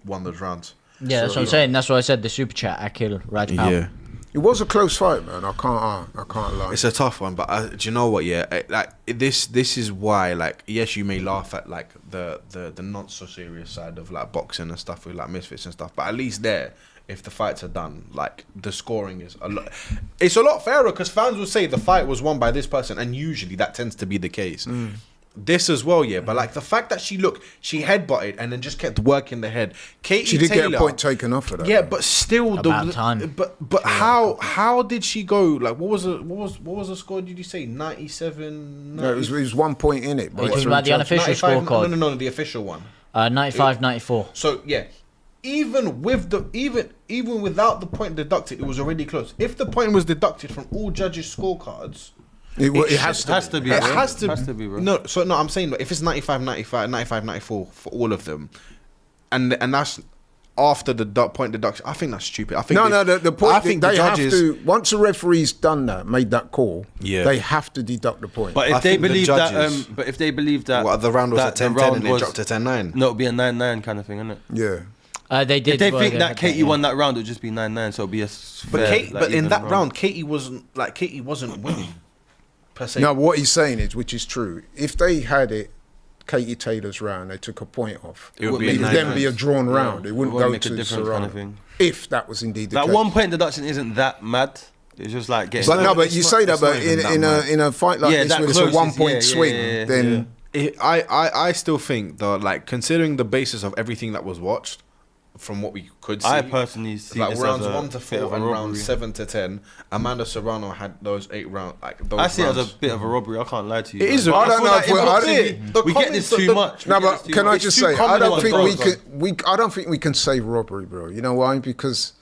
those rounds. Yeah, that's what I'm saying. That's why I said the super chat. Akhil Rajpal. Yeah. it was a close fight, man. I can't lie. It's a tough one, but do you know what? Yeah, this is why. Like, yes, you may laugh at like the not so serious side of like boxing and stuff with like misfits and stuff, but at least there, if the fights are done, like the scoring is a lot. It's a lot fairer because fans will say the fight was won by this person, and usually that tends to be the case. This as well, yeah. But like the fact that she headbutted and then just kept working the head. Katie She did Taylor, get a point taken off of that. yeah, but still, About time. But how did she go? Like, what was the score? Did you say 97? No, it was 1 point in it. Are you talking about the unofficial 95? scorecard? No, the official one. 95-94. So yeah, even without the point deducted, it was already close. If the point was deducted from all judges' scorecards, It has to be. It bro. has to. Has to be, bro. No, I'm saying that if it's 95-95, 95-94 for all of them, and that's after the point deduction, I think that's stupid. I think The point. I think they the judges. have to. Once the referee's done that, made that call, Yeah. they have to deduct the point. But I if they think the believe judges- that, but if they believe that, Well, the round was that at the 10-10 round and it was- dropped to 10-9. No, it'd be a 9-9 kind of thing, isn't it? yeah. They did. If they well, think they that had Katie yeah. won that round, it'd just be 9-9, so it'd be a But fair, but in even that round, Katie wasn't winning per se. Now, what he's saying is, which is true, if they had it, Katie Taylor's round, they took a point off. It would be a It'd 9-9. then be a drawn round. It wouldn't won't go make a to difference Serrano. kind of thing. If that was indeed the That case. 1 point deduction isn't that mad. It's just like getting. But no, but it's you not- say that, it's not but even that much. in a fight like Yeah, this, that where it's a close is- 1 point yeah, swing, yeah, then I still think though, like considering the basis of everything that was watched, from what we could see, I personally see like this rounds as a 1 to bit 4 of a and robbery. rounds 7 to 10, Amanda Serrano had those 8 rounds. Like those I see it as rounds. a bit of a robbery. I can't lie to you. It is. bro. I don't feel know if in we're- I boxing, don't- We get this too much. No, We get but this too can I much. just It's too say, I common don't on think both. I don't think we can say robbery, bro. You know why? Because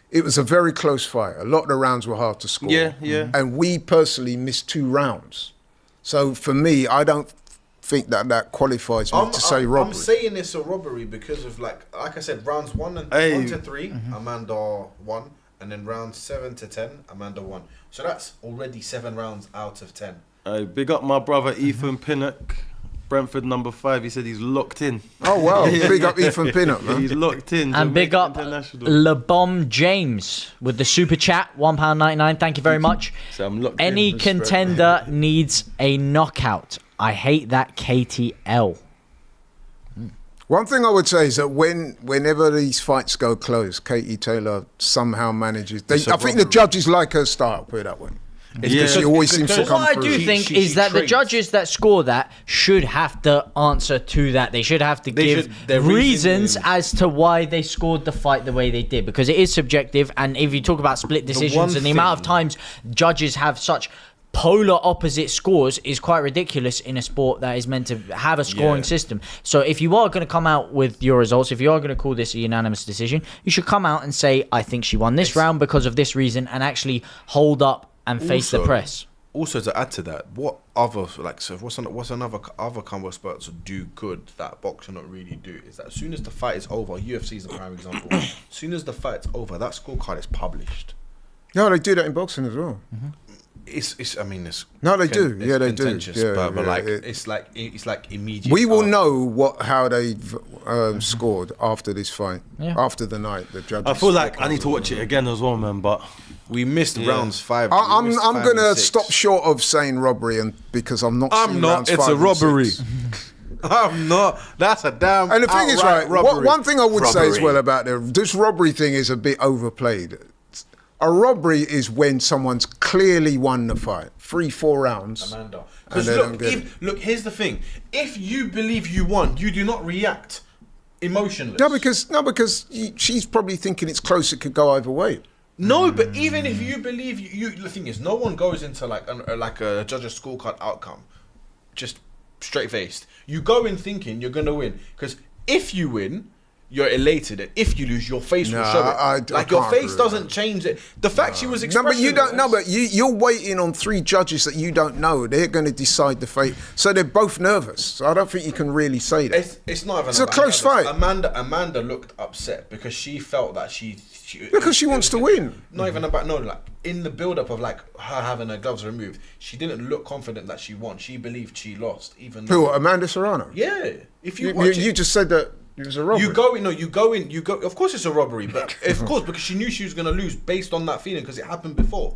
it was a very close fight. A lot of the rounds were hard to score. Yeah, yeah. And we personally missed 2 rounds. So for me, I don't think that qualifies me to say robbery. I'm saying it's a robbery because of like I said, rounds 1 to 3, Amanda won, and then rounds 7 to 10, Amanda won. So that's already 7 rounds out of 10. Big up my brother Ethan Pinnock, Brentford number 5. He said he's locked in. Oh, wow. Big up Ethan Pinnock, man. He's locked in. And big up International. LeBom James with the super chat, £1.99. Thank you very much. So I'm locked Any in. contender needs a knockout. I hate that KTL. One thing I would say is that whenever these fights go close, Katie Taylor somehow manages. I think the judges like her style, put it that way. Yeah. She always seems to But come what I through. do think She is that the trains. judges that score that should have to answer to that. They should have to give their reasons reasoning. as to why they scored the fight the way they did, because it is subjective. And if you talk about split decisions one and the amount of thing- times judges have such polar opposite scores is quite ridiculous in a sport that is meant to have a scoring system. So if you are going to come out with your results, if you are going to call this a unanimous decision, you should come out and say, I think she won this round because of this reason, and actually hold up and face the press. Also, to add to that, what other what's another combo sports do good that boxing not really do is that as soon as the fight is over, UFC is a prime example. As soon as the fight's over, that scorecard is published. No, they do that in boxing as well. It's I mean it's No, they do. it's Yeah, they do. contentious, Yeah, but yeah, like it- it's like immediate. We will know how they scored after this fight, Yeah. after the night. The judges. I feel like I need to watch it again as well, man. But We missed rounds 5. I'm we missed 5 gonna and 6. stop short of saying robbery, and because I'm not. I'm seeing not. rounds It's 5 a and robbery. 6. I'm not. That's a damn. And the thing is, right, robbery. one thing I would say as Robbery. well about this robbery thing is a bit overplayed. A robbery is when someone's clearly won the fight, 3-4 rounds. Amanda. And Because they don't look, get it. look, here's the thing. If you believe you won, you do not react emotionless. No, because she's probably thinking it's close. It could go either way. No, but even if you believe you, the thing is, no one goes into like a judge's scorecard outcome just straight faced. You go in thinking you're gonna win because if you win, you're elated, and if you lose, your face will No, show it. I Like your can't face agree with doesn't that. change it. The fact she was No, expressing. but you don't. No, but you're waiting on 3 judges that you don't know. They're going to decide the fate. So they're both nervous. So I don't think you can really say that. It's not even. It's a about close nervous. fight. Amanda looked upset because she felt that she Because she wants to win. Not even about like in the build up of like her having her gloves removed, she didn't look confident that she won. She believed she lost. Even Who? Amanda Serrano. yeah, if you watch You it, just said that it was a robbery. you go in. Of course, it's a robbery, but of course because she knew she was gonna lose based on that feeling because it happened before.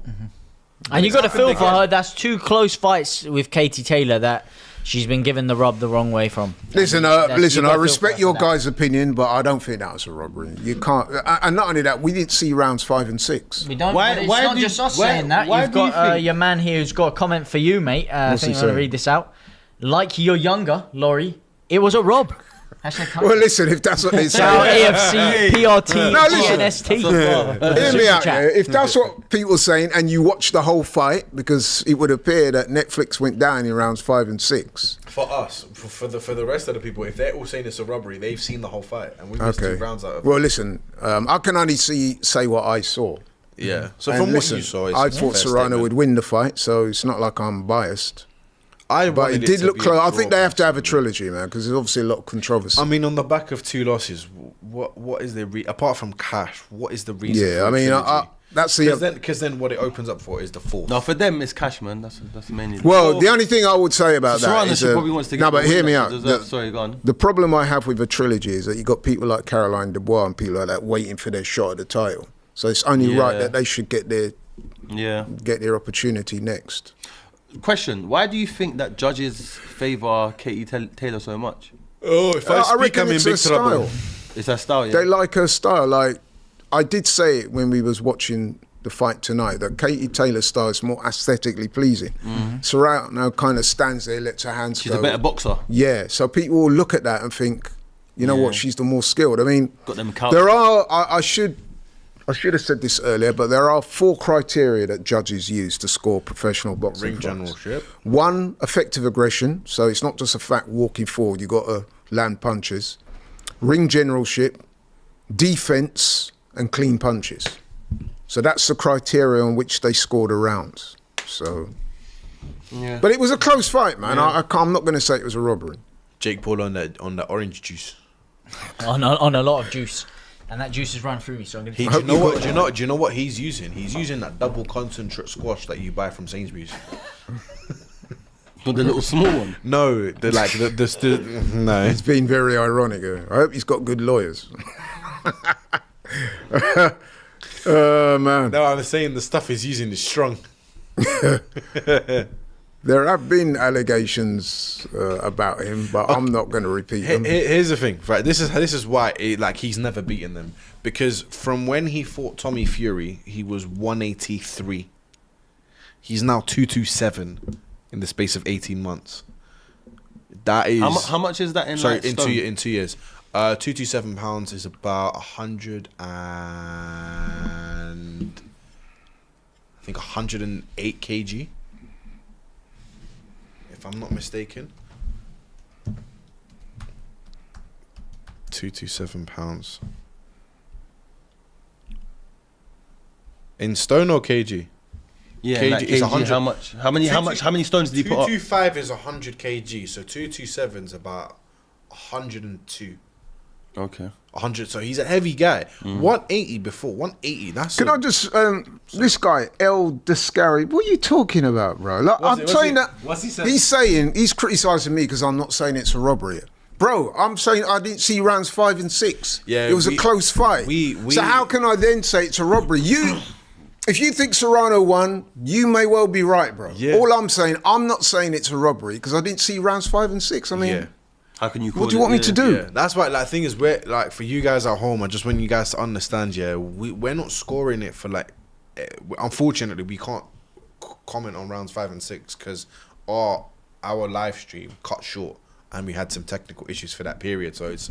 And you got to happened feel for again. her. That's 2 close fights with Katie Taylor that she's been given the rub the wrong way from. Listen, That's- listen. you I gotta feel respect for your that. guys' opinion, but I don't think that was a robbery. You can't. And not only that, we didn't see rounds 5 and 6. We don't. Why- But it's why not do you- just us why- saying that. why You've do you got think- your man here who's got a comment for you, mate. I What's think he I'm going to saying? read this out. Like you're younger, Laurie. It was a rob. Well, listen, if that's what they say. Shout out AFC, PRT, No, listen. GNST. Hear me out. Chat. Yeah. If that's what people are saying, and you watch the whole fight, because it would appear that Netflix went down in rounds 5 and 6. For us, for the rest of the people, if they're all saying it's a robbery, they've seen the whole fight, and we missed Okay. 2 rounds out of it. Well, listen, I can only say what I saw. Yeah. So And from listen, what you saw, it's I a thought fair Serrano statement. would win the fight, so it's not like I'm biased. I But wanted it did to look be a close. I draw think they have to have a personally. trilogy, man, because there's obviously a lot of controversy. I mean, on the back of 2 losses, what is the apart from cash? What is the reason? Yeah, for I a mean, trilogy? that's the. Because then what it opens up for is the 4th. no, for them it's cash, man. That's mainly. Well, the only thing I would say about that Serrano is she probably wants to get no, but the hear win me that out. she deserves. Sorry, go on. The problem I have with a trilogy is that you got people like Caroline Dubois and people like that waiting for their shot at the title. So it's only right Yeah. that they should get Yeah. their opportunity next. Question: why do you think that judges favour Katie Taylor so much? Oh, if I reckon it's her style. It's her style, yeah. They like her style. Like I did say it when we was watching the fight tonight that Katie Taylor's style is more aesthetically pleasing. Serrano kind of stands there, lets her hands She's go. a better boxer. Yeah, so people will look at that and think, you know what, she's the more skilled. I mean, Got them couch. there are. I should have said this earlier, but there are 4 criteria that judges use to score professional boxing Ring fights. generalship. 1, effective aggression. So it's not just a fact walking forward. You got to land punches. Ring generalship, defense, and clean punches. So that's the criteria on which they scored the rounds. So, Yeah. but it was a close fight, man. I'm not going to say it was a robbery. Jake Paul on that orange juice. on a lot of juice. And that juice has run through me, so I'm going Do to... you know what? Do you know what he's using? He's using that double concentrate squash that you buy from Sainsbury's. Not the little small one. No, no. It's been very ironic. I hope he's got good lawyers. Man. No, I'm saying the stuff he's using is strong. There have been allegations about him, but I'm not going to repeat them. Here's the thing, right? This is why he's never beaten them, because from when he fought Tommy Fury, he was 183. He's now 227 in the space of 18 months. That is How much is that in sorry like, in stone? in 2 years. 227 pounds is about 108 kg. if I'm not mistaken. £227. In stone or kg? Yeah, kg like is kg, 100. how much? How many stones did he put up? 225 is 100 kg, so 227 is about 102. Okay. 100. So he's a heavy guy. 180 before 180. That's. Can I just this guy El Descari? What are you talking about, bro? Like, I'm saying that What's he saying? he's criticising me because I'm not saying it's a robbery. Bro, I'm saying I didn't see rounds 5 and 6. Yeah, it was a close fight. So how can I then say it's a robbery? If you think Serrano won, you may well be right, bro. Yeah. All I'm saying, I'm not saying it's a robbery because I didn't see rounds 5 and 6. I mean, Yeah. How can you call what do you want me to do? Yeah, that's why. Like, thing is, we're like for you guys at home. I just want you guys to understand. Yeah, we're not scoring it for like. Unfortunately, we can't comment on rounds 5 and 6 because our live stream cut short and we had some technical issues for that period. So it's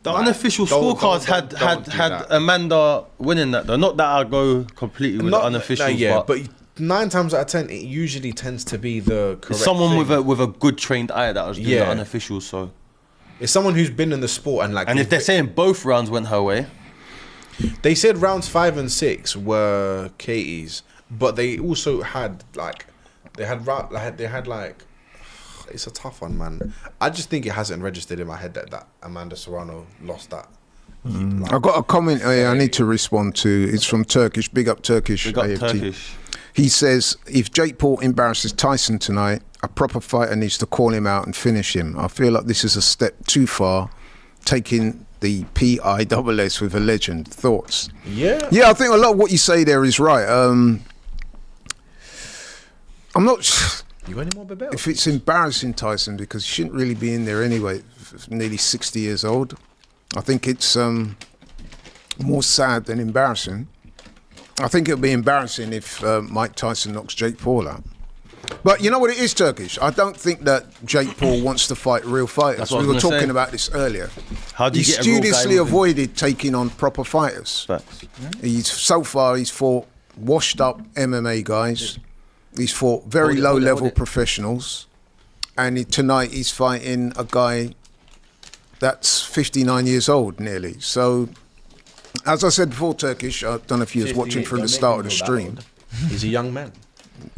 The like, unofficial scorecards don't had do that. Amanda winning that though. Not that I go completely with the unofficials, yeah, but 9 times out of 10, it usually tends to be the correct. someone thing. with a good trained eye that was doing the unofficial. So, It's someone who's been in the sport and like. and if they're saying both rounds went her way, They said rounds 5 and 6 were Katie's, but they also had like it's a tough one, man. I just think it hasn't registered in my head that Amanda Serrano lost that. I've got a comment here I need to respond to. It's from Turkish. Big up Turkish. we got AFT. Turkish. He says, if Jake Paul embarrasses Tyson tonight, a proper fighter needs to call him out and finish him. I feel like this is a step too far, taking the PISS with a legend. Thoughts? Yeah. Yeah, I think a lot of what you say there is right. I'm not... You got any more belts? If it's embarrassing Tyson, because he shouldn't really be in there anyway, nearly 60 years old, I think it's more sad than embarrassing. I think it'll be embarrassing if Mike Tyson knocks Jake Paul out. But you know what it is, Turkish? I don't think that Jake Paul wants to fight real fighters. That's what I We was were gonna talking say. about this earlier. How do you He get a real guy studiously with him? avoided taking on proper fighters. Facts. So far he's fought washed up MMA guys. He's fought very low level professionals, and tonight he's fighting a guy that's 59 years old nearly. So, as I said before, Turkish, I don't know if you was watching from the start of the stream. He's a young man.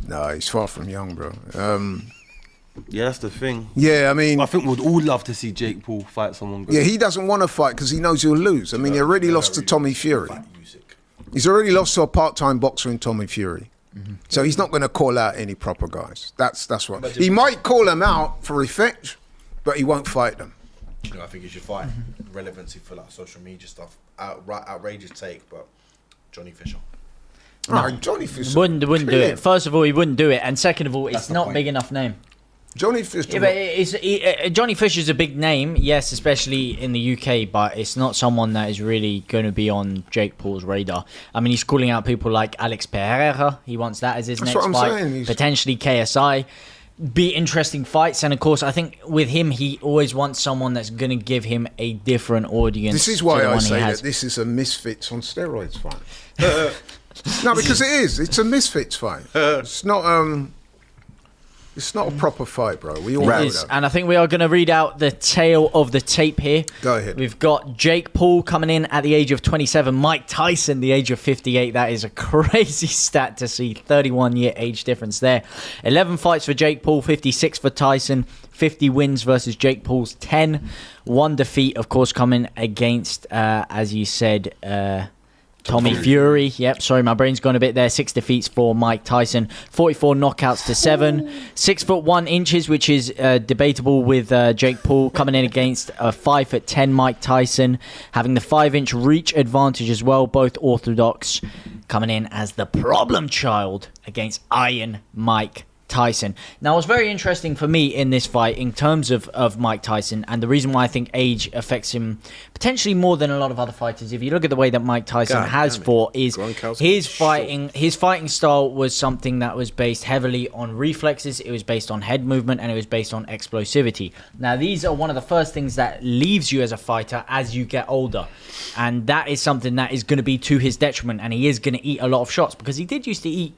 No, he's far from young, bro. Yeah, that's the thing. Yeah, I mean, I think we'd all love to see Jake Paul fight someone good. yeah, he doesn't want to fight because he knows he'll lose. I mean, he already lost to Tommy Fury. He's already lost to a part-time boxer in Tommy Fury. So he's not going to call out any proper guys. That's what he might call them out for effect, but he won't fight them. You know, I think you should fight relevancy for like social media stuff. Outrageous take, but Johnny Fisher. No, Johnny Fisher Wouldn't do it. First of all, he wouldn't do it, and second of all, it's the not point. big enough name. Johnny Fisher. Yeah, but Johnny Fisher's a big name, yes, especially in the UK, but it's not someone that is really going to be on Jake Paul's radar. I mean, he's calling out people like Alex Pereira. He wants that as his That's next what I'm fight. saying. Potentially KSI. Be interesting fights, and of course, I think with him, he always wants someone that's going to give him a different audience. This is to why the I one he say has. that this is a misfits on steroids fight. No, because it is. It's a misfits fight. It's not. It's not a proper fight, bro. We all know It is, that. and I think we are going to read out the tail of the tape here. Go ahead. We've got Jake Paul coming in at the age of 27, Mike Tyson, the age of 58. That is a crazy stat to see. 31-year age difference there. 11 fights for Jake Paul, 56 for Tyson. 50 wins versus Jake Paul's 10. One defeat, of course, coming against, as you said, Tommy Fury. Yep, sorry, my brain's gone a bit there. 6 defeats for Mike Tyson. 44 knockouts to 7. 6'1", which is debatable with Jake Paul coming in against a 5'10" Mike Tyson, having the 5-inch reach advantage as well. Both orthodox, coming in as the problem child against Iron Mike Tyson. Now, what's very interesting for me in this fight in terms of Mike Tyson, and the reason why I think age affects him potentially more than a lot of other fighters, if you look at the way that Mike Tyson has fought, is his fighting style was something that was based heavily on reflexes, it was based on head movement, and it was based on explosivity. Now, these are one of the first things that leaves you as a fighter as you get older, and that is something that is going to be to his detriment, and he is going to eat a lot of shots, because he did used to eat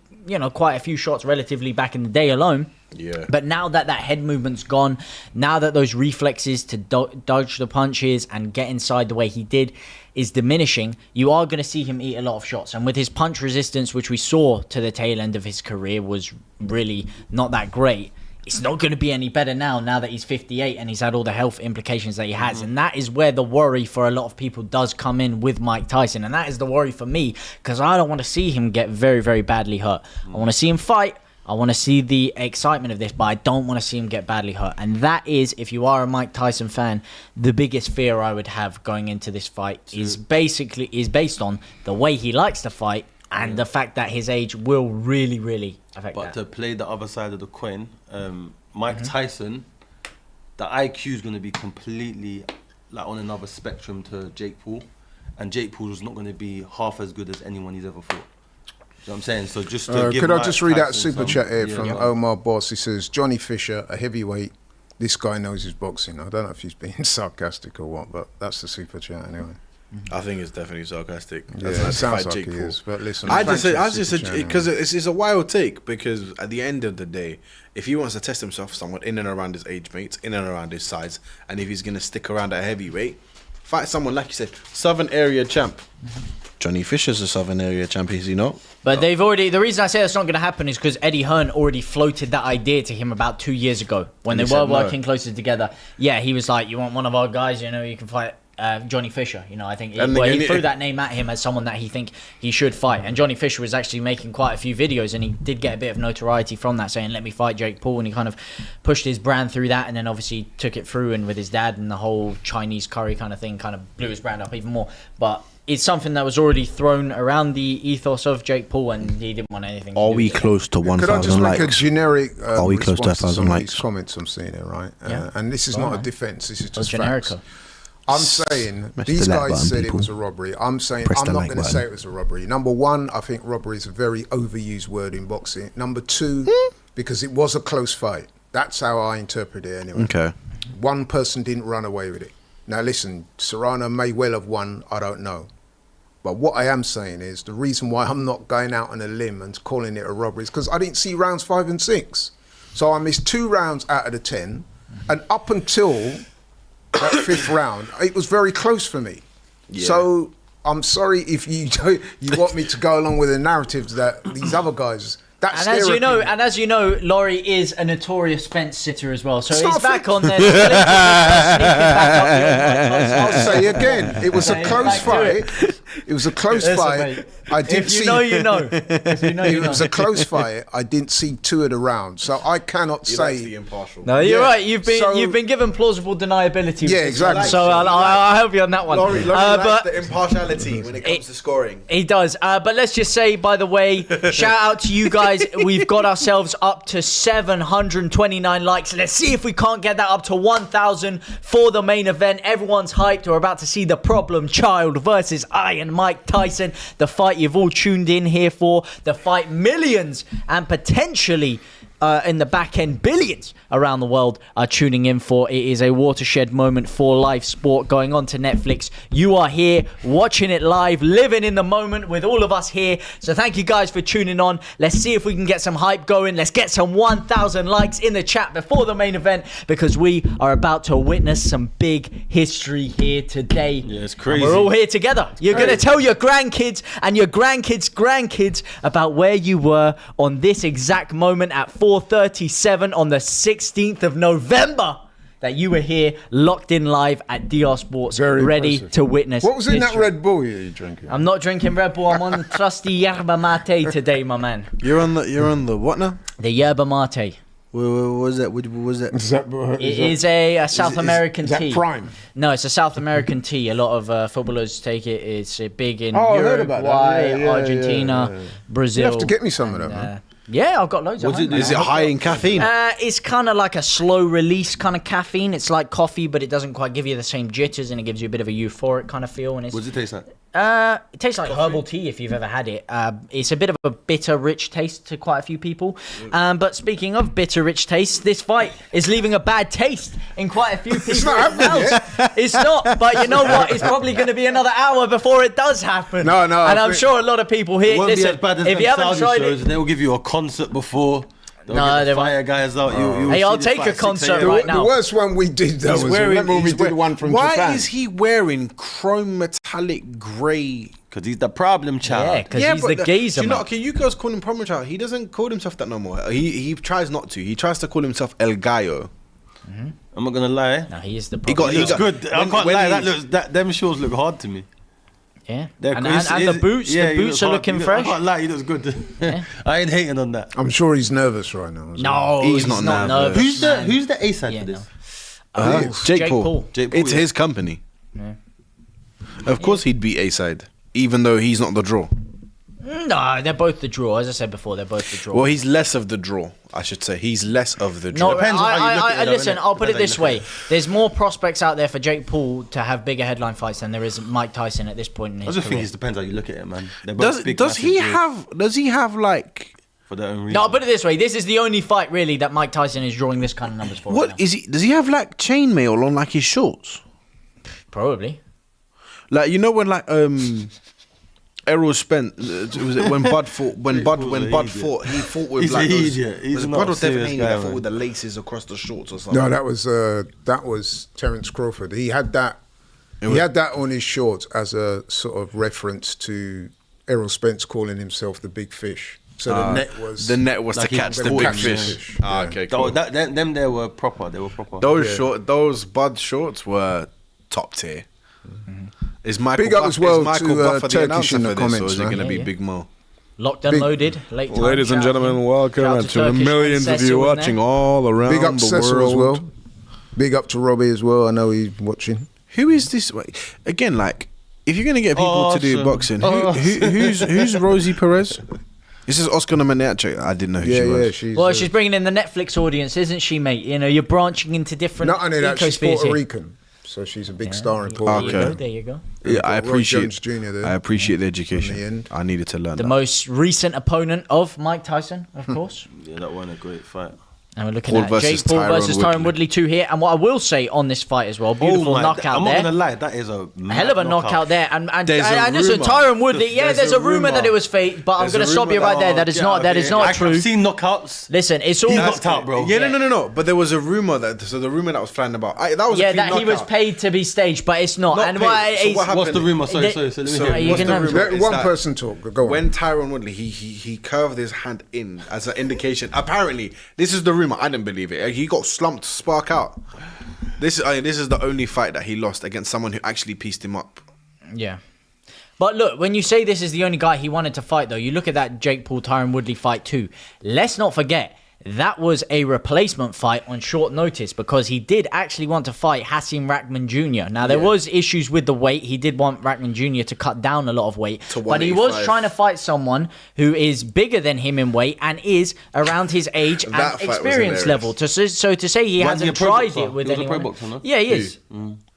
quite a few shots relatively back in the day alone. Yeah. But now that head movement's gone, now that those reflexes to dodge the punches and get inside the way he did is diminishing, you are going to see him eat a lot of shots. And with his punch resistance, which we saw to the tail end of his career was really not that great, it's not going to be any better now that he's 58 and he's had all the health implications that he has. And that is where the worry for a lot of people does come in with Mike Tyson. And that is the worry for me, because I don't want to see him get very, very badly hurt. I want to see him fight. I want to see the excitement of this, but I don't want to see him get badly hurt. And that is, if you are a Mike Tyson fan, the biggest fear I would have going into this fight is based on the way he likes to fight and the fact that his age will really, really affect that. But to play the other side of the coin, Mike Tyson, the IQ is going to be completely like on another spectrum to Jake Paul, and Jake Paul is not going to be half as good as anyone he's ever fought. You know what I'm saying? So just to give could I Mike just read out Tyson super chat here from yeah. Omar Boss? He says, Johnny Fisher, a heavyweight. This guy knows his boxing. I don't know if he's being sarcastic or what, but that's the super chat anyway. I think it's definitely sarcastic. Yeah, That's it nice to sounds fight like Jake he Paul. is. But listen, I thanks just for the super chat because anyway. it's a wild take, because at the end of the day, if he wants to test himself somewhat in and around his age mates, in and around his size, and if he's going to stick around at heavyweight, fight someone like you said, Southern Area champ. Johnny Fisher's a Southern Area champ, is he not? But they've already. The reason I say that's not going to happen is because Eddie Hearn already floated that idea to him about 2 years ago when And they he were said no. working closer together. Yeah, he was like, "You want one of our guys? You can fight Johnny Fisher." I think And he again, threw that name at him as someone that he think he should fight. And Johnny Fisher was actually making quite a few videos, and he did get a bit of notoriety from that, saying, "Let me fight Jake Paul," and he kind of pushed his brand through that, and then obviously took it through, and with his dad and the whole Chinese curry kind of thing, kind of blew his brand up even more. But it's something that was already thrown around the ethos of Jake Paul, and he didn't want anything. Are to do we with it. close to Could I just 1,000 make a likes? generic Are we close to response 1,000 some of likes? these comments I'm seeing here, right? Yeah. And this is Go not on, a man. defense. This is Go just facts. generico. I'm saying Smash these the like guys button, said it people. was a robbery. I'm saying Press I'm the not like going to button. say it was a robbery. Number one, I think robbery is a very overused word in boxing. Number two, because it was a close fight. That's how I interpret it anyway. Okay. One person didn't run away with it. Now listen, Serrano may well have won. I don't know. But what I am saying is the reason why I'm not going out on a limb and calling it a robbery is because I didn't see rounds 5 and 6. So I missed 2 rounds out of the 10. And up until that 5th round, it was very close for me. Yeah. So I'm sorry if you want me to go along with the narratives that these other guys... That's And as their you know, opinion. Laurie is a notorious fence sitter as well. So It's he's not back fair. on there. Sneaking back up I'll say again, it was a Okay, close back to fight. It was a close Listen, fight. mate, I did If see... you know, you know. If you know, you It know. was a close fight. I didn't see 2 of the rounds, so I cannot He likes the say. impartial. No, you're Yeah. right. You've So- been given plausible deniability. Yeah, exactly. So I'll help you on that one. Laurie but the impartiality when it comes to scoring. he does. But let's just say, by the way, shout out to you guys. We've got ourselves up to 729 likes. Let's see if we can't get that up to 1,000 for the main event. Everyone's hyped. We're about to see the problem child versus Iron Mike Tyson. The fight you've all tuned in here for. The fight millions and potentially in the back end billions around the world are tuning in for. It is a watershed moment for live sport going on to Netflix. You are here watching it live, living in the moment with all of us here. So thank you guys for tuning on. Let's see if we can get some hype going. Let's get some 1,000 likes in the chat before the main event, because we are about to witness some big history here today. Yeah, it's And crazy. we're all here together. You're going to tell your grandkids and your grandkids' about where you were on this exact moment at 4:37 on the 16th of November, that you were here locked in live at DR Sports, Very ready impressive. to witness What was in that history. Red Bull you're drinking? I'm not drinking Red Bull. I'm on the trusty yerba mate today, my man. You're on the what now? The yerba mate. What was that? What was that? Is that, It is a South American is that tea. Prime? No, it's a South American tea. A lot of footballers take it. It's big in Oh, I heard about that. Uruguay, Yeah, yeah, Argentina, yeah, yeah. Brazil. You have to get me some of that, man. Yeah, I've got loads of Was them. it- Is it high in caffeine? It's kind of like a slow release kind of caffeine. It's like coffee, but it doesn't quite give you the same jitters, and it gives you a bit of a euphoric kind of feel. And it's What does it taste like? It tastes like herbal tea if you've ever had it. It's a bit of a bitter, rich taste to quite a few people. But speaking of bitter, rich taste, this fight is leaving a bad taste in quite a few people's mouths. It's not, but you know what? It's probably going to be another hour before it does happen. No, and I'm sure a lot of people here. It won't be Listen, as bad as if you haven't tried shows, it, they will give you a concert before. They'll No, get they the won't. fire guys out. You Hey, see I'll this take fight a at 6 concert a.m. right now. The worst one we did though was remember when we did the one from Why Japan? is he wearing chrome metallic grey? Because he's the problem child. Yeah, because he's the geezer. Do you man. know, okay, you guys call him problem child. He doesn't call himself that no more. He tries not to. He tries to call himself El Gallo. I'm not gonna lie. No, he is the. He got- He looks good. I when- can't when lie. he- Them shorts look hard to me. Yeah, They're and crisp. the boots. Yeah, the he boots looks are hard. looking I fresh. can't lie. He looks good. I ain't hating on that. I'm sure he's nervous right now. as well. No, He's not nervous. Who's the A side Yeah, for this? Jake Paul. Jake Paul, It's yeah. his company. Of course, he'd be A side, even though he's not the draw. No, they're both the draw. As I said before, they're both the draw. Well, he's less of the draw, I should say. He's less of the draw. No, Depends on how you look at it, though, listen, innit? I'll put it Depends this how you way. There's more prospects out there for Jake Paul to have bigger headline fights than there is Mike Tyson at this point in I his just think career. it depends how you look at it, man. They're both big, Does massive he draws have? Does he have like? for their own reason? No, I'll put it this way. This is the only fight, really, that Mike Tyson is drawing this kind of numbers for. What right now. is he? Does he have like chainmail on like his shorts? Probably. Like you know when like Errol Spence was it when Bud fought when Bud fought he fought with He's like an those, idiot. He's was not Bud a or Devin serious Haney guy, that fought man. with the laces across the shorts or something? No, that was Terence Crawford. He had that. He had that on his shorts as a sort of reference to Errol Spence calling himself the big fish. So the net was to he catch the caught big him, fish. yeah. Ah, Yeah. okay, Oh, cool. them there were proper. They were proper. Those Bud shorts were top tier. Is Michael Big up Buff, as well is Michael to, Buffer the Turkish announcer in the for this, or comments, is it man. going to be Yeah. Big Mo? Locked and Big- loaded. Late time. Ladies and Shout out gentlemen, him. welcome Shout out to the Turkish millions man of you Cecil in watching there. all around Big up the Cecil world. as well. Big up to Robbie as well. I know he's watching. Who is this? Wait, again, like, if you're going to get people to do Awesome. boxing, who's Rosie Perez? This is Oscar Nominache. I didn't know who she was. she's. Well, she's bringing in the Netflix audience, isn't she, mate? You know, you're branching into different not only that, she's ecospheres Puerto here. Rican, so she's a big star in Puerto Okay. Rico. There you go. Yeah, I Roy appreciate. Jones Jr. there. I appreciate the On the education. end. I needed to learn The that. most recent opponent of Mike Tyson, of course. Yeah, that wasn't a great fight. And we're looking Paul at versus Jake Paul Tyron versus Tyron Woodley. Woodley 2 here. And what I will say on this fight as well, beautiful knockout I'm there. not gonna lie, that is a Hell of a knockout there, and There's a listen, rumour. Tyron Woodley. Yeah, There's there's a a rumor that rumour. it was fake, but I'm There's gonna a stop you rumour right there. That is not true. I've seen knockouts. Listen, it's all He knocked out, bro. Yeah, no. But there was a rumor that the rumor that was flying about. That was yeah, a clean that he was knockout. paid to be staged, but it's not. Not and paid. why So is what happened? What's the rumor? Sorry, They- let me So hear. you what's can the have- rumor? Let Is one that person talk. Go on. When Tyron Woodley, he curved his hand in as an indication. Apparently, this is the rumor. I didn't believe it. He got slumped, spark out. This is the only fight that he lost against someone who actually pieced him up. Yeah. But look, when you say this is the only guy he wanted to fight, though, you look at that Jake Paul Tyron Woodley fight too. Let's not forget that was a replacement fight on short notice because he did actually want to fight Hasim Rahman Jr. Now there was issues with the weight. He did want Rahman Jr. to cut down a lot of weight, To but he was 185. trying to fight someone who is bigger than him in weight and is around his age That and fight was experience hilarious. level. So to say he Wasn't he hasn't a pro tried boxer? it with He was a pro anyone, boxer, no? yeah, he is.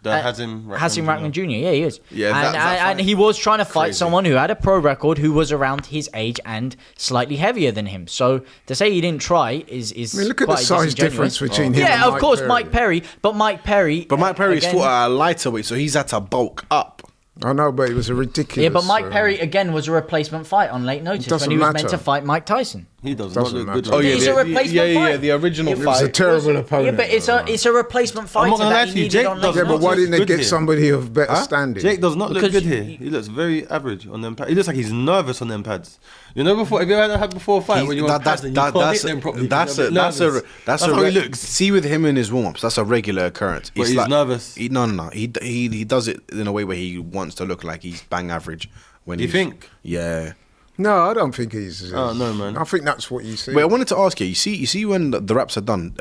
That Hasim Rahman Jr. Yeah, he is. Yeah, and, that and fight- he was trying to fight Crazy. someone who had a pro record, who was around his age and slightly heavier than him. So to say he didn't try is I mean, look at the quite size disingenuous. difference between him Yeah, and of Mike course, Perry. Mike Perry. But Mike Perry Perry's again- fought at a lighter weight, so he's had to bulk up. I know, but it was a ridiculous. Yeah, but Mike Perry again was a replacement fight on late notice when doesn't he was meant matter. to fight Mike Tyson. He does not Doesn't look good. matter. Oh yeah, He's a replacement fight. the original It was a fight. terrible opponent. Yeah, but it's a replacement fighter not gonna lie that to he you, needed Jake on late does Yeah, not but why notice. didn't they good get here. somebody of better standing? Jake does not look Because good here. you- He looks very average on them pads. He looks like he's nervous on them pads. You know, before have you ever had before a fight when you're on pads and you can't hit them properly? That's you're a bit that's a nervous. that's how a he looks. See with him in his warm ups, that's a regular occurrence. But he's nervous. No. He does it in a way where he wants to look like he's bang average. When You he's- think? Yeah. No, I don't think he's. Oh, no, man. I think that's what you see. Wait, I wanted to ask you. You see when the raps are done,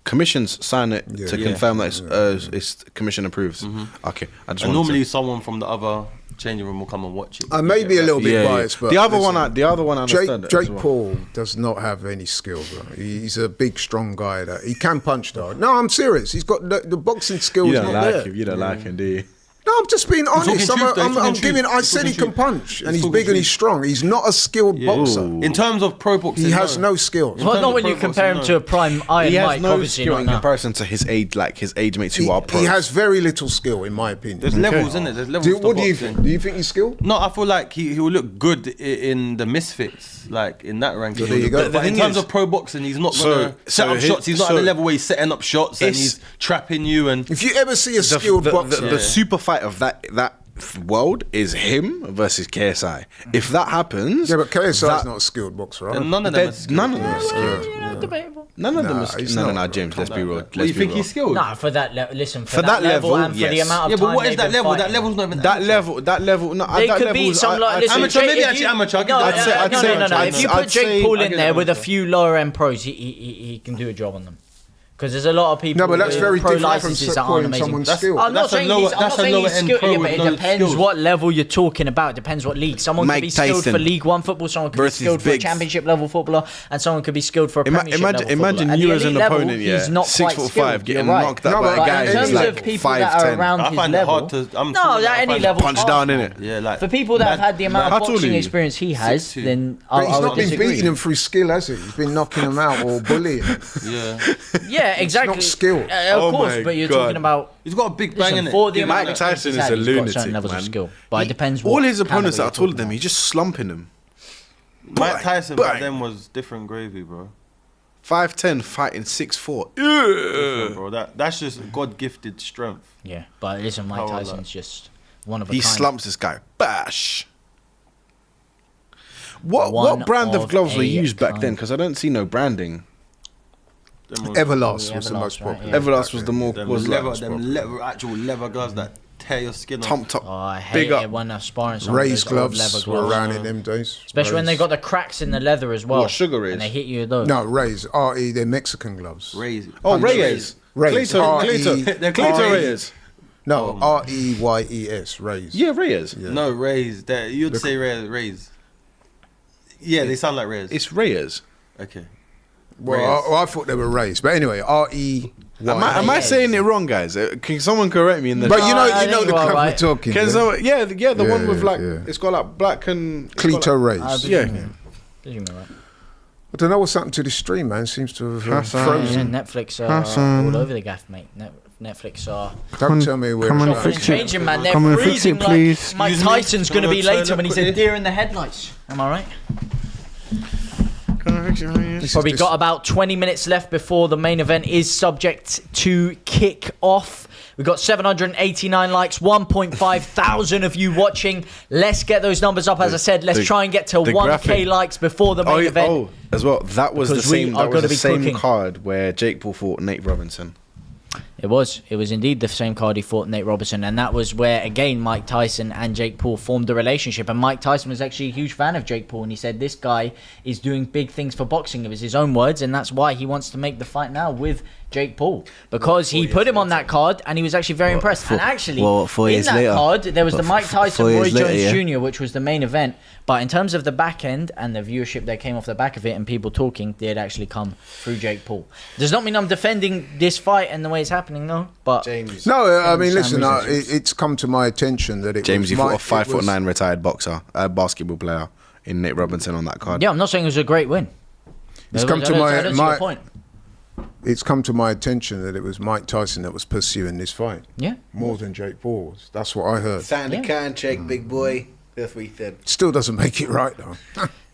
commissions sign it to Yeah. confirm that it's commission approves. Okay, I just And wanted normally to, someone from the other changing room will come and watch it. I may be a little bit biased, but the other listen, one I understand. it as Jake well. Paul does not have any skill, bro. He's a big, strong guy. That he can punch, though. No, I'm serious. He's got the boxing skills. You don't not like there. him. You don't like him, do you? No, I'm just being honest. talking truth, though, he's I'm talking giving. truth. I He's said he talking can truth. punch, He's and he's talking big and he's truth. strong. He's not a skilled boxer. In terms of pro boxing, He has no skills. In Well, terms not of when pro you compare him boxing, to a prime Iron He has Mike, no obviously skill not in now. comparison to his age, like his age mates who are pros. He has very little skill, in my opinion. There's levels in it. There's levels. What to do you boxing. think? Do you think he's skilled? No, I feel like he will look good in the misfits, like in that ranking. So there you go. But in thing terms is- of pro boxing, he's not So- gonna set so up shots. He's not at the level where he's setting up shots and It's- he's trapping you. And If you ever see a skilled boxer, the super fight of that world is him versus KSI. If that happens, yeah, but KSI's that- not a skilled boxer, right? none of them. Are skilled. none of them are skilled. Debatable. None of them Nah, are skilled. he's No, not, James. Let's be real. What, Let's you be think real. he's skilled? Nah, for that listen, for, For that, that level, level, and for the yes. amount of Yeah, time but what is they've that been level? fighting. That level's not even That amateur. level. No, They that could level beat is- some like listen, Amateur, Jake, maybe if actually you- amateur, I'll give No, that. no, I'd no, say- no, no. I'd If you say- put Jake Paul I'd in give there that with a amateur. few lower end pros, he can do a job on them. Because there's a lot of people. No, but that's with very pro different from licenses that aren't calling amazing. someone That's- skilled. I'm not That's a saying lower- he's, I'm that's not a saying lower he's end skilled, pro yeah, but with it no depends skills. what level you're talking about. It depends what league. Someone could Mike be skilled for Tyson League One football, someone could be versus skilled for a Biggs. championship level footballer, and someone could be skilled for a Premiership level footballer. Imagine At you the as an elite level, opponent, yeah, he's not 6'5", quite skilled, getting you're right. knocked out No, by a but guy in in who's terms like of like people that are 5'10". around I his find it level, hard to. I'm no, talking- I at any find it- level, Punch down in it. Yeah, like for people that have had the amount How of tall are boxing you? experience he has, 6'2". then But I he's would not been disagree. beating him through skill, has he? He's been knocking him out or bullying him. Yeah, Yeah, exactly. not skill. Of Oh course, my but you're God. talking about. he's got a big bang in Listen, it. for the Give him amount Mike of that. Tyson he's is had, a he's got lunatic, certain levels man. of skill, but it depends. All what his opponents that caliber are taller you're than him, he's just slumping them. Mike Tyson Bang. back then was different gravy, bro. 5'10", fighting 6'4". Different, bro. That's just God gifted strength. Yeah, but listen, Mike How old Tyson's just one of a He kind. slumps this guy. Bash. One What brand of of gloves were a used back kind. then? Because I don't see no branding. Them was- Everlast Yeah, was the Everlast, most right, popular. yeah. Everlast was the more Them was leather, like them leather, actual leather gloves that tear your skin off. top. Oh, I Big hate up. it when I'm sparring someone with Raised those old gloves leather were around in them days. especially when they Raised. got the cracks in the leather as well. What, Sugar Rays? And they hit you with those. No, Rays. R.E. They're Mexican gloves. Raise. Oh, Punch Reyes. Reyes. Cleto R.E. Cleto Reyes. No, R.E.Y.E.S. Rays. Yeah, Reyes. No, Raise. You'd say Raise. Yeah, they sound like Raise. It's Reyes. Okay. Well, I thought they were Rays. But anyway, R.E.Y.E.S. Am I saying it wrong, guys? Can someone correct me in the? But you know, I you know think the you are club we're right. talking. Can yeah? someone? Yeah, the Yeah, one with like yeah. it's got like black and it's got Cleto like- Rays. Yeah. Did you mean right? I don't know what's happened to the stream, man. Seems to have Hassan. Yeah, frozen. Netflix are all over the gaff, mate. Netflix are Don't tell me where come it's on, at. fix it. changing, man. They're Come and fix freezing it, please. like Mike Use me. Tyson's going to be Wanna later turn when up he's a quickly? deer in the headlights. Am I right? This Probably is got about 20 minutes left before the main event is subject to kick off. We've got 789 likes, 1.5 thousand of you watching. Let's get those numbers up. As I said, let's the- try and get to the 1k graphic. likes before the main event. Oh, as well. That was the Because we same. are That was gonna the be same cooking. card where Jake Paul fought Nate Robinson. It was indeed the same card he fought Nate Robinson, and that was where again Mike Tyson and Jake Paul formed a relationship. And Mike Tyson was actually a huge fan of Jake Paul, and he said this guy is doing big things for boxing. It was his own words, and that's why he wants to make the fight now with Jake Paul, because he put him on that card, and he was actually very impressed. And actually, 4 in years that later. card, there was the Mike Tyson 4 Roy years Jones later, yeah. Jr., which was the main event. But in terms of the back end and the viewership that came off the back of it and people talking, did actually come through Jake Paul. Does not mean I'm defending this fight and the way it's happening, no. But James. No, I mean, Sam listen, reasons. it's come to my attention that it James, was you fought a Mike- it was- 5'9" retired boxer, a basketball player in Nate Robinson on that card. yeah, I'm not saying it was a great win. It's I come don't- to I don't see your my point. it's come to my attention that it was Mike Tyson that was pursuing this fight Yeah. more than Jake Paul was. That's what I heard. Sign the Yeah. contract, big boy. That's what he said. Still doesn't make it right though.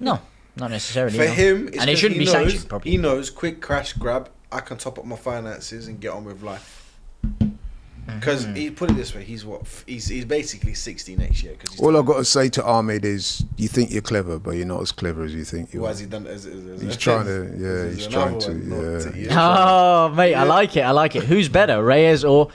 No, not necessarily. For no. him, it's and it 'cause shouldn't he be knows, sanctioned properly. He knows, quick crash grab, I can top up my finances and get on with life. Because he put it this way, he's basically 60 next year. Cause he's All I've got to say to Ahmed is, you think you're clever, but you're not as clever as you think you why are. has he done? He's trying to, yeah, he's trying to, yeah. Oh, mate, I like it. Who's better, Reyes or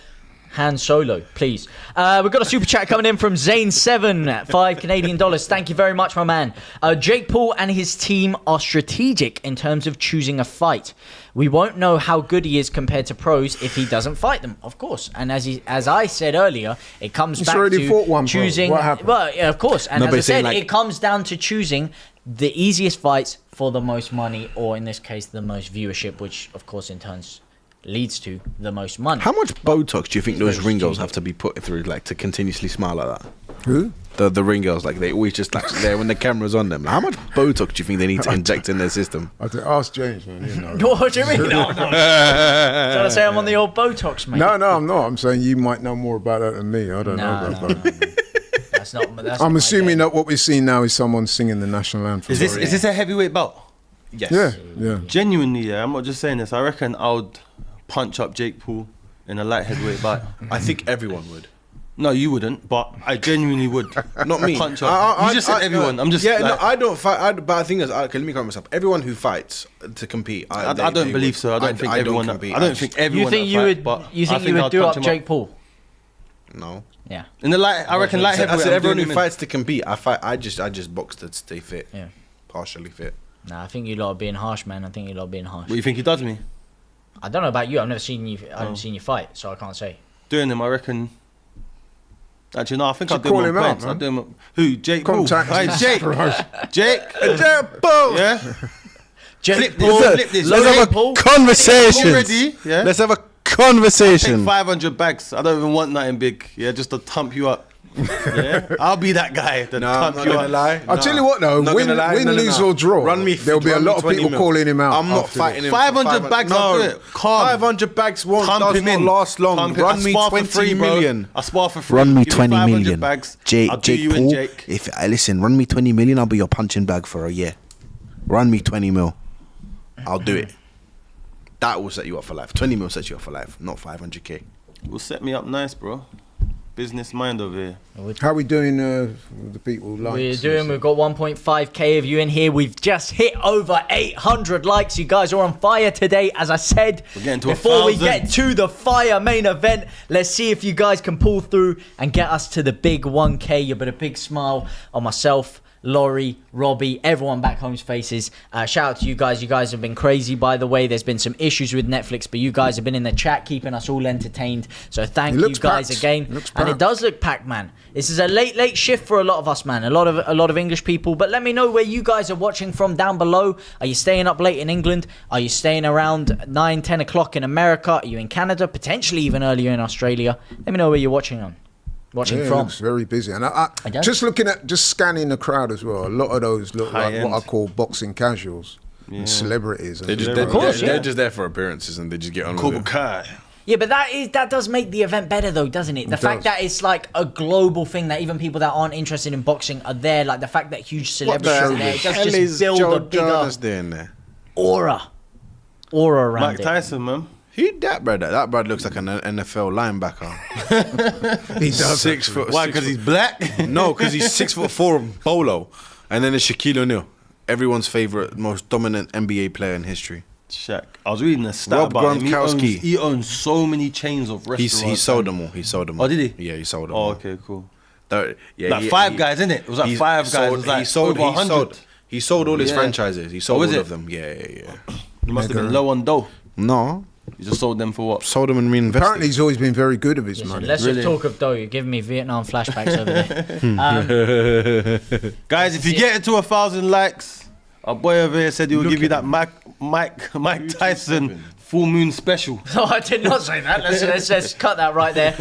Han Solo, please? We've got a super chat coming in from Zane7, $5 Canadian. Thank you very much, my man. Jake Paul and his team are strategic in terms of choosing a fight. We won't know how good he is compared to pros if he doesn't fight them, of course. And as I said earlier, it comes He's back already to fought one, bro. choosing. What happened? Well, yeah, of course. And No, as but I he's saying, said, like- it comes down to choosing the easiest fights for the most money, or in this case, the most viewership, which of course in turns leads to the most money. How much Botox do you think those ring girls have to be put through, like, to continuously smile like that? Who? The ring girls, like, they always just like there when the camera's on them. How much Botox do you think they need to inject in their system? I think ask James, man. You know. What do you mean? No, no. Trying to say I'm on the old Botox, mate. No, I'm not. I'm saying you might know more about that than me. I don't know about that. No. That's not. That's I'm not assuming that what we're seeing now is someone singing the national anthem. Is this a heavyweight bout? Yes. Yeah. Genuinely, yeah. I'm not just saying this. I reckon I would punch up Jake Paul in a light heavyweight bout. I think everyone would. No, you wouldn't, but I genuinely would. Not me. Punch up. You just said everyone. I'm just. Yeah, like, no, I don't fight. But the thing is, okay, let me correct myself. Everyone who fights to compete, I don't believe so. I don't think everyone. compete. I don't think everyone. You think that you fight, would? but You I think you would I'd do punch up him Jake Paul? No. Yeah. In the light, I reckon light I heavyweight. said I'm everyone doing who him in. fights to compete. I just box to stay fit. Yeah. Partially fit. Nah, I think you lot are being harsh, man. I think you lot are being harsh. What you think he does me? I don't know about you. I've never seen you. I haven't seen you fight, so I can't say. Doing him, I reckon. Actually, no, I think So I'll do call him him on out, points. man. I'll do him. Who? Jake Paul. Contact. Hey, Jake. Jake. Jake Paul. Yeah. Jake Flip Paul. this. Flip this. Let's Jake have a Paul. conversation. Already, yeah. Let's have a Take conversation. 500 bags. I don't even want nothing big. Yeah, just to thump you up. Yeah, I'll be that guy that No, I'm thump not you gonna up. lie. I'll tell you what though, Not win, gonna lie. win No, no, lose no. or draw, Run me. there'll be a run lot me of 20 people mil. calling him out. I'm not after fighting this. him. 500 bags won't do it. Calm. 500 bags won't Pump does him not in. last long. Pump him. Run I me spar for 20 free, bro. million. I spar for free. Run me Give 20 500 million. bags. Jake I'll do you Paul, and Jake. if listen, run me 20 million, I'll be your punching bag for a year. Run me 20 mil. I'll do it. That will set you up for life. 20 mil sets you up for life, not 500k. Will set me up nice, bro. Business mind over here. How we doing with the people? Likes We've got 1.5k of you in here. We've just hit over 800 likes. You guys are on fire today, as I said. We're getting to Before we 1,000. get to the fire main event, let's see if you guys can pull through and get us to the big 1k. You put a big smile on myself, Laurie, Robbie, everyone back home's faces. Shout out to you guys. You guys have been crazy, by the way. There's been some issues with Netflix, but you guys have been in the chat keeping us all entertained. So thank you guys packed. again. Looks And it packed. does look packed, man. This is a late shift for a lot of us, man. A lot of English people. But let me know where you guys are watching from down below. Are you staying up late in England? Are you staying around 9, 10 o'clock in America? Are you in Canada? Potentially even earlier in Australia? Let me know where you're watching on. Watching Yeah, it from. looks very busy, and It does. just scanning the crowd as well. A lot of those look High like end. what I call boxing casuals and celebrities. They're And just, Of they're, course, they're yeah. just there for appearances and they just get on with Cobra it. Kai. Yeah, but that does make the event better, though, doesn't it? The fact does. that it's like a global thing, that even people that aren't interested in boxing are there, like the fact that huge What celebrities the are there, it does hell just is build Joe a bigger Jonas doing there? aura around Mike it. Tyson, man. Who that brother? That brother looks like an NFL linebacker. he does 6 foot. Why? 6 Because foot- he's black? No, because he's 6'4" bolo, and then there's Shaquille O'Neal, everyone's favorite, most dominant NBA player in history. Shaq. I was reading a stat Rob about him. Gronkowski. He owns so many chains of restaurants. He sold them all. He sold them all. Oh, did he? Yeah, he sold them Oh, all. okay, cool. Yeah, Like Five Guys, isn't it? It was like he's 5 guys. sold- It was like he sold. over 100. He sold all his Yeah. franchises. He sold Oh, is all it? of them. Yeah. He must have been low on dough. No, He just sold them for what? sold them and reinvested. Apparently, he's always been very good of his Listen, money. let's Really? just talk of dough. You're giving me Vietnam flashbacks over there. Guys, if you get it to 1,000 likes, our boy over here said he will give you that Mike Tyson full moon special. No, I did not say that. Let's cut that right there.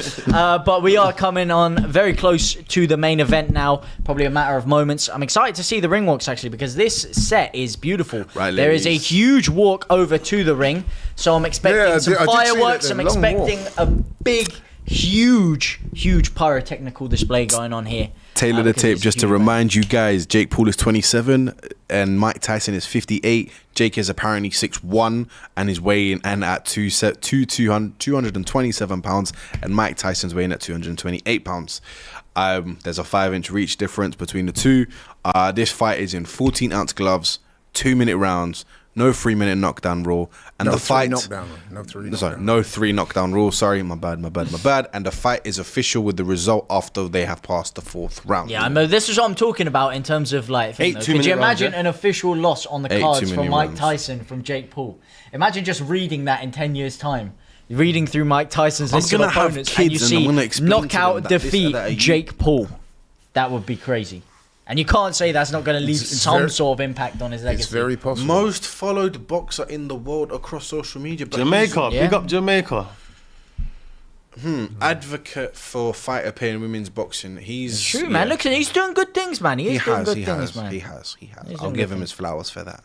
But we are coming on very close to the main event now. Probably a matter of moments. I'm excited to see the ring walks, actually, because this set is beautiful. Right, there is a ladies. huge walk over to the ring. So I'm expecting Yeah, some I did see that fireworks. there, I'm long expecting a big, huge pyrotechnical display going on here. Taylor the Because tape it's a just to huge event. remind you guys, Jake Paul is 27 and Mike Tyson is 58. Jake is apparently 6'1" and is weighing in at 227 pounds, and Mike Tyson's weighing at 228 pounds. There's a 5-inch reach difference between the two. This fight is in 14-ounce gloves, 2-minute rounds, no 3-minute knockdown rule, and No the three fight. knockdown. No three Sorry, knockdown. no 3 knockdown rule. Sorry, my bad. And the fight is official with the result after they have passed the 4th round. Yeah, I know. This is what I'm talking about in terms of like. Eight Could 2-minute you rounds, imagine yeah? an official loss on the 8 cards 2-minute from Mike rounds. Tyson from Jake Paul? Imagine just reading that in 10 years' time. Reading through Mike Tyson's I'm list of gonna have opponents and you kids and I'm see gonna explain to them knockout that this- defeat that you- Jake Paul. That would be crazy. And you can't say that's not going to leave It's some very- sort of impact on his legacy. It's very possible. Most followed boxer in the world across social media. But Jamaica, Yeah. big up Jamaica. advocate for fighter pay in women's boxing. He's True, man. Look, he's doing good things, man. He is doing good things, man. He has. He's I'll doing give good him things. his flowers for that.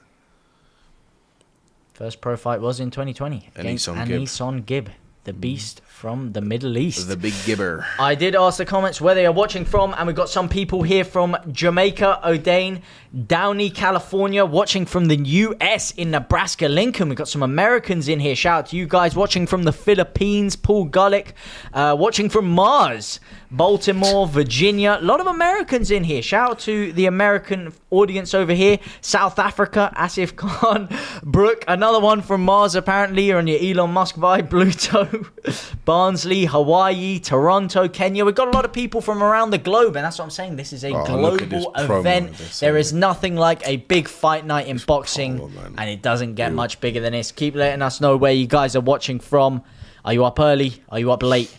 First pro fight was in 2020 against Anison Gibb, the beast from the Middle East. The big gibber. I did ask the comments where they are watching from, and we've got some people here from Jamaica, O'Dane, Downey, California, watching from the US in Nebraska, Lincoln. We've got some Americans in here. Shout out to you guys watching from the Philippines, Paul Gullick, watching from Mars, Baltimore, Virginia. A lot of Americans in here. Shout out to the American audience over here. South Africa, Asif Khan, Brooke, another one from Mars apparently. You're on your Elon Musk vibe, Bluto, Barnsley, Hawaii, Toronto, Kenya. We've got a lot of people from around the globe, and that's what I'm saying. This is a look at this global promo event. this There thing. is nothing like a big fight night in boxing, cold, man. and it doesn't get much bigger than this. Keep letting us know where you guys are watching from. Are you up early? Are you up late?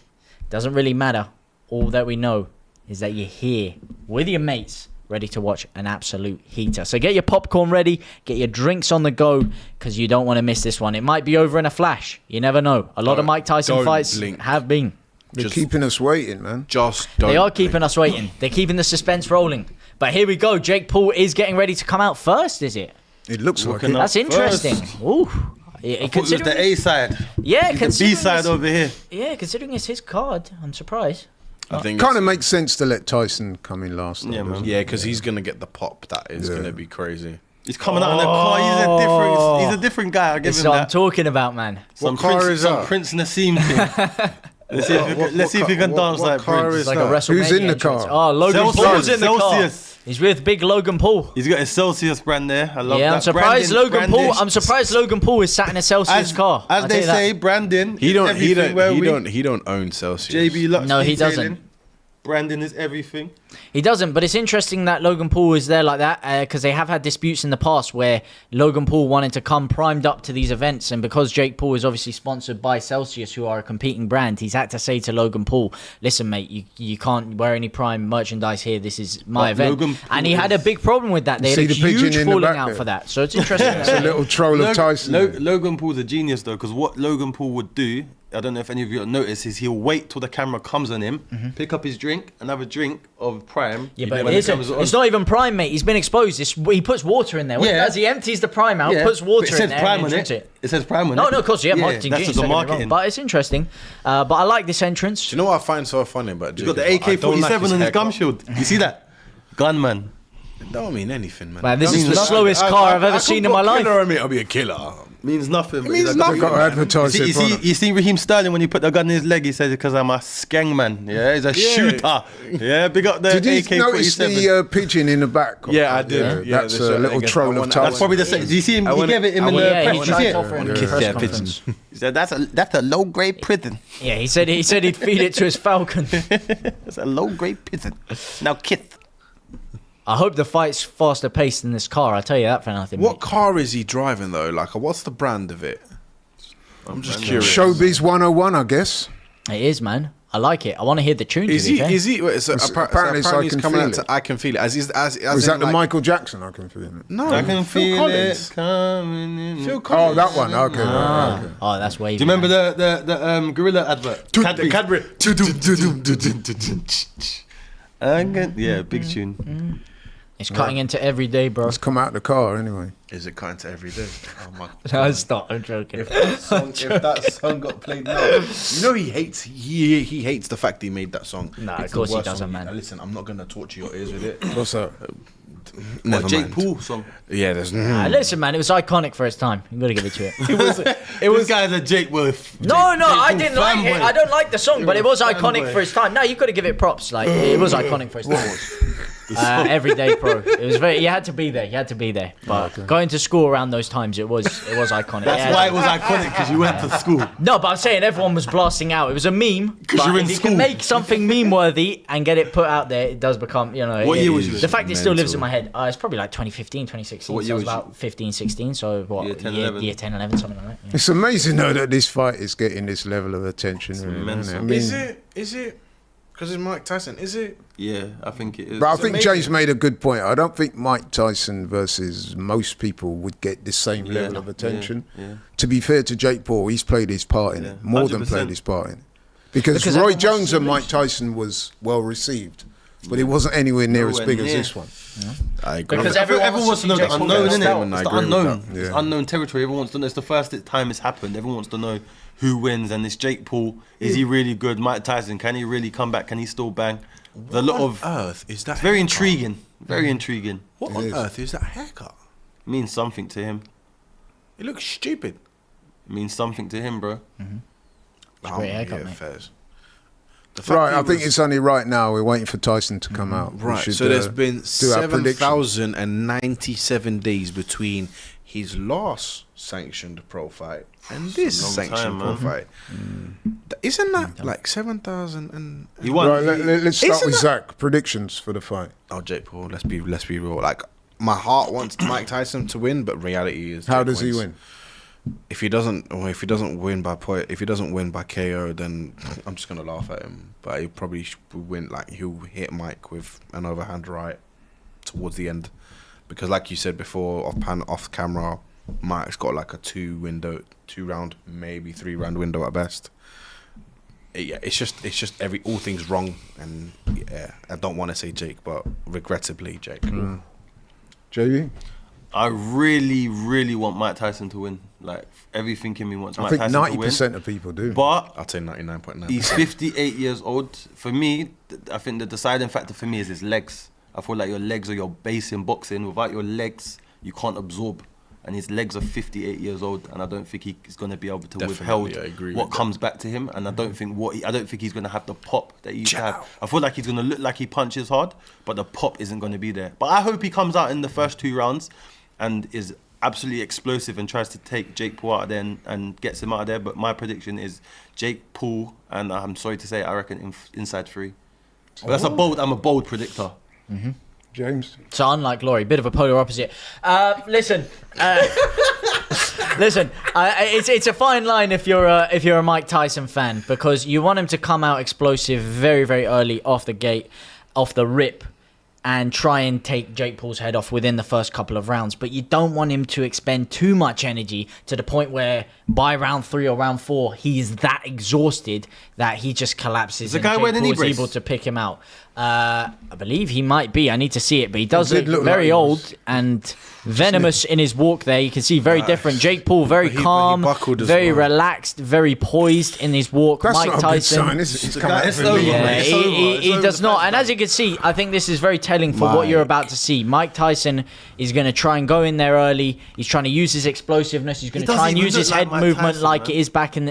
Doesn't really matter. All that we know is that you're here with your mates, ready to watch an absolute heater. So get your popcorn ready, get your drinks on the go, because you don't want to miss this one. It might be over in a flash. You never know. A lot of Don't- Mike Tyson don't fights blink. have been. They're Just- keeping us waiting, man. Just don't. They are keeping us waiting. They're keeping the suspense rolling. But here we go. Jake Paul is getting ready to come out first, is it? It looks like Looking it. up That's interesting. first. Ooh. I thought it was the A side. Yeah, He's the B considering side it's- over here. Yeah, considering it's his card, I'm surprised. I think Kind of makes sense to let Tyson come in last. though, Yeah, man. doesn't it? Yeah, because he's gonna get the pop. That is Yeah. gonna be crazy. He's coming out in the car. He's a different guy. I'll give This is him what I'm that. talking about, man. Some What car Prince, is some that? Prince Nassim thing. Let's see if he can dance like car Prince. is It's like a that? WrestleMania Who's in the entrance. car? Oh, Logan Celsius. Paul's in the car. Celsius. He's with big Logan Paul. He's got a Celsius brand there. I love Yeah, that. I'm surprised Logan Paul. Branding. I'm surprised Logan Paul is sat in a Celsius car. As I'll they tell you say, that. branding. He is don't. He everything, don't. where He we- don't. He don't own Celsius. JB Lux No, he detailing. doesn't. Branding is everything. He doesn't, but it's interesting that Logan Paul is there like that because they have had disputes in the past where Logan Paul wanted to come primed up to these events, and because Jake Paul is obviously sponsored by Celsius, who are a competing brand, he's had to say to Logan Paul, "Listen, mate, you can't wear any Prime merchandise here. This is my But event." Logan Paul And he had a is- big problem with that. They had See a the pigeon huge in the falling back out there? for that. So it's interesting. It's a little troll of Tyson. Logan Paul's a genius though, because what Logan Paul would do, I don't know if any of you have noticed, is he'll wait till the camera comes on him, pick up his drink, and have a drink of Prime. Yeah, when but the it's camera's on. not even Prime, mate. He's been exposed. He puts water in there. What he Yeah. does, he empties the Prime out, Yeah, puts but water it says in there, Prime and on then drinks it. it. It says Prime on it. No, of course, yeah, marketing. That's genius, just the don't get me wrong, marketing. but it's interesting. But I like this entrance. Do you know what I find so funny about? He's got the AK-47 on his gum shield. You see that? Gunman. It don't mean anything, man. Man, this It is means the nothing. slowest car I've ever could seen in put my life. Killer on me, I'll be a killer. Means nothing. It means nothing. Got to advertise You it. see, you see Raheem Sterling when he put the gun in his leg, he says because I'm a skeng man. Yeah, he's a shooter. Yeah, big up the Did you AK-47. notice the pigeon in the back? Yeah, I did. Yeah, That's they a showed it little again. troll I of want- Tyson. That's probably the same. Do you see him? I He wanna- gave it him I in wanna- the Yeah, press. he Did you tried see to it? offer him in the Kiss press that conference. He said that's a low grade prison. Yeah, he said he'd feed it to his falcon. That's a low grade prison. Now kiss. I hope the fight's faster paced than this car. I'll tell you that for nothing. What mate. car is he driving though? Like, what's the brand of it? I'm just curious. Showbiz 101, I guess. It is, man. I like it. I want to hear the tune. Is to be he? fair. Is he? Wait, so apparently it's I he's Can coming Feel out to It. I Can Feel It. As Was in that the like, Michael Jackson? I can feel it. No, I can Phil feel Collins. it coming in. Phil Oh, Collins. that one. Okay. right, okay. Oh, that's wavy. Do you remember man. the Gorilla advert? The Cadbury. Yeah, big tune. It's cutting into every day, bro. It's come out the car anyway. Is it cutting to every day? Oh my. No, stop. I'm joking. If that song got played now, you know he hates hates the fact he made that song. Nah, It's of the course he worst doesn't, song. man. Listen, I'm not gonna torture your ears with it. What's that? Never Jake mind. Paul song. Yeah, there's. Listen, man, it was iconic for its time. You got to give it to it. This guy's a Jake Wolf. No, I didn't like it. I don't like the song, but it was iconic for its time. No, you got to give it props. Like it was iconic for its time. Everyday pro. It was very. You had to be there. You had to be there. But going to school around those times, it was iconic. That's Yeah. why it was iconic, because you went to school. No, but I'm saying everyone was blasting out. It was a meme. 'Cause But you're in if you school. can make something meme worthy and get it put out there, it does become, What year was you in? The fact it still lives Mental. in my head. It's probably like 2015, 2016. What So year I was was you? about 15, 16. So what? Year 10, 11. Year 10, 11, something like that. Yeah. It's amazing though that this fight is getting this level of attention. Really, immense. isn't it? I mean, Is it? Because it's Mike Tyson, is it? Yeah, I think it is. But I It's think amazing. James made a good point. I don't think Mike Tyson versus most people would get the same Yeah, level of attention. yeah. To be fair to Jake Paul, he's played his part in Yeah, it, more than 100%. played his part in it. Because Because Roy everyone wants Jones to and Mike lose. Tyson was well received, but it wasn't anywhere near as Nowhere big as near. this one. I agree. Because Everyone wants to know the Jake Paul unknown, first. innit? Statement, It's I the agree with unknown. that. It's Yeah. unknown territory. Everyone wants to know. It's the first time it's happened. Everyone wants to know who wins, and it's Jake Paul. Is he really good? Mike Tyson, can he really come back? Can he still bang? There's a lot of. Earth is that? It's very haircut? intriguing. Very intriguing. What It on is. earth is that haircut? Means something to him. It looks stupid. Means something to him, bro. It's a great haircut, mate. Fairs. The fact Right, he I think was- it's only right now we're waiting for Tyson to come out. We right. should, So there's been do our predictions. 7,097 days between his last sanctioned pro fight and this long sanctioned time, pro man. fight. Isn't that like 7,000 and? He won. Right, let's start Isn't with that- Zach. Predictions for the fight. Oh, Jake Paul. Let's be real. Like my heart wants Mike Tyson to win, but reality is How Jake does he wins. win? If he doesn't win by point, if he doesn't win by KO, then I'm just gonna laugh at him. But he probably will win. Like he'll hit Mike with an overhand right towards the end, because like you said before, off camera, Mike's got like a 2-round, maybe 3-round window at best. Yeah, it's just all things wrong, and yeah, I don't want to say Jake, but regrettably Jake. JB? I really, really want Mike Tyson to win. Like everything in me wants I Mike think Tyson to win. 90% of people do. But I'd say 99.9. he's 58 years old. For me, I think the deciding factor for me is his legs. I feel like your legs are your base in boxing. Without your legs, you can't absorb. And his legs are 58 years old, and I don't think he's going to be able to Definitely, withhold I agree what with that. comes back to him. And I don't think he's going to have the pop that he used to have. I feel like he's going to look like he punches hard, but the pop isn't going to be there. But I hope he comes out in the first 2 rounds and is absolutely explosive and tries to take Jake Paul out of there and gets him out of there. But my prediction is Jake Paul, and I'm sorry to say, I reckon inside 3. But I'm a bold predictor. James? So unlike Laurie, bit of a polar opposite. Listen, it's a fine line if you're a Mike Tyson fan, because you want him to come out explosive very, very early off the gate, off the rip, and try and take Jake Paul's head off within the first couple of rounds. But you don't want him to expend too much energy to the point where by round 3 or round 4 he is that exhausted that he just collapses. The and guy Jake wearing a knee Paul is brace? able to pick him out. I believe he might be. I need to see it, but he does He did look look very like he old was and venomous in his walk there. You can see very different. Jake Paul, very But he calm, buckled as very well. relaxed, very poised in his walk. That's Mike not a Tyson. good sign, is it? He's The come guy- out it's for over, me. Yeah, man. It's over. he It's over does the not. first And as time. you can see, I think this is very telling for what you're about to see. Mike Tyson is going to try and go in there early. He's trying to use his explosiveness. He's going to doesn't try and even use look his like head Mike movement Tyson, like man. it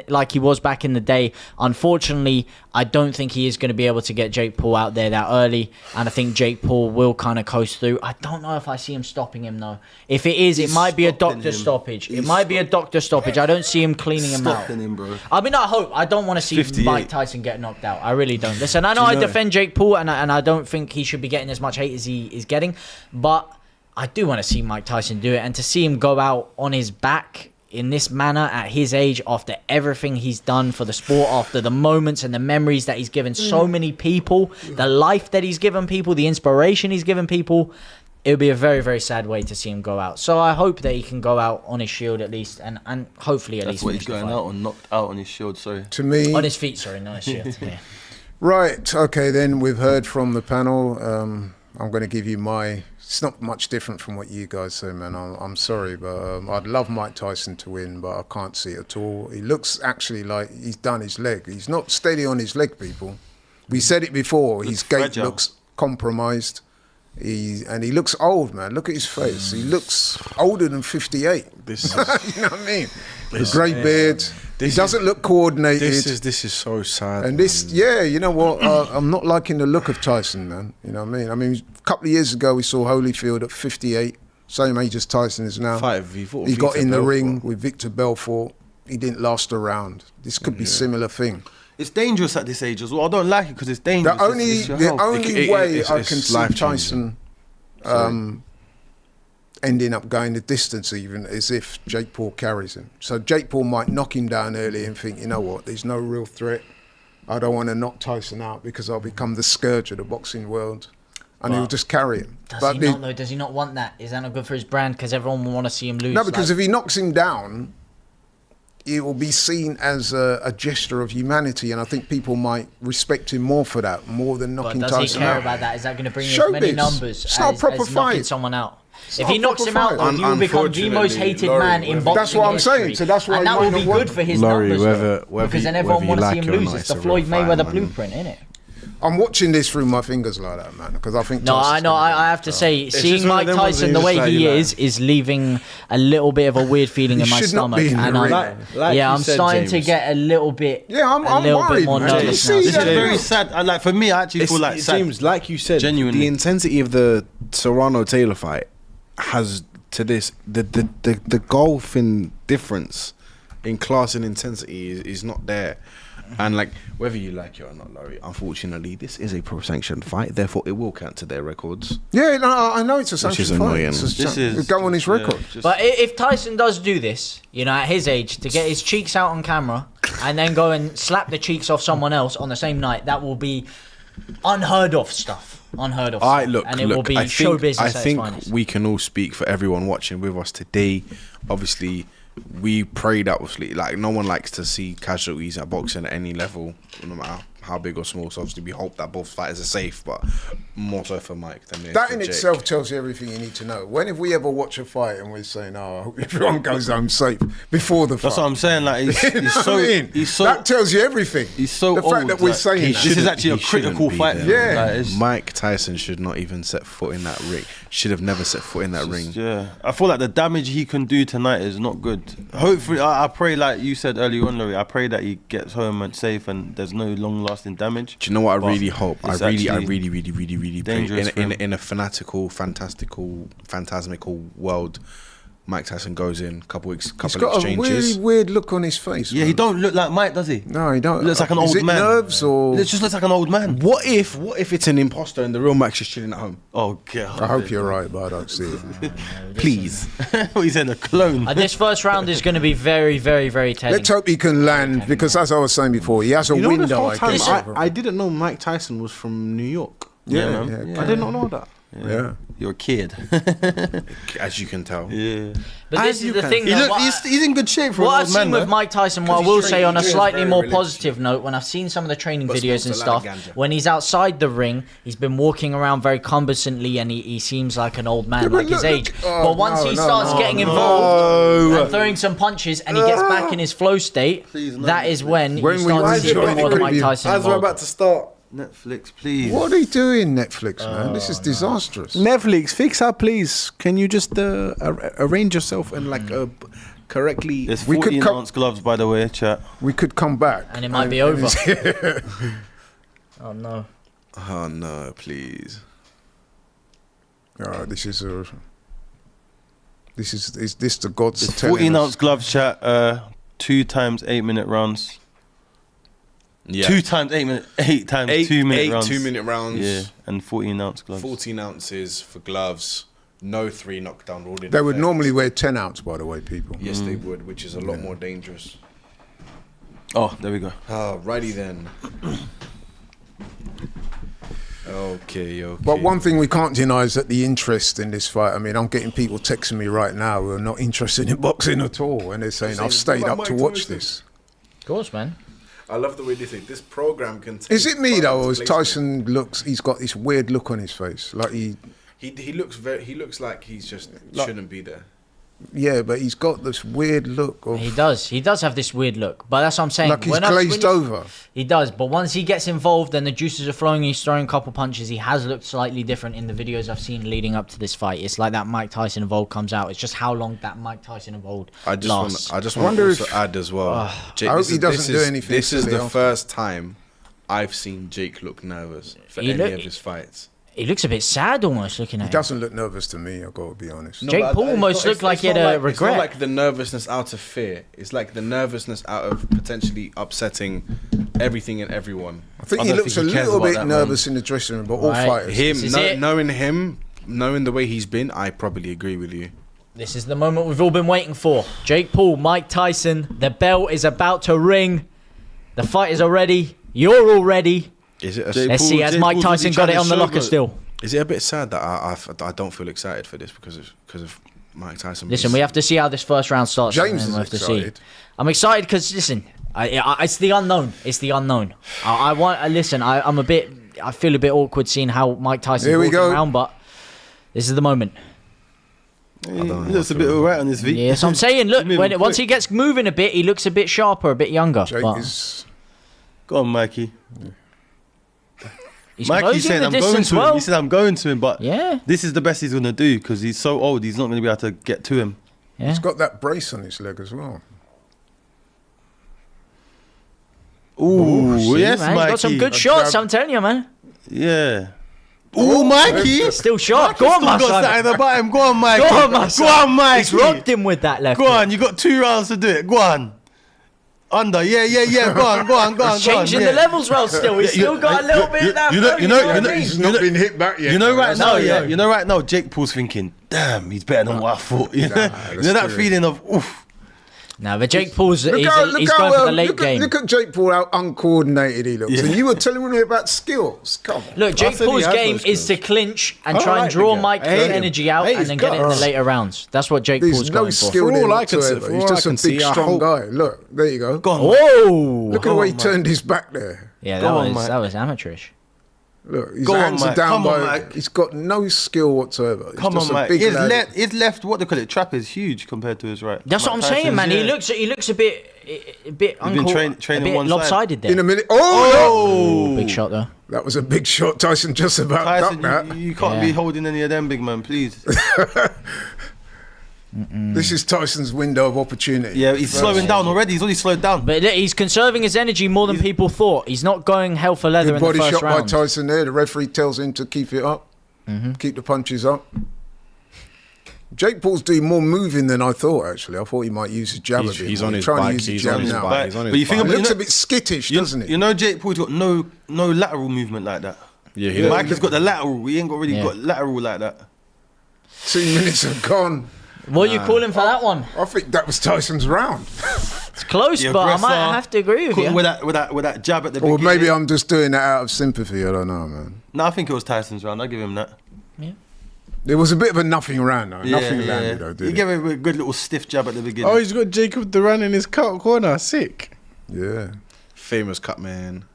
is like he was back in the day. Unfortunately, I don't think he is going to be able to get Jake Paul out there that early, and I think Jake Paul will kind of coast through. I don't know if I see him stopping him though. If it is, it He's might be a stopping doctor him. stoppage. It He's might be a doctor stoppage. I don't see him cleaning him out. Stopping him, bro. I mean, I hope. I don't want to see 58. Mike Tyson get knocked out. I really don't. Listen, I know I defend Jake Paul, and I don't think he should be getting as much hate as he is getting, but I do want to see Mike Tyson do it, and to see him go out on his back in this manner at his age, after everything he's done for the sport, after the moments and the memories that he's given so many people, the life that he's given people, the inspiration he's given people. It would be a very, very sad way to see him go out. So I hope that he can go out on his shield at least, and hopefully at That's least what finish he's the going fight. out on, knocked out on his shield. Sorry. To me, On his feet, sorry, not his shield. Yeah. right, okay, then we've heard from the panel. I'm going to give you my... It's not much different from what you guys say, man. I'm sorry, but I'd love Mike Tyson to win, but I can't see it at all. He looks actually like he's done his leg. He's not steady on his leg, people. We said it before. His gait fragile. looks compromised. He looks old, man. Look at his face. He looks older than 58. This is You know what I mean? The grey beard. He doesn't look coordinated. this is so sad. And this, yeah, you know what? I'm not liking the look of Tyson, man. You know what I mean? I mean, a couple of years ago, we saw Holyfield at 58, same age as Tyson is now. He got in the ring with Victor Belfort. He didn't last a round. This could be similar thing. It's dangerous at this age as well. I don't like it because it's dangerous. The only It's your health. way it's I can see life-changing. Tyson ending up going the distance even is if Jake Paul carries him. So Jake Paul might knock him down early and think, you know what, there's no real threat. I don't want to knock Tyson out because I'll become the scourge of the boxing world. And he'll just carry him. Does he not, though? Does he not want that? Is that not good for his brand? Because everyone will want to see him lose. No, because if he knocks him down, it will be seen as a gesture of humanity, and I think people might respect him more for that, more than knocking Tyson out. Does he care about that? Is that going to bring as Showbiz. many numbers It's not a proper as knocking fight. someone out? It's If not he a knocks proper him out, fight. then he will become the most hated Laurie, man in boxing That's what I'm history. saying. So that's why and he that will might be not good want for his Laurie, numbers, whether- though, whether because you- then everyone whether wants you to see like him it or lose. not, It's the it's a Floyd real fight, Mayweather man. blueprint, isn't it? I'm watching this through my fingers like that, man, because I think. No, Tyson's I know. gonna I have to say, seeing just one Mike of them ones Tyson that the you way just he like, is leaving a little bit of a weird feeling in He my should not stomach, be in the and I'm, ring. Like yeah, you I'm said, starting to James. get a little bit. Yeah, I'm a little worried, bit more man. nervous You now. see This is that? very sad. And like for me, I actually feel like sad. James, like you said, Genuinely. the intensity of the Serrano Taylor fight has to this the golfing difference in class and intensity is not there. And like whether you like it or not, Laurie, unfortunately, this is a pro-sanctioned fight. Therefore, it will count to their records. Yeah, no, I know it's a Which sanctioned is fight. annoying. It's This is go on his record. But if Tyson does do this, at his age, to get his cheeks out on camera and then go and slap the cheeks off someone else on the same night, that will be unheard of stuff. Unheard of stuff. Look, and it will be showbiz. I think we can all speak for everyone watching with us today. Obviously, we pray that obviously, like no one likes to see casualties at boxing at any level, no matter how big or small. So obviously, we hope that both fighters are safe, but more so for Mike than That for in Jake. itself tells you everything you need to know. When have we ever watched a fight and we're saying, "Oh, I hope everyone goes home safe before the fight"? That's what I'm saying. Like You know he's what so I mean? he's so that tells you everything. he's so the fact old, that we're like, saying he that. This is actually a he shouldn't critical be fight. there. Yeah. Like, it's- Mike Tyson should not even set foot in that ring. Should have never set foot in that ring. Yeah, I feel like the damage he can do tonight is not good. Hopefully, I pray, like you said earlier on, Laurie, I pray that he gets home and safe and there's no long-lasting damage. Do you know what I But really hope? I it's really actually pray dangerous for him. in a fanatical, phantasmical world. Mike Tyson goes in, He's couple got a exchanges. really weird look on his face. Yeah, man. he don't look like Mike, does he? No, he don't. Looks like an Is old it man. nerves or? It just looks like an old man. What if it's an imposter and the real Mike's just chilling at home? Oh god. I hope you're right, but I don't see it. Please. He's in a clone. This first round is going to be very, very, very telling. Let's hope he can land because, as I was saying before, he has a You know, this window. whole I time, guess. I didn't know Mike Tyson was from New York. Yeah, man. yeah, I did not know that. yeah. You're a kid. As you can tell. Yeah. But this As is you the can- thing. He though, look, what he's in good shape for what an I've old man. seen with though. Mike Tyson, what I he's will trained- say on a he trains slightly very more religiously. positive note, when I've seen some of the training But videos and smokes a lot stuff, of ganja. when he's outside the ring, he's been walking around very cumbersomely and he seems like an old man, Yeah, but like his look- age. oh, but once no, he no, starts no, getting no. involved and throwing some punches and he gets back in his flow state, Please, no, that is when When you we start watch to see it, more of the Mike preview. Tyson As we're involved. about to start. Netflix, please. What are they doing, Netflix, man? This is disastrous. Netflix, fix that, please. Can you just arrange yourself and correctly? There's We could 14 come- ounce gloves, by the way, chat. We could come back, And it might be over. it's- Oh no. Oh no, please. Oh, this is a. Is this the gods? There's telling 14 us? ounce gloves, chat. 2 times 8-minute rounds. Yeah. 2 times 8 times 2-minute rounds. 2-minute rounds. Yeah, and 14 ounce gloves. 14 ounces for gloves. No 3 knockdown rule. They would normally wear 10 ounce, by the way, people. Yes, they would, which is a lot more dangerous. Oh, there we go. Oh, righty then. Okay. But one thing we can't deny is that the interest in this fight. I mean, I'm getting people texting me right now who are not interested in boxing at all, and they're saying, "I've stayed up to watch this." Of course, man. I love the way they say this program contains. Is it me though, or is placement. Tyson looks? He's got this weird look on his face, like He looks like he's just shouldn't be there. yeah, but he's got this weird look of He does have this weird look, but that's what I'm saying. like he's When I've- when glazed he's- over. He does, but once he gets involved and the juices are flowing, he's throwing a couple punches. He has looked slightly different in the videos I've seen leading up to this fight. It's like that Mike Tyson evolved comes out. It's just how long that Mike Tyson evolved lasts. I just Wonder want to if- also add as well. Jake, I hope this he is- doesn't this do is- anything This is silly the after. first time I've seen Jake look nervous for He any look- of his fights. He looks a bit sad almost looking at He him. doesn't look nervous to me. I got to be honest. Jake Paul almost looked like he had a It's regret. not like the nervousness out of fear. It's like the nervousness out of potentially upsetting everything and everyone. I think I he don't looks a think he cares little about bit that, nervous in the dressing room, but all Right. fighters. Him, This is it. knowing the way he's been, I probably agree with you. This is the moment we've all been waiting for. Jake Paul, Mike Tyson. The bell is about to ring. The fighters are ready. You're all ready. Is it? Jake Let's Paul- see, has Jake Mike Paul's Tyson really got it trying on the to locker showboat. still? Is it a bit sad that I don't feel excited for this because of Mike Tyson? Listen, we have to see how this first round starts. James and then is we'll have to excited. see. I'm excited because listen, it's the unknown. It's the unknown. I want. Listen, I'm a bit. I feel a bit awkward seeing how Mike Tyson's Here we walking go. around, but this is the moment. He looks a bit alright on his feet. Yeah, so I'm saying, look, He's moving once quick. he gets moving a bit, he looks a bit sharper, a bit younger. Jake But is. Go on, Mikey. he's Mikey closing said the I'm going distance to him. well. He said I'm going to him, but Yeah, this is the best he's gonna do because he's so old. He's not gonna be able to get to him. yeah. He's got that brace on his leg as well. Ooh, See, yes, man, Mikey. he's got some good shots. I'm telling you, man. Yeah. Ooh, Mikey. Still sharp. Go on, Still my got son. something about him. Go on, Mikey. Go on, my son. Go on, Mikey. He's rocked him with that left. Go hook. on, you got 2 rounds to do it. Go on. Under, yeah. Go on. He's changing the levels well still. He's still got a little bit of that. flow, you know, what I mean? He's not been hit back yet. You know right That's now, the yeah. thing. You know right now, Jake Paul's thinking, damn, he's better than what I thought. You know, you know that true. feeling of, oof. No, but Jake Paul's he's Look going how, for the late game. Look at Jake Paul, how uncoordinated he looks. Yeah. And you were telling me about skills. Come on. Look, Jake said he Paul's has game those is to skills. clinch and I try and like draw the guy. Mike's I hate him. energy out Hey, and he's then get it in got the us. later rounds. That's what Jake There's Paul's no going skill for. there For all I can whatsoever. see- for He's all just I a can see, big, I strong hope- guy. Look, there you go. Go on, Whoa! Look at the way he turned his back there. Yeah, Go on, that Mike. was amateurish. Look, his Go on, hands are Mike. down Come on, by. Mike. He's got no skill whatsoever. He's Come just on, a Mike. big His lad. left, what they call it, trap is huge compared to his right. That's what I'm Mike saying, Tyson's, man. yeah. He looks a bit been training a bit one side. lopsided there. In a minute. Oh, Ooh, big shot though. that was a big shot. Tyson just about Tyson, ducked that. you can't Yeah. be holding any of them, big man, please. This is Tyson's window of opportunity. Yeah, he's slowing down already. He's already slowed down. But look, he's conserving his energy more than people thought. He's not going hell for leather Good in the body first shot by round. Tyson there. The referee tells him to keep it up, keep the punches up. Jake Paul's doing more moving than I thought. Actually, I thought he might use his jab a bit. He's more. on his trying bike. to use his He's jab on his now. bike. He's on his But you think bike. He about- looks you a know- bit skittish, doesn't he? You know, Jake Paul's got no lateral movement like that. Yeah, he Mike has got the lateral. He ain't got really Yeah. got lateral like that. 2 minutes have gone. What are you calling for that one? I think that was Tyson's round. It's close, The but I might aggressor, have to agree with you. With that jab at the Or beginning. maybe I'm just doing that out of sympathy. I don't know, man. No, I think it was Tyson's round. I'll give him that. It was a bit of a nothing round, though. Nothing landed, though, He did gave it? him a good little stiff jab at the beginning. Oh, he's got Jacob Duran in his corner. Sick. Yeah. Famous cut man.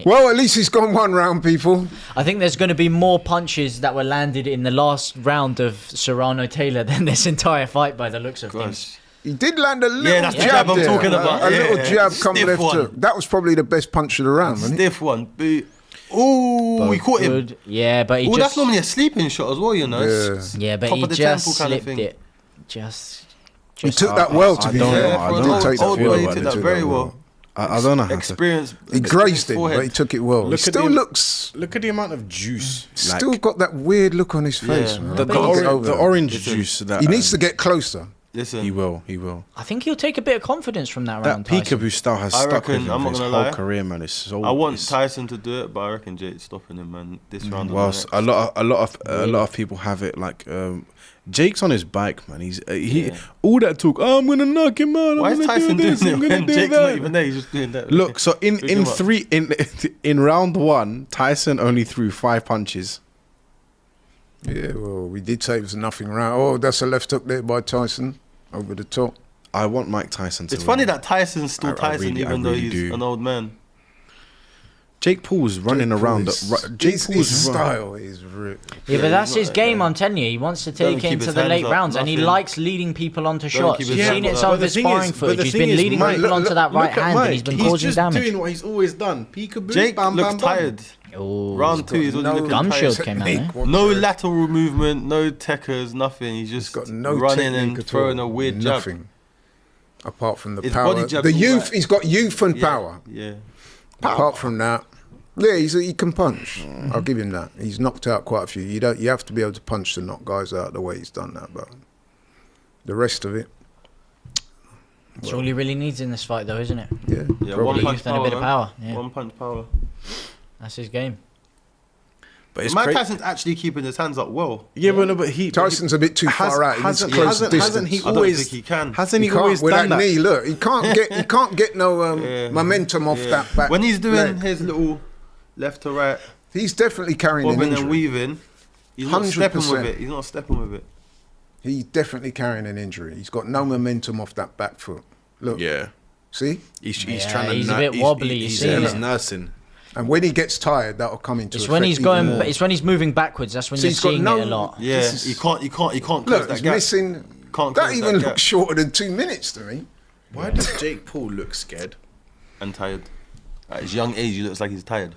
Well, at least he's gone one round, people. I think there's going to be more punches that were landed in the last round of Serrano Taylor than this entire fight by the looks of things. Gosh. He did land a little that's the jab jab I'm there. talking about. A little Yeah. jab come Stiff left one. hook. That was probably the best punch of the round, wasn't it? Stiff one. Ooh, he caught him. Good. Yeah, but he Oh, just that's normally a sleeping shot as well, you know. Yeah. It's yeah, but top he of the just temple kind of slipped thing. it. Just He took that well, to I be don't fair. know. Yeah, I for don't an know. old, take that old well, boy, he but did he that took very that well. well. I don't know how to. Experience. He grazed him, forehead. but he took it well. Look He at still him. looks... Look at the amount of juice. Still got that weird look on his face, Yeah. man. The, I can't get over the that. orange Listen, juice. That He needs to get closer. Listen, He will. He will. I think he'll take a bit of confidence from that That round. Tyson. peekaboo style has I stuck reckon- with him I'm for not his gonna whole lie. career, man. It's so. I want it's- Tyson to do it, but I reckon Jake's stopping him, man. This round. or Whilst the a next. lot of people have it like Jake's on his bike, man. He's he Yeah. all that talk. Oh, I'm gonna knock him out. Why I'm is gonna Tyson do doing this. it I'm gonna when do Jake's that. not even there? He's just doing that. Look, so in Pick him up. three in round one, Tyson only threw 5 punches. Yeah, well, we did say it was a nothing round. Oh, that's a left hook there by Tyson over the top. I want Mike Tyson to It's win. funny that Tyson's still I Tyson, really- I even though really he's do. an old man. Jake Paul's running around. Jake His Paul's style is ripped. Yeah, but Yeah, that's he's his not game. like I'm telling you, he wants to Doesn't take it keep into his the late hands up, rounds, and he nothing. likes leading people onto shots. keep You've his seen hands it in up. some But of the his thing sparring is- footage. but the He's thing been is, leading Mike, people onto that right look at hand, Mike. and he's been He's causing just damage. doing what he's always done. Peekaboo. Jake bam, looks bam, bam. tired. Ooh. Round 2, he's already no looking gum tired. shield came out, eh? Technique No whatsoever. lateral movement, no techers, nothing. He's just Got no running technique and at throwing all. a weird jab. Nothing. Apart from the His power. body jab's The all youth, right. he's got youth and Yeah, power. Yeah. Apart from that, yeah, he can punch. I'll give him that. He's knocked out quite a few. You have to be able to punch to knock guys out the way he's done that. But the rest of it, That's all he really needs in this fight, though, isn't it? yeah, Yeah, probably. one punch Youth and a power. bit of man. power. Yeah, One punch power. that's his game. But it's Mike Tyson's actually keeping his hands up well. Yeah, but he Tyson's a bit too far out. He needs to close the hasn't he distance. I don't always? think he can. Hasn't He he can't always with done that that? knee. Look, he can't get no momentum off that back. When he's doing leg. his little left to right, He's definitely carrying an bobbing injury. and weaving, he's not stepping 100%. with it. He's not stepping with it. He's definitely carrying an injury. He's got no momentum off that back foot. Look, Yeah, see? he's Yeah, trying to. he's a bit wobbly, you He's see he's it. nursing. And when he gets tired, that'll come into It's effect when he's even going. more. It's when he's moving backwards. That's when So you're he's got seeing no- it a lot. Yeah, This is- he can't close Look, that he's gap. missing. Can't That close even that gap. looks shorter than 2 minutes to me. Why does Jake Paul look scared? And tired. At his young age, he looks like he's tired.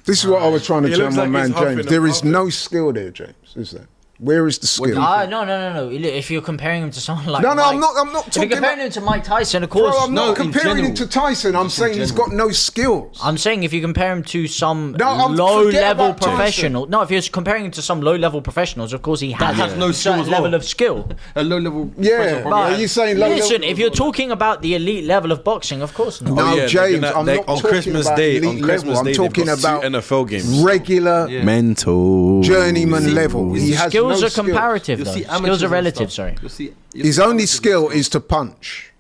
This is what I was trying to He tell looks my like man he's huffing James. and There is puffing. no skill there, James. Is there? Where is the skill? No. If you're comparing him to someone like No, Mike, I'm not If you're talking comparing about. him to Mike Tyson, of Bro, course. I'm No, not in comparing him general. to Tyson. I'm Just in saying he's general. got no skills. I'm saying if you compare him to some No, forget low-level about Tyson. professional. No, if you're comparing him to some low-level professionals, of course he has, has no a skill certain as well. level of skill. A low level. Yeah, but are you saying low Listen, level? if you're talking about the elite level of boxing, of course not. No, Oh, yeah, they're James, gonna- I'm they- not on talking Christmas about Day. elite On Christmas level. Day, I'm talking they've got about two NFL games. regular Mental. journeyman level. He has Skills no are comparative, You'll though. see Skills amateurs are and relative. stuff. Sorry. You'll see His only amateurs skill and is to punch.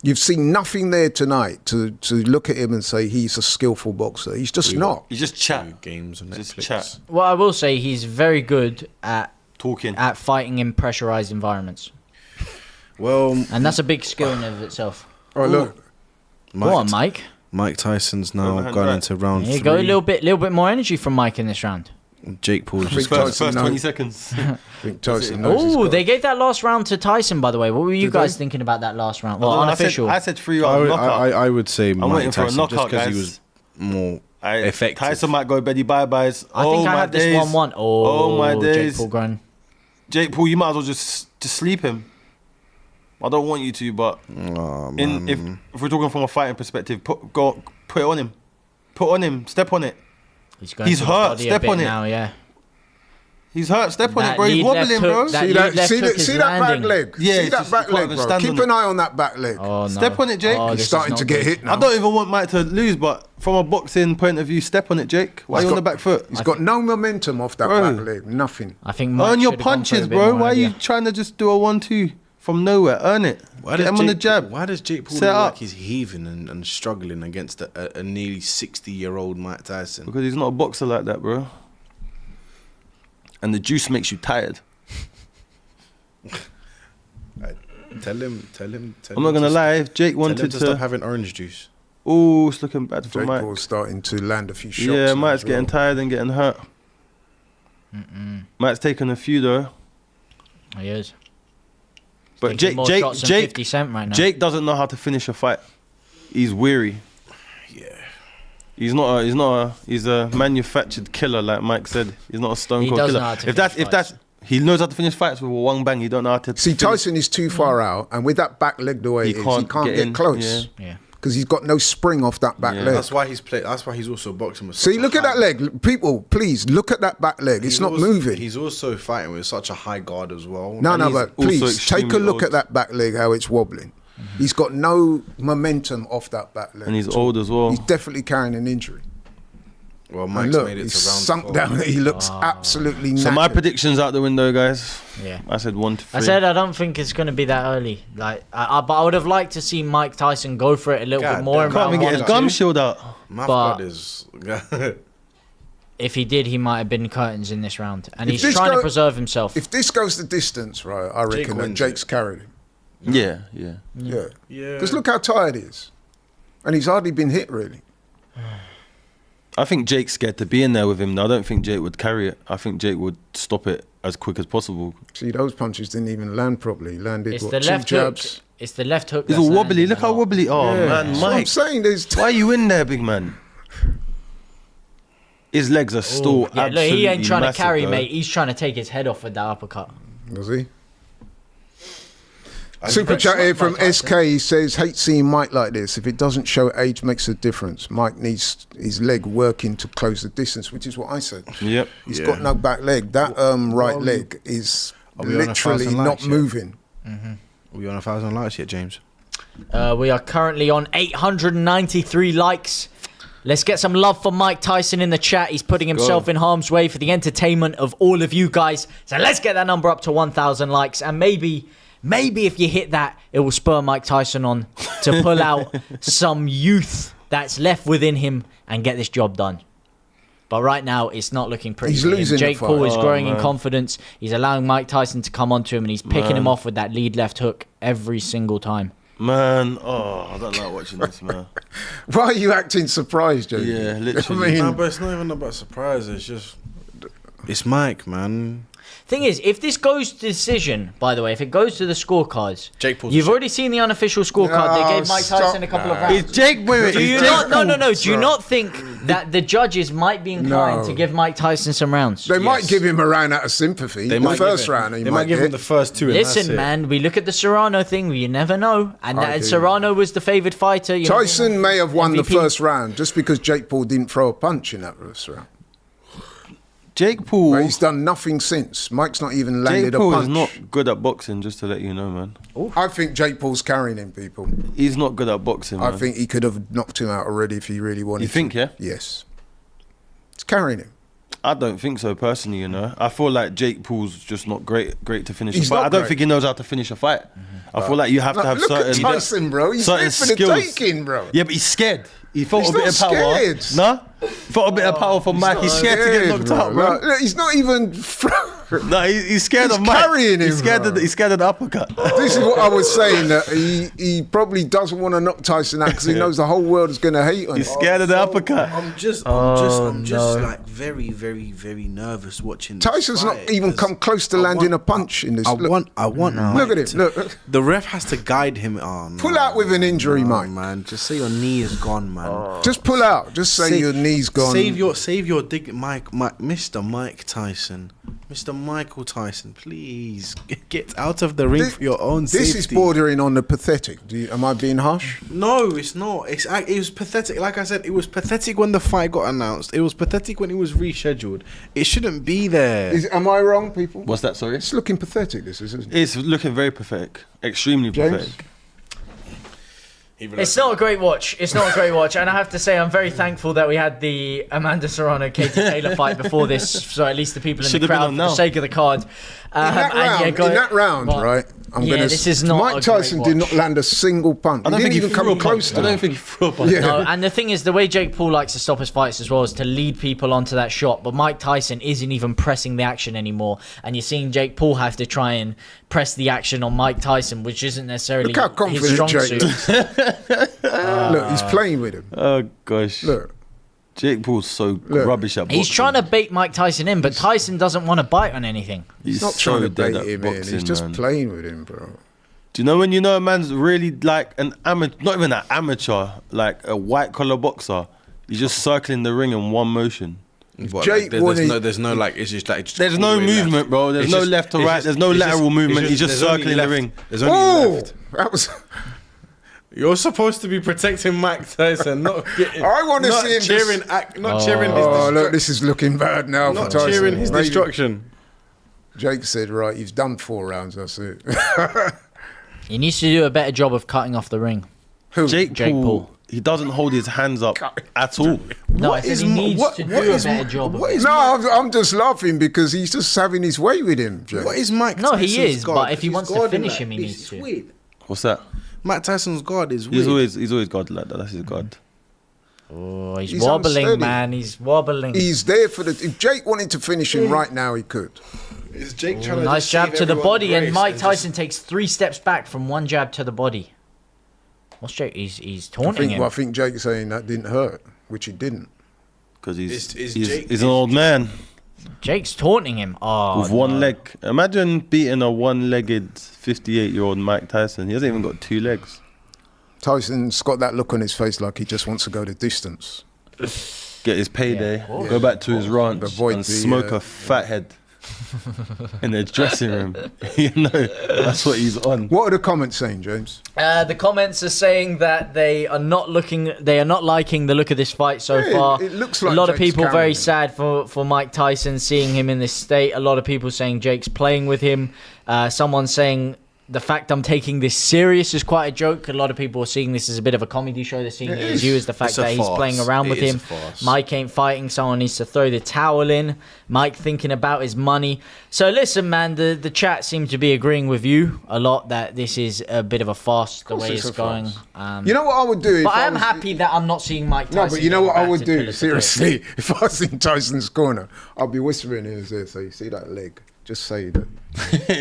You've seen nothing there tonight to look at him and say he's a skillful boxer. He's just not. You just chat, Games on just Netflix. chat, Well, I will say he's very good talking. at fighting in pressurized environments, Well, and that's a big skill in and of itself. Oh, look. Go on, Mike. Mike Tyson's now Overhand gone right. into round Here you 3. go. A little bit more energy from Mike in this round. Jake Paul's just First Tyson 20 knows. seconds. I think Tyson knows he's Oh, got they it. gave that last round to Tyson, by the way. What were you Did guys they? thinking about that last round? Well, I unofficial. said 3 round knockout. I would say I'm Mike waiting for a Tyson knockout, just because he guys. was more effective. Tyson might go Betty bye-byes. I think I my have this days. 1-1. Oh, my Jake days. Paul grown. Jake Paul, you might as well just sleep him. I don't want you to, but Oh, if we're talking from a fighting perspective, put it on him. Put on him. Step on it. He's going He's to the hurt. body a Step bit on it. now, yeah. He's hurt. Step on That it, bro. He's lead left wobbling, hook, bro. that See lead that, left see hook that, is see that back landing. leg? Yeah, see it's that just- back you can't leg, even bro. stand Keep on it. an eye on that back leg. Oh, no. Step on it, Jake. Oh, He's this is Starting not to get good. hit now. I don't even want Mike to lose, but from a boxing point of view, step on it, Jake. Why are you on the back foot? He's got no momentum off that Bro. back leg. Nothing. I think Mike Earn your should have gone for a punches, bit bro. more Why are you earlier. trying to just do a 1-2 from nowhere? Earn it. Get him on the jab. Why does Jake Paul Set look up. like he's heaving and struggling against a nearly 60-year-old Mike Tyson? Because he's not a boxer like that, bro. And the juice makes you tired. Tell him. I'm not gonna lie. If Jake Tell him wanted to stop to, having orange juice. oh, it's looking bad for Jake Mike. Paul's starting to land a few shots. Yeah, now Mike's as well. getting tired and getting hurt. Mike's taking a few though. He is. But Taking Jake, more Jake, shots than Jake, 50 Cent right now. Jake doesn't know how to finish a fight. He's weary. Yeah. He's a manufactured killer, like Mike said. He's not a stone He cold does killer. know how to If that's finish he knows how to finish fights with one bang. He don't know how to. See, finish. Tyson is too far out, and with that back leg the way He it is, can't he can't get get in, close Yeah. because he's got no spring off that back Yeah. leg. That's why he's also boxing with. See, such a look at high- that leg. People, please look at that back leg. It's He's not also- moving. He's also fighting with such a high guard as well. No, and no, he's but also please take a extremely look old. at that back leg, how it's wobbling. He's got no momentum off that back leg. And he's at all. old as well. He's definitely carrying an injury. Well, And Mike's look, made it he's to round sunk 4. down. He looks absolutely So my knackered. prediction's out the window, guys. Yeah. I said 1 to 3. I said I don't think it's going to be that early. But I would have liked to see Mike Tyson go for it a little God bit more damn. in can't round even get 1 his and gum 2. shield out. My but- God is. If he did, he might have been curtains in this round. And If he's this trying to go- preserve himself. If this goes the distance, right, I Jake reckon that wins Jake's it. carried him. Yeah. Yeah. Yeah. Because look how tired he is. And he's hardly been hit, really. I think Jake's scared to be in there with him. Now, I don't think Jake would carry it. I think Jake would stop it as quick as possible. See, those punches didn't even land properly. He landed, It's what, the 2 left hook. jabs? It's the left hook. He's that's all wobbly. landing Look a how lot. wobbly. Oh, man, That's what I'm Mike. saying. There's Why are you in there, big man? His legs are still Yeah, absolutely look, he ain't trying to massive, carry, though. mate. He's trying to take his head off with that uppercut. Was he? Super chat here from SK. He says, hate seeing Mike like this. If it doesn't show age makes a difference. Mike needs his leg working to close the distance, which is what I said. Yep. He's Yeah. got no back leg. That right leg is Are we on literally 1,000 not likes yet? moving. Are we on 1,000 likes yet, James? We are currently on 893 likes. Let's get some love for Mike Tyson in the chat. He's putting himself in harm's way for the entertainment of all of you guys. So let's get that number up to 1,000 likes. And maybe if you hit that, it will spur Mike Tyson on to pull out some youth that's left within him and get this job done. But right now, it's not looking pretty. He's for him. losing Jake the fight. Paul is growing in man. confidence. He's allowing Mike Tyson to come onto him, and he's picking him off with that lead left hook every single time. Man, I don't like watching this, man. Why are you acting surprised, Joe? Yeah, literally. I mean, No, but it's not even about surprise. It's just it's Mike, man. Thing is, if this goes to decision, by the way, if it goes to the scorecards, Jake Paul's you've a already seen the unofficial scorecard. They No, gave Mike stop Tyson a couple of that. rounds. Is Jake, wait, Do you is Jake not? No. Do you Bro. not think that the judges might be inclined No. to give Mike Tyson some rounds? they might give him a round out of sympathy. They The might first give it- round, he They might might give him get. the first two. And that's Listen, it. man, we look at the Serrano thing. You never know, and I do. Serrano was the favoured fighter. You know, Tyson may have won the MVP. first round just because Jake Paul didn't throw a punch in that first round. Jake Paul. But he's done nothing since. Mike's not even landed Jake a Paul punch. is not good at boxing, just to let you know, man. I think Jake Paul's carrying him, people. He's not good at boxing, I man. think he could have knocked him out already if he really wanted You think, to. yeah? Yes. It's carrying him. I don't think so, personally, you know. I feel like Jake Paul's just not great to finish He's a fight. not I don't great. think he knows how to finish a fight. I feel like you have to have Look certain... at Tyson, bro. He's certain there for the skills. taking, bro. Yeah, but he's scared. He felt He's a bit not of power. scared. Nah? Felt a bit of power from Mike. He's scared to get knocked out, bro. Look, he's not even... No, he's scared He's of Mike. carrying him, He's scared bro. he's scared of the uppercut. This is what I was saying, that he probably doesn't want to knock Tyson out because he knows the whole world is going to hate on him. He's scared of the uppercut. I'm just like very, very, very nervous watching. This Tyson's not fight, even 'cause come close to I landing want- a punch in this. I Look, want. look Mike at him. to- Look. The ref has to guide him. Oh, no. Pull out with an injury, No, Mike. man. Just say your knee is gone, man. Just pull out. Just say Sa- your knee's gone. Save your dig, Mr. Mike Tyson, Mr. Michael Tyson. Please get out of the ring This- for your own This safety. is bordering on the pathetic. Am I being harsh? No, it's not. It was pathetic. Like I said, it was pathetic when the fight got announced. It was pathetic when it was rescheduled. It shouldn't be there. Am I wrong, people? What's that, sorry? It's looking pathetic, this isn't it? It's looking very pathetic. Extremely James? pathetic. It's not a great watch. It's not a great watch. And I have to say, I'm very thankful that we had the Amanda Serrano Katie Taylor fight before this, so at least the people in Should've the been crowd, on for the now. sake of the card. In that round, Well, right? this is not a Mike great Tyson did watch. not land a single punch. I don't He think didn't he even threw a come close punch. to I don't him. think he threw a punch. Yeah. No, and the thing is, the way Jake Paul likes to stop his fights as well is to lead people onto that shot. But Mike Tyson isn't even pressing the action anymore, and you're seeing Jake Paul have to try and press the action on Mike Tyson, which isn't necessarily Look how his strong confident Jake suit. Look, he's playing with him. Oh, gosh. Look. Jake Paul's so rubbish at boxing. He's trying to bait Mike Tyson in, but Tyson doesn't want to bite on anything. He's not so trying to dead bait at him in. boxing, He's just man. playing with him, bro. Do you know when you know a man's really like an amateur, not even an amateur, like a white collar boxer? You're just circling the ring in one motion. What, Jake like, wanted- there's no like. It's just like. Just There's all no the way movement, left. bro. There's It's no just- left to it's right. just- There's no it's lateral just- movement. it's He's just there's only circling the left. ring. There's only Oh, left. that was. You're supposed to be protecting Mike Tyson, not getting. I wanna not see him cheering. Not cheering his Oh, destruction. look, this is looking bad now Not for Tyson. cheering his Maybe- destruction. Jake said, right, he's done 4 rounds, that's it. He needs to do a better job of cutting off the ring. Who? Jake Paul, he doesn't hold his hands up at all. No, I said he needs to do a better job of it. No, I'm just laughing because he's just having his way with him, Jake. What is Mike? No, he Tyson's is, guard? but if he He's wants to guarding finish like him, he this. needs It's to. weird. What's that? Mike Tyson's guard is weird. He's always guard like that. That's his guard. Oh, he's He's wobbling, unsteady. man. He's wobbling. He's there for the. If Jake wanted to finish him right now, he could. Is Jake Ooh, nice jab to the body, and Mike Tyson takes 3 steps back from one jab to the body. What's Jake? He's taunting him. I think Jake's saying that didn't hurt, which he didn't. Because Is he's an old man Jake's taunting him. Oh, with one no. leg. Imagine beating a one-legged 58-year-old Mike Tyson. He hasn't even got 2 legs. Tyson's got that look on his face like he just wants to go the distance. Get his payday, of course. go back to his ranch Avoid and the, smoke a fat head in the dressing room. You know, that's what he's on. What are the comments saying, James? The comments are saying that they are not liking the look of this fight so Yeah, far. it looks like a lot of Jake's people very carrying him. sad for Mike Tyson seeing him in this state. A lot of people saying Jake's playing with him. Someone saying the fact I'm taking this serious is quite a joke. A lot of people are seeing this as a bit of a comedy show. They're seeing it as you, as the fact It's a that he's farce. playing around with It is him. a farce. Mike ain't fighting. Someone needs to throw the towel in. Mike thinking about his money. So listen, man, the chat seems to be agreeing with you a lot that this is a bit of a farce the way it's it's a going. You know what I would do? But if I am was- happy that I'm not seeing Mike Tyson. No, but you know what I would getting battered do? pillar to post. Seriously, if I was in Tyson's corner, I'd be whispering in his ear, so you see that leg? Just say that.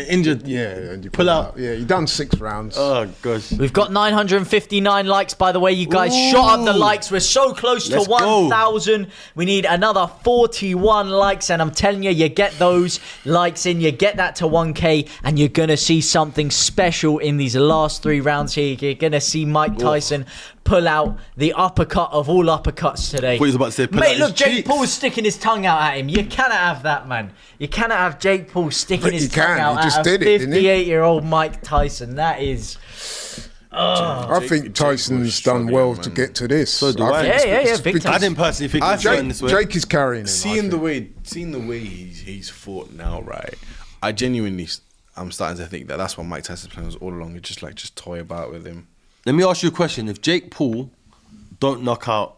Injured. Yeah, and you Pull out. Yeah, you done 6 rounds. Oh gosh. We've got 959 likes, by the way. You guys shot up the likes. We're so close Let's to go. 1,000. We need another 41 likes, and I'm telling you, you get those likes in, you get that to 1K, and you're going to see something special in these last 3 rounds here. You're going to see Mike Tyson pull out the uppercut of all uppercuts today. Thought he was about to say pull Mate, out look, his Jake cheeks. Paul's sticking his tongue out at him. You cannot have that, man. You cannot have Jake Paul sticking But his you tongue can. out He just at a did it, didn't he? 58-year-old Mike Tyson. That is... I think Tyson's done well to get to this. So do I. Yeah, big time. I didn't personally think it's going this way. Jake is carrying him. Seeing the way he's fought now, right? I genuinely, I'm starting to think that that's what Mike Tyson's plan was all along. It's just toy about with him. Let me ask you a question. If Jake Paul don't knock out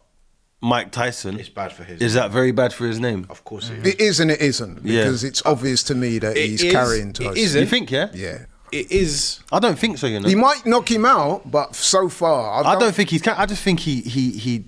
Mike Tyson, It's bad for his. is that very bad for his name? Of course it is. It is and it isn't, Yeah. because it's obvious to me that he's carrying Tyson. It isn't. You think, yeah? Yeah. It is. I don't think so, you know. He might knock him out, but so far, I don't think he's. I just think he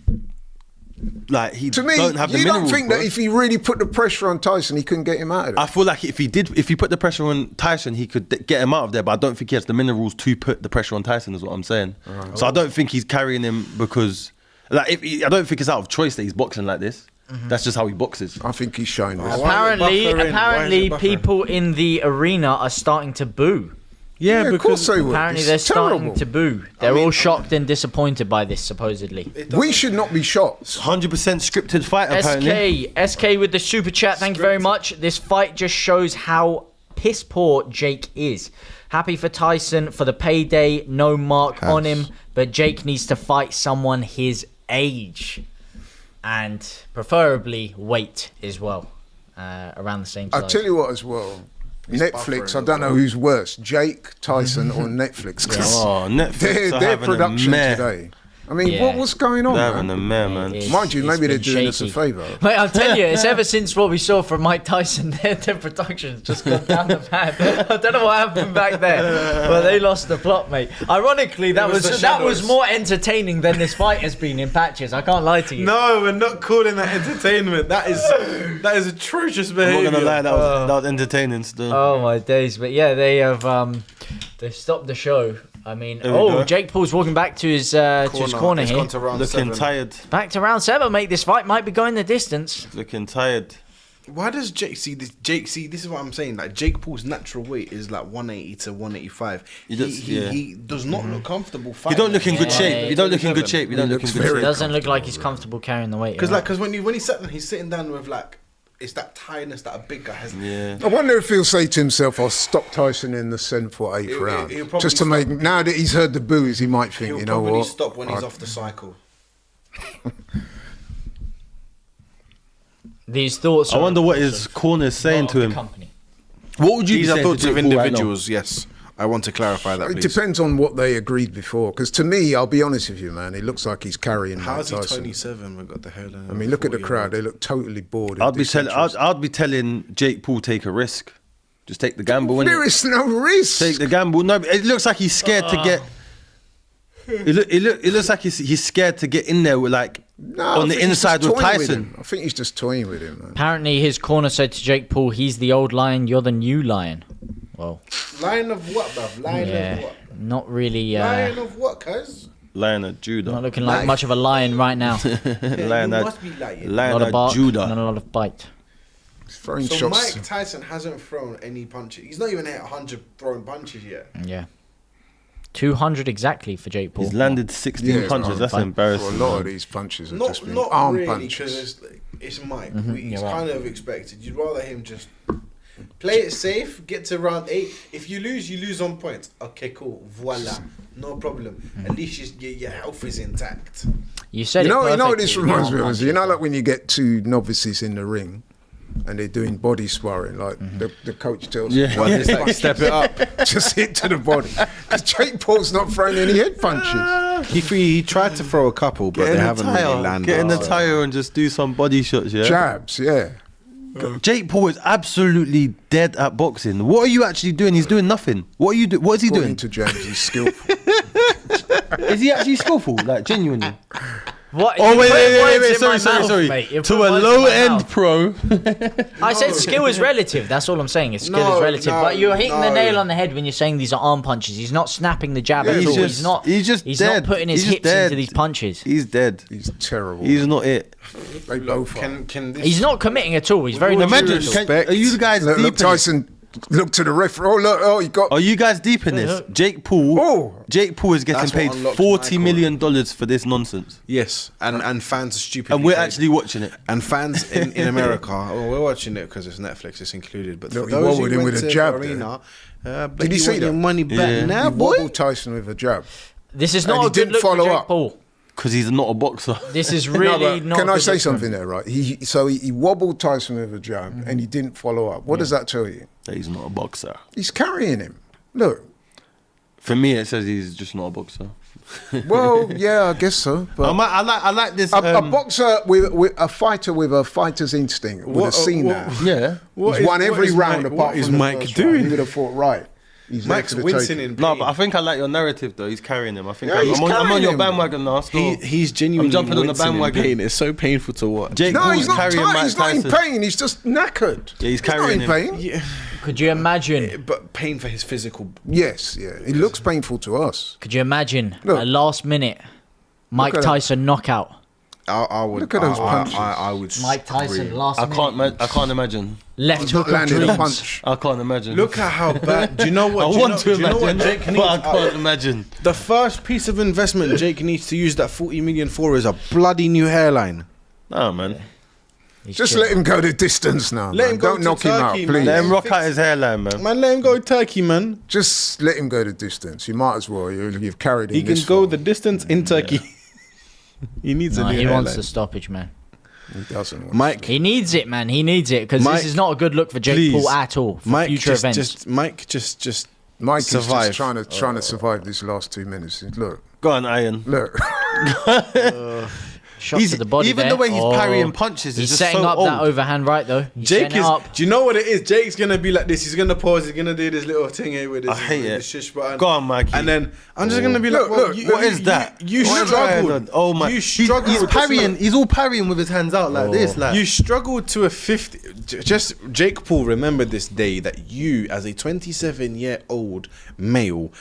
like he To me, don't have the you don't minerals, think bro. that if he really put the pressure on Tyson, he couldn't get him out of I it? feel like if he put the pressure on Tyson, he could get him out of there. But I don't think he has the minerals to put the pressure on Tyson. Is what I'm saying. So I don't think he's carrying him because, like, I don't think it's out of choice that he's boxing like this. That's just how he boxes. I think he's shown this. Apparently, people in the arena are starting to boo. Yeah, of course they would. Apparently, It's they're starting terrible. to boo. They're all shocked and disappointed by this, supposedly. We should not be shocked. 100% scripted fight, apparently. SK with the super chat. Thank you very much. This fight just shows how piss poor Jake is. Happy for Tyson for the payday. No mark on him, but Jake needs to fight someone his age, and preferably weight as well, around the same size. I'll tell you what as well. Netflix, I don't know who's worse, Jake, Tyson or Netflix. 'cause Oh, Netflix are their having a production mare. today. I mean, Yeah. what's going on, They're having man? a mare, man. Mind you, maybe they're been doing us a shaky. favour. Mate, I'll tell you, it's ever since what we saw from Mike Tyson, their production's just gone down the pan. I don't know what happened back there, but they lost the plot, mate. Ironically, that was more entertaining than this fight has been in patches. I can't lie to you. No, we're not calling that entertainment. That is atrocious I'm behaviour. not gonna lie, that was entertaining still. Oh my days! But yeah, they have they stopped the show. I mean, There we go. Jake Paul's walking back to his corner It's here. gone to round Looking 7. tired. Back to round 7, mate. This fight might be going the distance. Looking tired. Why does Jake see this? This is what I'm saying. Like Jake Paul's natural weight is like 180 to 185. He does- He does not look comfortable He fighting. don't look in good Yeah, shape. He don't look in good shape. He don't look in looks good very It shape. doesn't look like he's comfortable carrying the weight. Because right? when he's sitting down with like, it's that tiredness that a big guy has. Yeah. I wonder if he'll say to himself, I'll stop Tyson in the 7th or 8th round. he'll probably Just to make, stop. now that he's heard the boos, he might think, He'll you know probably what? stop when he's off the cycle. These thoughts. I wonder what his corner is saying to him. Company. What would you These be are saying to thoughts of Jake Paul right now? individuals. Yes, I want to clarify that. It Please. depends on what they agreed before. Because to me, I'll be honest with you, man, it looks like he's carrying Mike How's he Tyson. 27? We got the hell. I mean, look at the crowd. They look totally bored. and I'd be disinterested. telling Jake Paul take a risk. Just take the gamble. There innit? is no risk. Take the gamble. No, but it looks like he's scared to get. It looks like he's scared to get in there with like No, I on the think he's inside just with toying Tyson. him. I think he's just toying with him, man. Apparently, his corner said to Jake Paul, "He's the old lion, you're the new lion." Well, Lion of what, bruv? Lion of yeah, what? not really. Lion of what, cuz? Lion of Judah. Not looking like much of a lion right now. Lion you of must be lying. A Lion lot of of bark and a Judah. lot of bite. He's throwing So shots. Mike Tyson hasn't thrown any punches. He's not even hit 100 throwing punches yet. Yeah, 200 exactly for Jake Paul. He's landed 16 Yeah, punches. That's fine. embarrassing. Well, a lot of man. these punches have Not just been not arm really, punches. because it's Mike. Mm-hmm. It's you're right. kind of expected. You'd rather him just play it safe, get to round 8. If you lose on points. Okay, cool. Voila. No problem. Mm-hmm. At least your health is intact. You said You know it what this perfectly. reminds me Arm of? You know, punches. like when you get two novices in the ring, and they're doing body sparring, like the coach tells you. Well, it's like, step it up. Just hit to the body. Because Jake Paul's not throwing any head punches. He tried to throw a couple, but they haven't really landed. Get in the tire and just do some body shots, yeah? Jabs, yeah. Jake Paul is absolutely dead at boxing. What are you actually doing? He's doing nothing. What are you doing? What is he According doing? to James, he's skillful. Is he actually skillful? Like, genuinely? What? Oh, You wait, put wait, words wait, in my sorry, mouth, mate. You To put a words in my low-end mouth. pro. I said skill is relative. That's all I'm saying. Skill No, is relative. no, but you're hitting the no. nail on the head when you're saying these are arm punches. He's not snapping the jab Yeah, at he's all. just- He's dead. not putting his He's hips dead. into these punches. He's dead. He's terrible. He's not it. They both are. Can this, He's not committing at all. He's very Imagine, respect. are you guys Look, deep look, in this? Tyson, look to the referee. Oh, look, oh, he got... Are you guys deep in this? Jake Paul. Oh. Jake Paul is getting That's what paid unlocked $40 Michael. million for this nonsense, Yes, and fans are stupid. and we're actually watching it. And fans in America, we're watching it because it's Netflix, it's included. But Look, for he those wobbled who him went with a to jab the arena, Did you see your that? money back Yeah. now, He boy? wobbled Tyson with a jab. This is And not he a good didn't look for follow Jake up. Paul. Because he's not a boxer. This is really not. Can a I good say look for him. something there, right? He wobbled Tyson with a jab and he didn't follow up. What does that tell you? That he's not a boxer. He's carrying him. Look. For me, it says he's just not a boxer. Well, yeah, I guess so. But I like this. a boxer with a fighter with a fighter's instinct would have seen that. Yeah. He's won every round apart what from is the Mike first doing? round. He would have fought right. He's there Mike's for the wincing taking. in No, pain. but I think I like your narrative though. He's carrying him. I think Yeah, he's I'm on carrying your him. bandwagon now. Still. He's genuinely I'm jumping on the wincing in bandwagon. pain. It's so painful to watch. Jake No, Paul's he's not carrying tight. Mike He's not in Tyson. pain. He's just knackered. Yeah, he's not carrying in him. pain. Yeah, Could you imagine? but pain for his physical. Yes, yeah. It looks painful to us. Could you imagine Look. a last minute Mike at that. Tyson knockout? I would. Look at those punches. I would. Mike Tyson scream. last I minute. can't imagine. Left Not hook of landing a dreams. punch. I can't imagine. Look at how bad. Do you know what? I do you want know, to do you know imagine, what Jake but needs? I can't imagine. The first piece of investment Jake needs to use that 40 million for is a bloody new hairline. No, man. He's Just chilling. let him go the distance now. Let man. him go Don't to knock him out, Turkey, please. man. Let him rock out his hairline, man. Man, let him go Turkey, man. Just let him go the distance. You might as well. You've carried him. He can this go far. the distance in Turkey. He needs No, a new he hairline. wants the stoppage, man. He doesn't. want Mike, He needs it, man. He needs it because Mike, this is not a good look for Jake please. Paul at all for Mike, future events. just Mike is survive. just trying to survive these last 2 minutes. Look, Go on, Iron. look. Shot to the body even there. the way he's Oh. parrying punches He's is just setting so up old. that overhand right though. He's Jake setting it is. up. Do you know what it is? Jake's gonna be like this. He's gonna pause. He's gonna do this little thing here with his. I hate with it. his shish button. Go on, Mikey. And then I'm just gonna be like, Look, well, look, you, What is that? You What is struggled. going on? Oh my! You struggled. He's parrying. He's all parrying with his hands out like this. Like You struggled to a 50. Just Jake Paul, remember this day that you, as a 27-year-old male,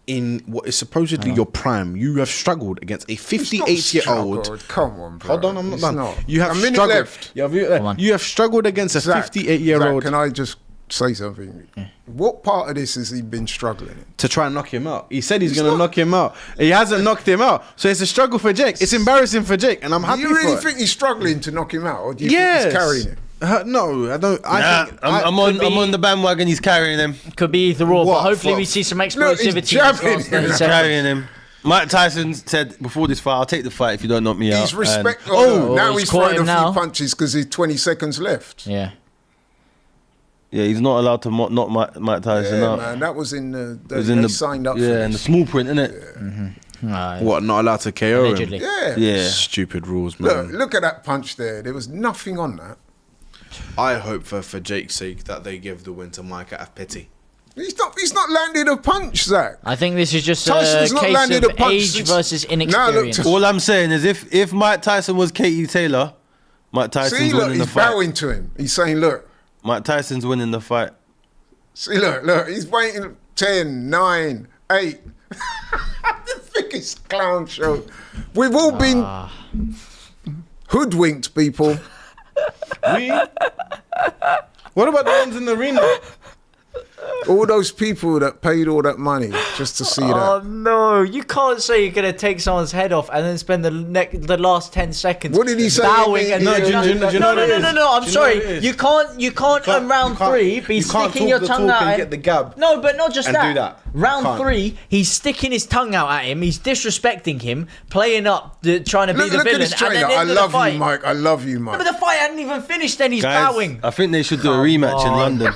in what is supposedly your prime, you have struggled against a He's not 58-year-old. struggled. Come on, bro. Hold on, I'm not He's done. You have a minute struggled. left. Come on. You have struggled against a Zach, 58-year-old Zach, can I just say something? What part of this has he been struggling in? to try and knock him out. He said he's going to knock him out. He hasn't knocked him out. So it's a struggle for Jake. It's embarrassing for Jake, and I'm happy Do you really for it. think he's struggling to knock him out, or do you Yes. think he's carrying him? No, I don't. Nah, think I'm on the bandwagon. He's carrying him. Could be either or, What? but hopefully we What? see some Look, he's explosivity. in these jabbing last him. 30 He's seconds. carrying him. Mike Tyson said before this fight, "I'll take the fight if you don't knock me out." He's respect. And- Oh, now he's he's caught throwing a him few now. punches because he's 20 seconds left. Yeah. Yeah, he's not allowed to knock Mike Tyson Yeah, out. man, that was in the. It was They in the signed up. yeah, for in the this. small print, innit? what? Not allowed to KO Allegedly. him. Yeah. Yeah. Stupid rules, man. Look at that punch there. There was nothing on that. I hope for Jake's sake that they give the win to Mike out of pity. He's not landed a punch, Zach. I think this is just a Tyson's not case landed of a punch age since- versus Now look, inexperience. All I'm saying is, if Mike Tyson was Katie Taylor, Mike Tyson's See, look, winning the he's fight. bowing to him. He's saying, look. Mike Tyson's winning the fight. See, look, he's waiting 10, 9, 8. The biggest clown show. We've all been hoodwinked, people. We? What about the ones in the arena? All those people that paid all that money just to see Oh that. no! You can't say you're gonna take someone's head off and then spend the last 10 seconds. What did he say? Bowing and No, do you know what it is? no. I'm Do you know what sorry. it is? You can't in round 3 be sticking your tongue out. and get the gab. No, but not just And that. do that. Round Can't. 3, he's sticking his tongue out at him. He's disrespecting him, playing up, trying to be Look, the look at villain. this trainer. And then I into love the fight. you, Mike. I love you, No, Mike. but the fight hadn't even finished, and he's Guys, bowing. I think they should do a rematch in London.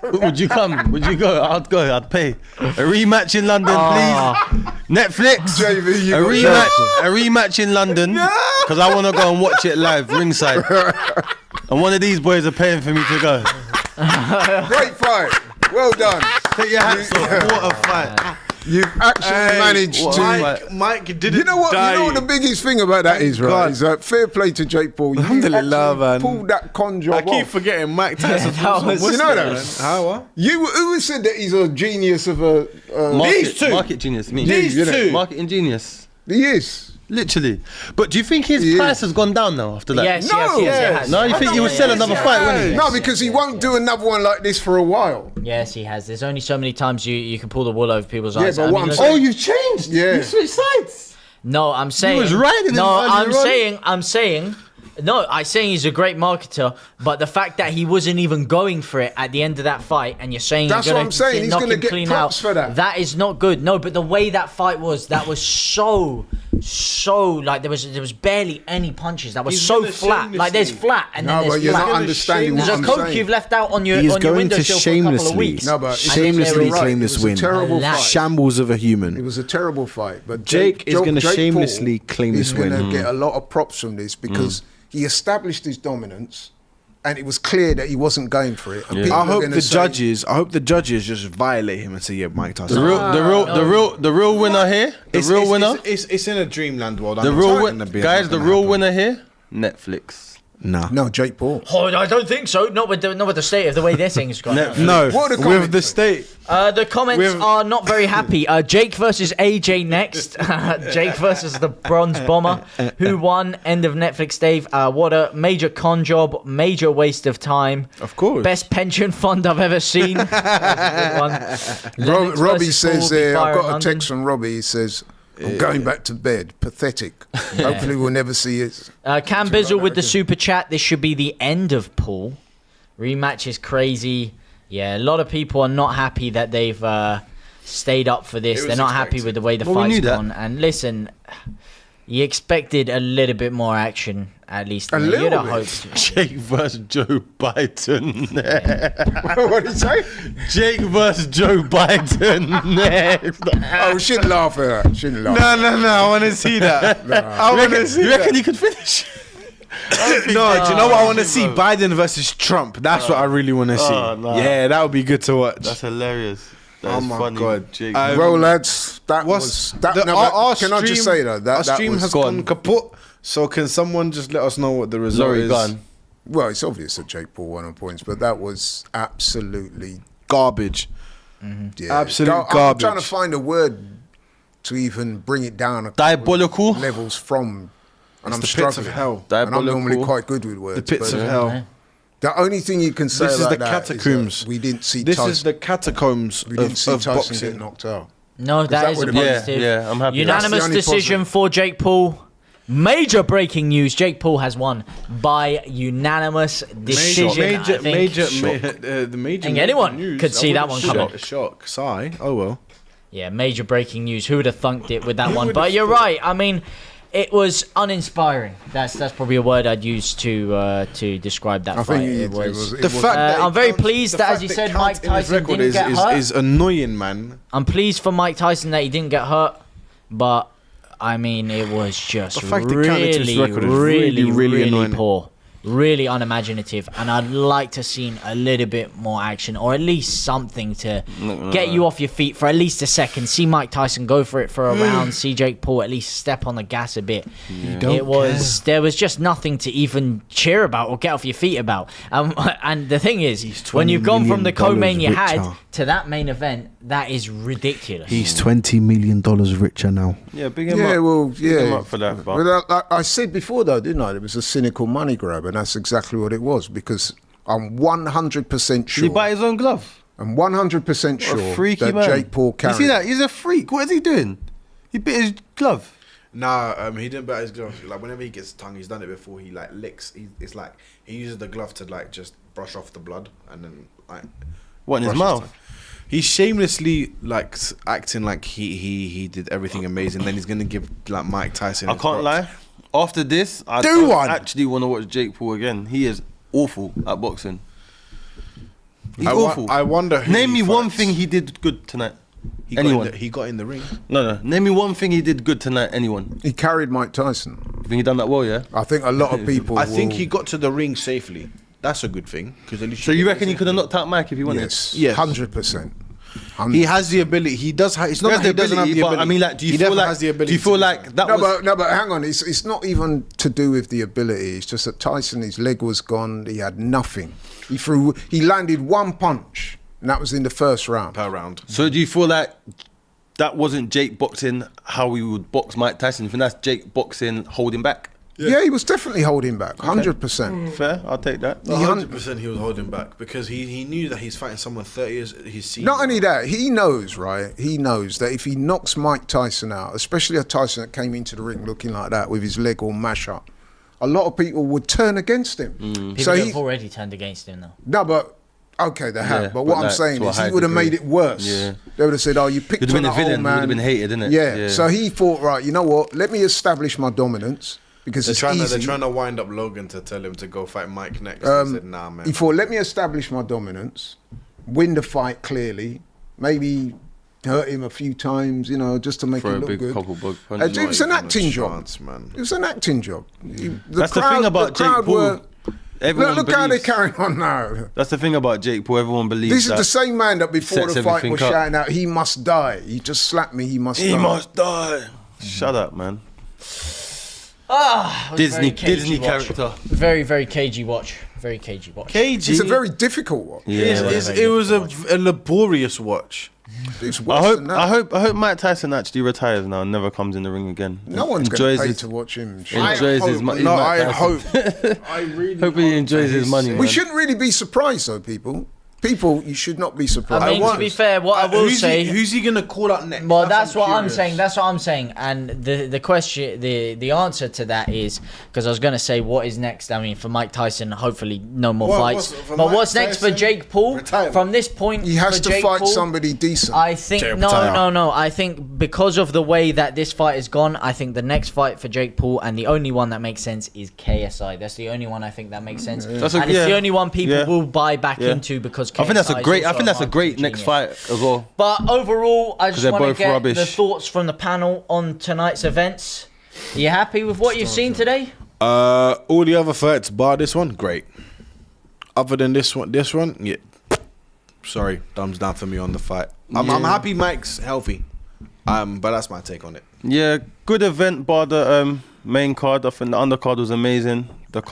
Would you come? Would you go? I'd go. I'd pay. A rematch in London, please. Netflix. JV, you A got rematch. Jackson. A rematch in London. Because I want to go and watch it live, ringside. And one of these boys are paying for me to go. Great fight. Well done. Take your hats off. What a fight. You've actually managed to. Mike didn't You know what? You know what the biggest thing about that is, right? God. Is fair play to Jake Paul. You Alhamdulillah, actually man. pulled that con job I keep off. forgetting Mike Tyson. that was- You know that? How? Who said that he's a genius of a? These two. Market genius. Me. These two. Marketing genius. He is. Literally. But do you think his He price is. has gone down now after that? Yes, No. yes, it has. No, you think he would sell another fight, wouldn't he? No, because he won't do another one like this for a while. Yes, he has. There's only so many times you can pull the wool over people's Yeah, eyes. but I what mean, I'm look- saying- Oh, you've changed. Yeah. You switched sides. No, I'm saying. was riding him No, earlier I'm on. saying. No, I'm saying he's a great marketer, but the fact that he wasn't even going for it at the end of that fight, and you're saying That's you're what gonna I'm saying. He's knock gonna him get clean props out, for that. That is not good. No, but the way that fight was so like there was barely any punches. That was He's so gonna flat. Like there's shamelessly- flat and No, then but there's you're flat. not understanding There's what a I'm coke saying. you've left out on your He's on your going to windowsill for a couple of shamelessly- weeks. No, but And then shamelessly they were- claim It this was a win. terrible That- fight. Shambles of a It human. was a terrible fight, but Jake is gonna Jake shamelessly Paul claim is this win. going to get a lot of props from this because he established his dominance, and it was clear that he wasn't going for it. And people I are hope gonna the say- judges just violate him and say, "Yeah, Mike Tyson." The real winner here. The real winner. It's in a dreamland world. The real guys. The real winner here. Netflix. Nah. No, Jake Paul. Oh, I don't think so. Not with the state of the way this thing's gone. No. What are the With comments the say? state. The comments are not very happy. Jake versus AJ next. Jake versus the Bronze Bomber. Who won? End of Netflix, Dave. What a major con job. Major waste of time. Of course. Best pension fund I've ever seen. That's a good one. Lennox Robbie versus says Paul, there, be I've fire got in a London. text from Robbie. He says, I'm going back to bed. Pathetic. Hopefully we'll never see it. Cam Bizzle with the super chat. This should be the end of Paul. Rematch is crazy. Yeah, a lot of people are not happy that they've stayed up for this. It They're was not happy expected. with the way the Well, we fight's knew that. gone. And listen, you expected a little bit more action, at least. A You'd little have bit? hoped. Jake versus Joe Biden. What did he say? Jake versus Joe Biden next. Oh, we shouldn't laugh at that. Shouldn't laugh. No. I want to see that. I want to see You reckon that. he could finish? No, do you know what I want to see? Biden versus Trump. That's what I really want to see. nah. Yeah, that would be good to watch. That's hilarious. Oh That's my funny. God. Jake. Well, lads, that What's was... That, the- no, our but can I just say, though, our that stream was... has gone kaput. So can someone just let us know what the result Sorry, is? gone. Well, it's obvious that Jake Paul won on points, but that was absolutely... Garbage. Yeah. Absolute I'm garbage. trying to find a word to even bring it down a couple Diabolical. levels from... And I'm the struggling. pits of hell. And I'm normally Diabolical. quite good with words. The pits but of hell. The only thing you can say This is about the that catacombs. that we didn't see This Tyson. is the catacombs We didn't see of Tyson get boxing. knocked out. No, that that is a would've been- positive. Yeah, I'm happy. Unanimous That's the only decision positive. for Jake Paul. Major breaking news. Jake Paul has won by unanimous decision. I think. The major. think anyone news. could see I that wouldn't one come shock- Shock. Sigh. Oh well. Yeah, major breaking news. Who would have thunked it with that one? But you're right. I mean, it was uninspiring. That's probably a word I'd use to describe that I fight. think It was. it The was- fact that I'm very it counts- pleased the that, as fact you that said, counts Mike in his Tyson record didn't get hurt. is annoying, man. I'm pleased for Mike Tyson that he didn't get hurt, but I mean, it was just The fact that counted to his really, record is really, really, really really annoying. poor. Really unimaginative, and I'd like to see a little bit more action, or at least something to get you off your feet for at least a second. See Mike Tyson go for it for a round. See Jake Paul at least step on the gas a bit. There was just nothing to even cheer about or get off your feet about. And the thing is, when you've gone from the co-main you had richer. to that main event, that is ridiculous. He's $20 million richer now. Yeah, big him Yeah, up. well, Big him yeah. up for that. Well, like I said before, though, didn't I? It was a cynical money grab, and that's exactly what it was. Because I'm 100% Did he sure. buy his own glove? I'm 100% What a sure freaky that man. Jake Paul You carried see that? He's a freak. What is he doing? He bit his glove. Nah, he didn't bat his glove. Like whenever he gets tongue, he's done it before. He like licks. It's like he uses the glove to like just brush off the blood and then like. What, in his brush mouth? tongue. He's shamelessly like acting like he did everything amazing. Then he's gonna give like Mike Tyson. I his can't props. lie. After this, I Do don't one. actually want to watch Jake Paul again. He is awful at boxing. He's I awful. I wonder. Who Name he me one fights. thing he did good tonight. He got Anyone? he got in the ring. No. Name me one thing he did good tonight. Anyone? He carried Mike Tyson. You think he done that well? Yeah. I think a lot of people. I think will- he got to the ring safely. That's a good thing because at least. So you reckon he could have knocked out Mike if he wanted? Yes, Yes. 100%. He has the ability. He does. It's not that he doesn't have the ability. But I mean, like, do you He feel definitely like? has the Do ability you feel to do like so. that No, was? but hang on. It's not even to do with the ability. It's just that Tyson, his leg was gone. He had nothing. He landed one punch, and that was in the first round. per round? So do you feel like that wasn't Jake boxing how we would box Mike Tyson? You think that's Jake boxing holding back? Yeah, he was definitely holding back, 100%. Fair, I'll take that. 100% he was holding back because he knew that he's fighting someone 30 years his senior. Not only that, he knows, right? He knows that if he knocks Mike Tyson out, especially a Tyson that came into the ring looking like that with his leg all mash up, a lot of people would turn against him. People have already turned against him, though. No, but okay, they have. Yeah, but what but I'm like, saying to a is, he high would have degree. made it worse. Yeah. They would have said, "Oh, you picked He'd have on been the a villain. old He man." would have been hated, innit? Yeah. Yeah. So he thought, right, you know what? Let me establish my dominance because They're it's trying, easy. they're trying to wind up Logan to tell him to go fight Mike next. He said, nah, man. He thought, let me establish my dominance, win the fight clearly, maybe hurt him a few times, just to make For it a look big good. couple bug It punches. was an Not even acting a job. chance, man. It was an acting job. That's the thing about Jake Paul. Everyone Look how they're believes. carrying on now. That's the thing about Jake Paul. Everyone believes This is that the same man that before sets the fight everything was up. shouting out, he must die. He just slapped me, he must he die. must die. Shut up, man. It was a Disney very cagey Disney watch. character. Very, very cagey watch. Very cagey watch. KG. It's a very difficult one. Yeah. it was a laborious watch. It's I worse hope than that. I hope Mike Tyson actually retires now and never comes in the ring again. No one's going to enjoys pay his, to watch him. enjoys his money. No, I hope. I really Hope he enjoys his money, man. We shouldn't really be surprised, though, people. People, you should not be surprised. I mean, to be fair, what I will say... who's he gonna call out next? Well, that's what I'm curious. saying. That's what I'm saying. And the question, the answer to that is, because I was going to say, what is next? I mean, for Mike Tyson, hopefully no more Well, fights. for But Mike what's next for Tyson, Jake Paul? retirement. From this point, He has for to Jake fight Paul, somebody decent. I think no. I think because of the way that this fight is gone, I think the next fight for Jake Paul and the only one that makes sense is KSI. That's the only one I think that makes sense, That's a- and it's yeah. the only one people Yeah. will buy back Yeah. into because KSI I think that's a is great. I also think that's a great marketing next genius. fight as well. But overall, I just they're want to both get rubbish. the thoughts from the panel on tonight's events. Are you happy with what you've seen today? All the other fights, bar this one, great. Other than this one, yeah. Sorry, thumbs down for me on the fight. I'm happy Mike's healthy. But that's my take on it. Yeah, good event, bar the main card. I think the undercard was amazing. The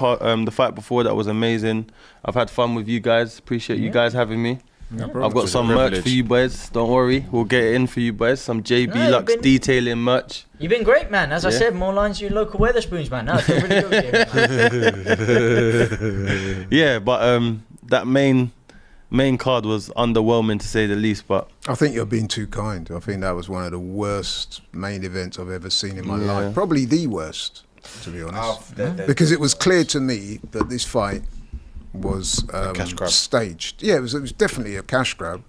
fight before that was amazing. I've had fun with you guys. Appreciate you guys having me. I've got was a some merch privilege. for you boys. Don't worry, we'll get it in for you boys. Some JB No, you've Lux been- detailing merch. You've been great, man. As I Yeah. said, more lines to your local Weatherspoons, man. No, it's been really good, man. Yeah, but that main card was underwhelming to say the least. But I think you're being too kind. I think that was one of the worst main events I've ever seen in my Yeah. life. Probably the worst, to be honest. Because Because it was clear to me that this fight was cash grab. staged. Yeah, it was definitely a cash grab.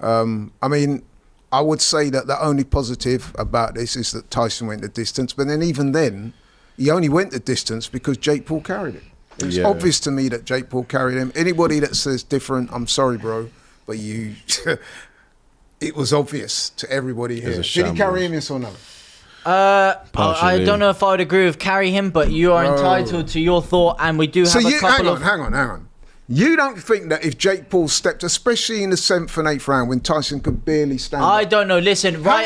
I mean, I would say that the only positive about this is that Tyson went the distance, but then even then, he only went the distance because Jake Paul carried it. It was Yeah. obvious to me that Jake Paul carried him. Anybody that says different, I'm sorry, bro, but you... It was obvious to everybody here. a Did he shambles. carry him, yes or no? I Partially. don't know if I would agree with carry him, but you are Bro. entitled to your thought, and we do have So a you couple hang of. on. You don't think that if Jake Paul stepped, especially in the 7th and 8th round when Tyson could barely stand I up. don't know. Listen, right.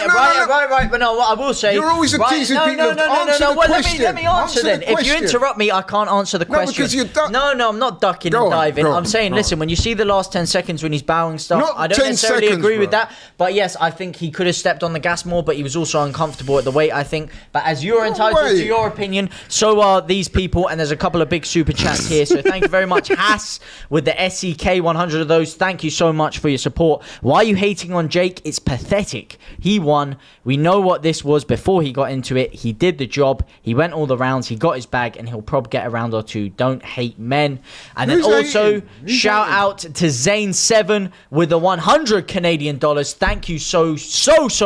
But no, what I will say. You're always accusing right, people of answer the Well, question. let me answer Answer then. the If you question. interrupt me, I can't answer the No, question. because you're No, I'm not ducking Go and on, diving. go on, I'm saying, go listen, on. when you see the last 10 seconds when he's bowing stuff, Not I don't 10 necessarily seconds, agree with bro. that. But yes, I think he could have stepped on the gas more, but he was also uncomfortable at the weight, I think. But as you're entitled way. to your opinion, so are these people, and there's a couple of big super chats here. So thank you very much, Hass, with the SEK 100 of those. Thank you so much for your support. Why are you hating on Jake? It's pathetic. He won. We know what this was before he got into it. He did the job. He went all the rounds. He got his bag, and he'll probably get a round or two. Don't hate men. And then also, shout out to Zane7 with the 100 Canadian dollars. Thank you so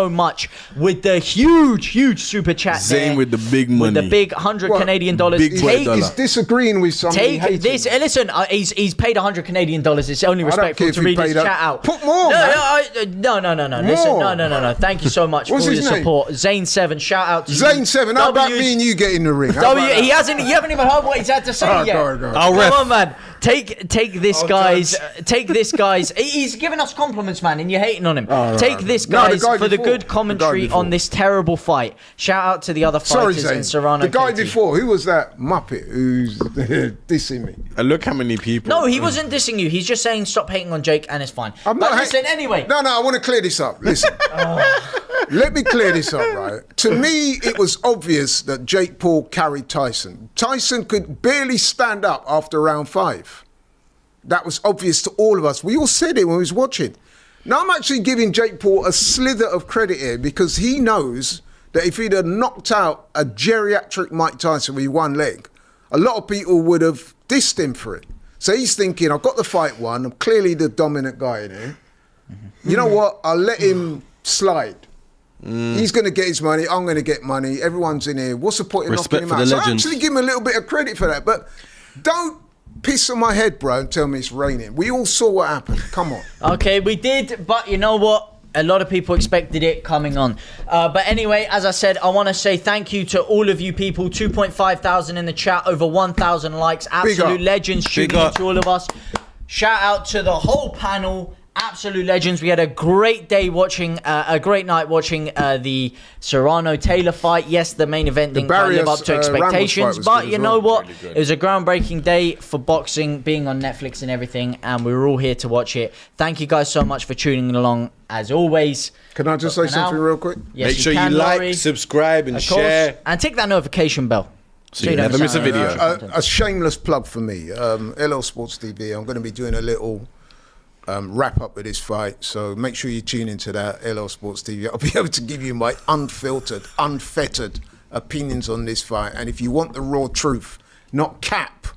much with the huge super chat. Zane there, with the big money. with the big 100 Canadian dollars. Big boy dollar. He's disagreeing with something. Take this. Listen, he's paid 100 Canadian dollars. It's only I don't respectful care to if he read his paid chat out. Put more, man. No. Listen, More. no. Thank you so much for What's your his name? support. Zane7, shout out to you. Zane7, how about me and you get in the ring? How about that? You haven't even heard what he's had to say yet. Go on. Come on, man. Take this, guys. Take this, guys. He's giving us compliments, man, and you're hating on him. Take this, No, the guys, guy for the before. good The guy commentary before. on this terrible fight. Shout out to the other Sorry, fighters Zane. in Serrano. The guy KT. before, who was that Muppet who's dissing me? And look how many people. No, he wasn't dissing you. He's just saying stop hating on Jake, and it's fine. I'm But not listen, anyway. No, I want to clear this up. Listen. Let me clear this up, right? To me, it was obvious that Jake Paul carried Tyson. Tyson could barely stand up after round 5. That was obvious to all of us. We all said it when we was watching. Now, I'm actually giving Jake Paul a slither of credit here because he knows that if he'd have knocked out a geriatric Mike Tyson with one leg, a lot of people would have dissed him for it. So he's thinking, I've got the fight won. I'm clearly the dominant guy in here. You know what? I'll let him slide. He's going to get his money. I'm going to get money. Everyone's in here. What's the point of Respect knocking him for out? the So I legends. actually give him a little bit of credit for that. But don't piss on my head, bro, and tell me it's raining. We all saw what happened. Come on. Okay, we did, but you know what? A lot of people expected it coming on. But anyway, as I said, I want to say thank you to all of you people. 2.5 thousand in the chat, over 1,000 likes. Absolute up. legends tuning up. into all of us. Shout out to the whole panel. Absolute legends. We had a great day watching, a great night watching the Serrano-Taylor fight. Yes, the main event didn't quite live up to Barrios, Ramos expectations, fight was but good you as know well. what? It was a groundbreaking day for boxing, being on Netflix and everything, and we were all here to watch it. Thank you guys so much for tuning along, as always. Can I just say But for now- something real quick? Yes, Make sure can, you like, Laurie, subscribe, and of course, share. and tick that notification bell. So you never miss a video. A shameless plug for me. LL Sports TV. I'm going to be doing a little wrap up of this fight. So make sure you tune into that, LL Sports TV. I'll be able to give you my unfiltered, unfettered opinions on this fight. And if you want the raw truth, not cap,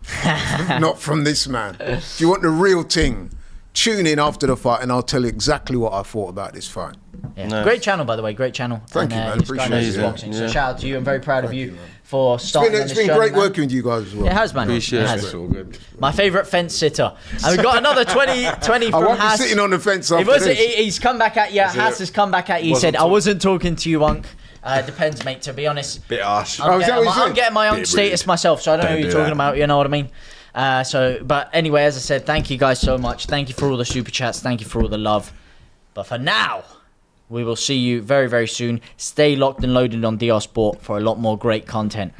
not from this man. If you want the real thing, tune in after the fight and I'll tell you exactly what I thought about this fight. Yeah. Nice. Great channel, by the way. Great channel. Thank you, man. this guy Appreciate knows it, his yeah. boxing. So shout out to you. I'm very proud of you for It's starting on been, this it's been journey, great man. working with you guys as well. It has, man. Appreciate It it. has. It's all good. My favourite fence sitter. And we've got another 20 I from won't be Haas. sitting on the fence He after was, this. he's come back at you. Haas has come back at you. He Wasn't said, I wasn't talking to you, Unc. Depends, mate, to be honest. Bit harsh. Oh, is that what you I'm said? getting my own Bit status rude. myself, so I don't know Don't who you're do talking that. about, you know what I mean? But anyway, as I said, thank you guys so much. Thank you for all the super chats. Thank you for all the love. But for now, we will see you very, very soon. Stay locked and loaded on DR Sport for a lot more great content.